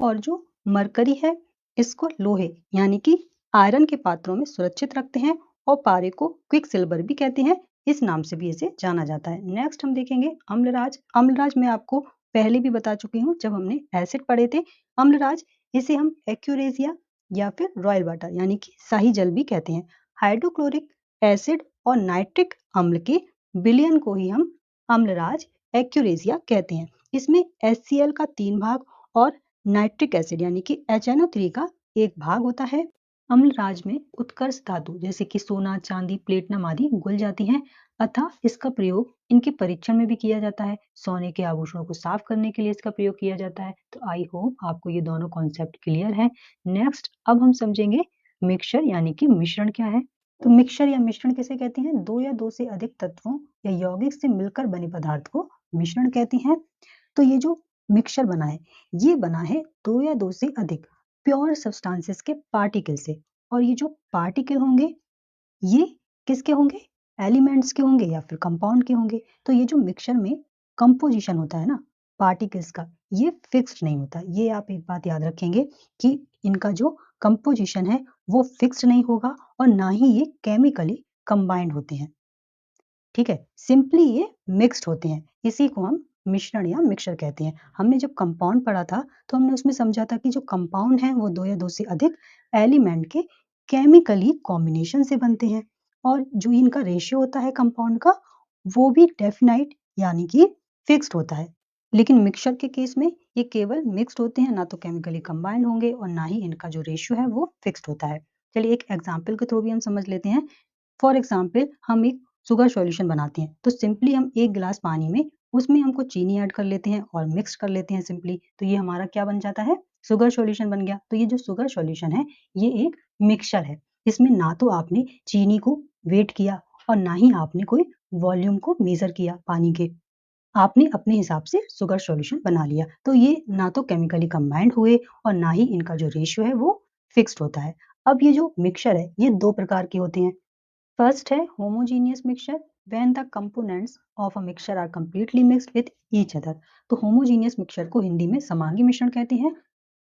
और जो मरकरी है इसको लोहे यानी कि आयरन के पात्रों में सुरक्षित रखते हैं और पारे को क्विक सिल्वर भी कहते हैं। इस नाम से भी इसे जाना जाता है। नेक्स्ट हम देखेंगे अम्लराज। अम्लराज मैं आपको पहले भी बता चुकी हूँ जब हमने एसिड पढ़े थे। अम्लराज इसे हम एक्यूरेजिया या फिर रॉयल वाटर यानी कि शाही जल भी कहते हैं। हाइड्रोक्लोरिक एसिड और नाइट्रिक अम्ल के विलयन को ही हम अम्लराज एक्यूरेजिया कहते हैं। इसमें HCl का 3 भाग और नाइट्रिक एसिड यानी कि HNO3 का एक भाग होता है। अम्लराज में उत्कर्ष धातु जैसे कि सोना, चांदी, प्लेटिनम आदि घुल जाती हैं। अतः इसका प्रयोग इनके परीक्षण में भी किया जाता है। सोने के आभूषणों को साफ करने के लिए इसका प्रयोग किया जाता है। तो आई होप आपको ये दोनों कॉन्सेप्ट क्लियर है। नेक्स्ट अब हम समझेंगे मिक्सचर यानी कि मिश्रण क्या है। तो मिक्सचर या मिश्रण किसे कहते हैं? दो या दो से अधिक तत्वों या यौगिक से मिलकर बने पदार्थ को मिश्रण कहते हैं। तो ये जो मिक्सचर बना है ये बना है दो या दो से अधिक प्योर सब्सटेंसेस के पार्टिकल से। और ये जो पार्टिकल होंगे ये किसके होंगे? एलिमेंट्स के होंगे या फिर कंपाउंड के होंगे। तो ये जो मिक्सचर में कंपोजिशन होता है ना पार्टिकल्स का, ये फिक्स्ड नहीं होता। ये आप एक बात याद रखेंगे कि इनका जो कंपोजिशन है वो फिक्स्ड नहीं होगा और ना ही ये केमिकली कंबाइंड होते हैं। ठीक है, सिंपली ये मिक्स्ड होते हैं। इसी को हम मिश्रण या मिक्सचर कहते हैं। हमने जब कंपाउंड पढ़ा था तो हमने उसमें समझा था कि जो कंपाउंड है वो दो या दो से अधिक एलिमेंट के केमिकली कॉम्बिनेशन से बनते हैं और जो इनका रेशियो होता है कंपाउंड का वो भी डेफिनाइट यानी कि फिक्स्ड होता है। लेकिन मिक्सचर के केस में ये केवल मिक्स्ड होते हैं, ना तो केमिकली कंबाइंड होंगे और ना ही इनका जो रेशियो है वो फिक्स्ड होता है। चलिए एक एग्जाम्पल के थ्रू भी हम समझ लेते हैं। फॉर एग्जाम्पल हम एक शुगर सॉल्यूशन बनाते हैं तो सिंपली हम एक गिलास पानी में उसमें हमको चीनी ऐड कर लेते हैं और मिक्स कर लेते हैं सिंपली। तो ये हमारा क्या बन जाता है? शुगर सॉल्यूशन बन गया। तो ये जो शुगर सॉल्यूशन है ये एक मिक्सचर है। इसमें ना तो आपने चीनी को वेट किया और ना ही आपने कोई वॉल्यूम को मेजर किया पानी के। आपने अपने हिसाब से शुगर सॉल्यूशन बना लिया। तो ये ना तो केमिकली कंबाइंड हुए और ना ही इनका जो रेशियो है वो फिक्स्ड होता है। अब ये जो मिक्सचर है ये दो प्रकार के होते हैं। फर्स्ट है homogeneous mixture when the components of a mixture are completely mixed with each other. तो होमोजीनियस मिक्सचर को हिंदी में समांगी मिश्रण कहते हैं।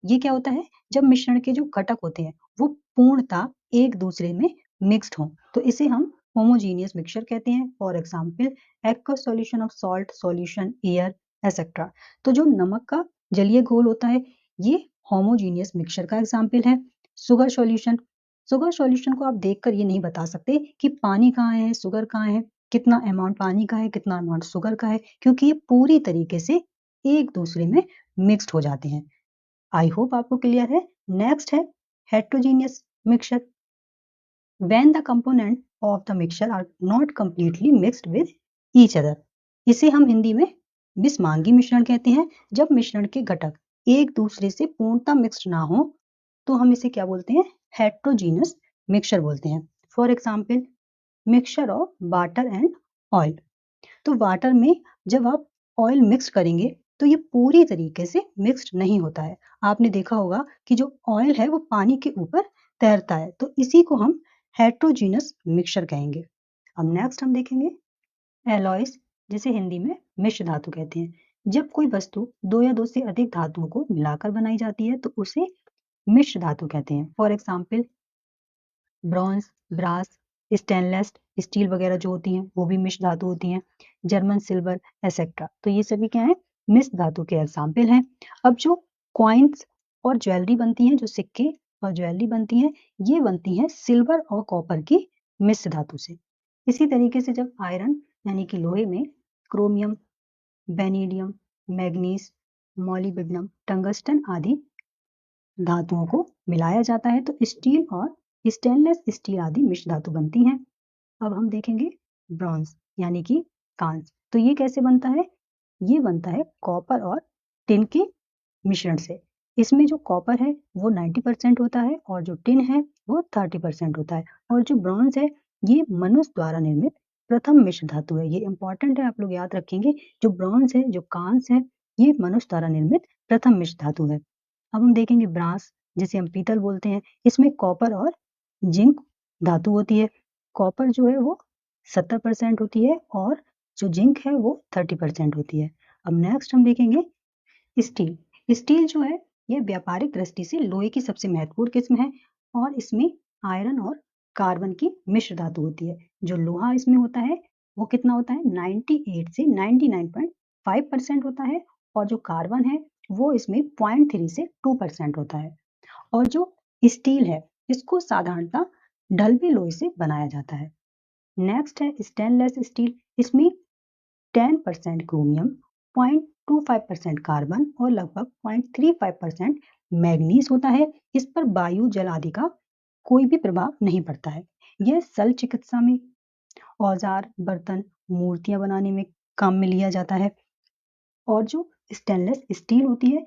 ये क्या होता है? जब मिश्रण के जो घटक होते हैं वो पूर्णतः एक दूसरे में मिक्स्ड हों तो इसे हम होमोजीनियस मिक्सचर कहते हैं। For example aqueous solution of salt solution air etcetera. तो जो नमक का जलीय घोल होता है ये होमोजीनियस मिक्सचर का एग्जाम्पल है। शुगर सॉल्यूशन, शुगर सॉल्यूशन को आप देखकर ये नहीं बता सकते कि पानी कहाँ है शुगर कहाँ है, कितना अमाउंट पानी का है कितना अमाउंट शुगर का है, क्योंकि ये पूरी तरीके से एक दूसरे में मिक्स्ड हो जाते हैं। आई होप आपको क्लियर है। नेक्स्ट है heterogeneous mixture when the component of the mixture are not completely mixed with each other. इसे हम हिंदी में विसमांगी मिश्रण कहते हैं। जब मिश्रण के घटक एक दूसरे से पूर्णतः मिक्स्ड ना हो तो हम इसे क्या बोलते हैं? हेट्रोजीनियस मिक्सचर बोलते हैं। For example mixture of water and oil. तो वाटर में जब आप ऑयल मिक्स करेंगे तो ये पूरी तरीके से मिक्स्ड नहीं होता है। आपने देखा होगा कि जो ऑयल है वो पानी के ऊपर तैरता है। तो इसी को हम हेट्रोजीनस मिक्सचर कहेंगे। अब नेक्स्ट हम देखेंगे एलॉयज, जिसे हिंदी में मिश्र धातु कहते हैं। जब कोई वस्तु दो या दो से अधिक धातुओं को मिलाकर बनाई जाती है तो उसे मिश्र धातु कहते हैं। For example bronze, brass, stainless steel वगैरह जो होती हैं वो भी मिश्र धातु होती हैं, जर्मन सिल्वर एसेट्रा। तो ये सभी क्या है, मिश्र धातु के एग्जाम्पल हैं। अब जो कॉइन्स और ज्वेलरी बनती हैं, जो सिक्के और ज्वेलरी बनती हैं, ये बनती हैं सिल्वर और कॉपर की मिश्र धातु से। इसी तरीके से जब आयरन यानी कि लोहे में chromium, vanadium, manganese, molybdenum, tungsten आदि धातुओं को मिलाया जाता है तो स्टील और स्टेनलेस स्टील आदि मिश्र धातु बनती हैं। अब हम देखेंगे ब्रॉन्ज यानी कि कांस्य। तो ये कैसे बनता है, ये बनता है कॉपर और टिन के मिश्रण से। इसमें जो कॉपर है वो 90% होता है और जो टिन है वो 30% होता है। और जो ब्रॉन्ज है ये मनुष्य द्वारा निर्मित प्रथम मिश्र धातु है। ये इंपॉर्टेंट है, आप लोग याद रखेंगे। जो ब्रॉन्ज है, जो कांस्य है, ये मनुष्य द्वारा निर्मित प्रथम मिश्र धातु है। अब हम देखेंगे ब्रास, जिसे हम पीतल बोलते हैं। इसमें कॉपर और जिंक धातु होती है। कॉपर जो है वो 70% होती है और जो जिंक है वो 30% होती है। अब नेक्स्ट हम देखेंगे स्टील। स्टील जो है ये व्यापारिक दृष्टि से लोहे की सबसे महत्वपूर्ण किस्म है और इसमें आयरन और कार्बन की मिश्र धातु होती है। जो लोहा इसमें होता है वो कितना होता है, 98 से 99.5% होता है और जो कार्बन है वो इसमें 0.3 से 2% होता है। और जो स्टील है इसको साधारणतः ढलवे लोहे से बनाया जाता है। नेक्स्ट है स्टेनलेस स्टील। इसमें 10% क्रोमियम, 0.25% कार्बन और लगभग 0.35% मैग्नीज होता है। इस पर वायु, जल आदि का कोई भी प्रभाव नहीं पड़ता है। यह शल्य चिकित्सा में, औजार, बर्तन, मूर्तियां बनाने में काम में लिया जाता है। और जो स्टेनलेस स्टील होती है,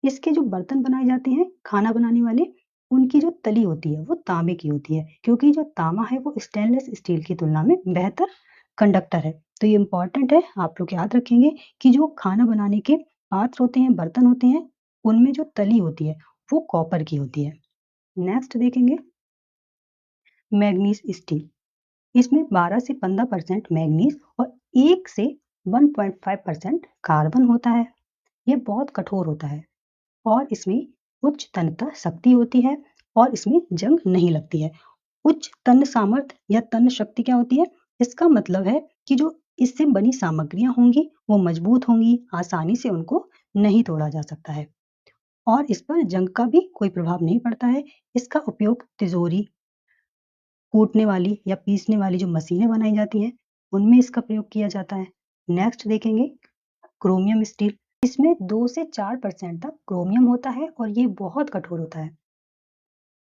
इसके जो बर्तन बनाए जाते हैं खाना बनाने वाले, उनकी जो तली होती है वो तांबे की होती है, क्योंकि जो तांबा है वो स्टेनलेस स्टील की तुलना में बेहतर कंडक्टर है। तो ये इंपॉर्टेंट है, आप लोग याद रखेंगे कि जो खाना बनाने के पात्र होते हैं, बर्तन होते हैं, उनमें जो तली होती है वो कॉपर की होती है। नेक्स्ट देखेंगे मैग्नीज स्टील। इसमें 12 से 15% मैग्नीज और 1 से 1.5% कार्बन होता है। ये बहुत कठोर होता है और इसमें उच्च तन्यता शक्ति होती है और इसमें जंग नहीं लगती है। उच्च तन्य सामर्थ्य या तन्य शक्ति क्या होती है, इसका मतलब है कि जो इससे बनी सामग्रियां होंगी वो मजबूत होंगी, आसानी से उनको नहीं तोड़ा जा सकता है और इस पर जंग का भी कोई प्रभाव नहीं पड़ता है। इसका उपयोग तिजोरी, कूटने वाली या पीसने वाली जो मशीनें बनाई जाती हैं उनमें इसका प्रयोग किया जाता है। नेक्स्ट देखेंगे क्रोमियम स्टील। इसमें 2 से 4% तक क्रोमियम होता है और ये बहुत कठोर होता है।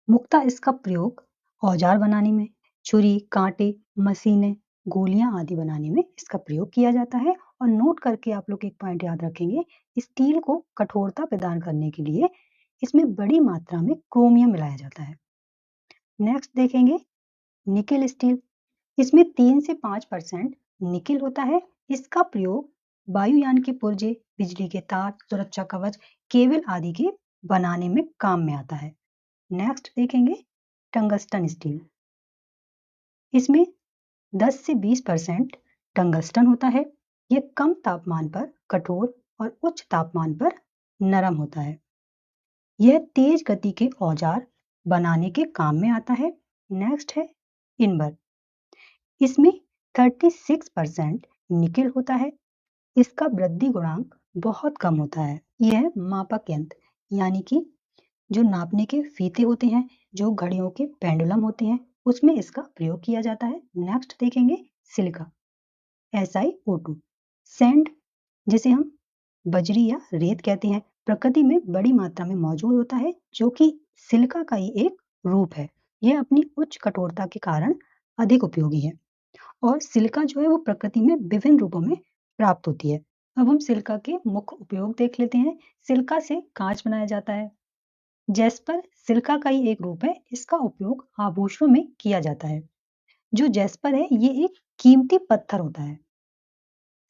मुख्यतः इसका प्रयोग औजार बनाने में, छुरी, कांटे, मशीनें, गोलियां आदि बनाने में इसका प्रयोग किया जाता है। और नोट करके आप लोग एक पॉइंट याद रखेंगे, स्टील को कठोरता प्रदान करने के लिए इसमें बड़ी मात्रा में क्रोमियम मिलाया जाता है। नेक्स्ट देखेंगे निकेल स्टील। इसमें 3 से 5% निकेल होता है। इसका प्रयोग वायुयान के पुर्जे, बिजली के तार, सुरक्षा कवच, केबल आदि के बनाने में काम में आता है। नेक्स्ट देखेंगे टंगस्टन स्टील। इसमें 10 से 20% टंगस्टन होता है। यह कम तापमान पर कठोर और उच्च तापमान पर नरम होता है। यह तेज गति के औजार बनाने के काम में आता है। नेक्स्ट है इनबर। इसमें 36% निकेल होता है। इसका वृद्धि गुणांक बहुत कम होता है। यह मापक यंत्र यानी कि जो नापने के फीते होते हैं, जो घड़ियों के पेंडुलम होते हैं, उसमें इसका प्रयोग किया जाता है। नेक्स्ट देखेंगे सिलिका, SiO2। सैंड, जिसे हम बजरी या रेत कहते हैं, प्रकृति में बड़ी मात्रा में मौजूद होता है, जो कि सिलिका का ही एक रूप है। यह अपनी उच्च कठोरता के कारण अधिक उपयोगी है और सिलिका जो है वो प्रकृति में विभिन्न रूपों में प्राप्त होती है। अब हम सिलिका के मुख्य उपयोग देख लेते हैं। सिलिका से कांच बनाया जाता है। जैस्पर सिलिका का ही एक रूप है। इसका उपयोग आभूषणों में किया जाता है। जो जैस्पर है ये एक कीमती पत्थर होता है।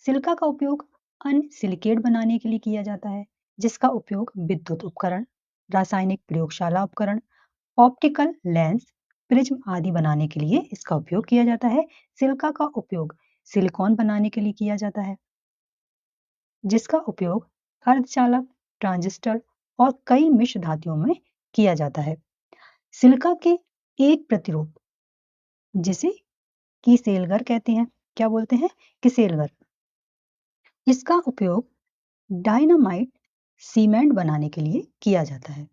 सिलिका का उपयोग अन्य सिलिकेट बनाने के लिए किया जाता है, जिसका उपयोग विद्युत उपकरण, रासायनिक प्रयोगशाला उपकरण, ऑप्टिकल लेंस, प्रिज्म आदि बनाने के लिए इसका उपयोग किया जाता है। सिलिका का उपयोग सिलिकॉन बनाने के लिए किया जाता है, जिसका उपयोग अर्धचालक, ट्रांजिस्टर और कई मिश्र धातुओं में किया जाता है। सिलिका के एक प्रतिरूप जिसे किसेलगर कहते हैं, क्या बोलते हैं? किसेलगर। इसका उपयोग डायनामाइट सीमेंट बनाने के लिए किया जाता है।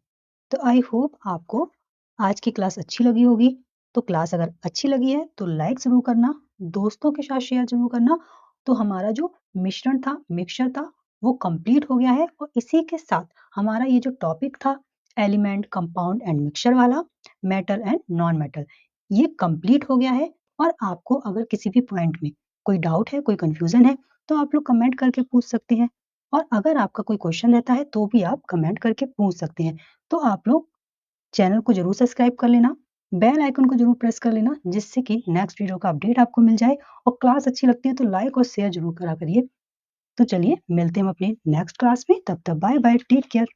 तो आई होप आपको आज की क्लास अच्छी लगी होगी। तो क्लास अगर अच्छी लगी है तो लाइक जरूर करना, दोस्तों के साथ शेयर जरूर करना। तो हमारा जो मिश्रण था, मिक्सचर था, वो कंप्लीट हो गया है और इसी के साथ हमारा ये जो टॉपिक था एलिमेंट, कंपाउंड एंड मिक्सचर वाला, मेटल एंड नॉन मेटल, ये कंप्लीट हो गया है। और आपको अगर किसी भी पॉइंट में कोई डाउट है, कोई कंफ्यूजन है, तो आप लोग कमेंट करके पूछ सकते हैं। और अगर आपका कोई क्वेश्चन रहता है तो भी आप कमेंट करके पूछ सकते हैं। तो आप लोग चैनल को जरूर सब्सक्राइब कर लेना, बेल आइकन को जरूर प्रेस कर लेना, जिससे कि नेक्स्ट वीडियो का अपडेट आपको मिल जाए। और क्लास अच्छी लगती है तो लाइक और शेयर जरूर करा करिए। तो चलिए मिलते हैं हम अपने नेक्स्ट क्लास में, तब तक बाय बाय, टेक केयर।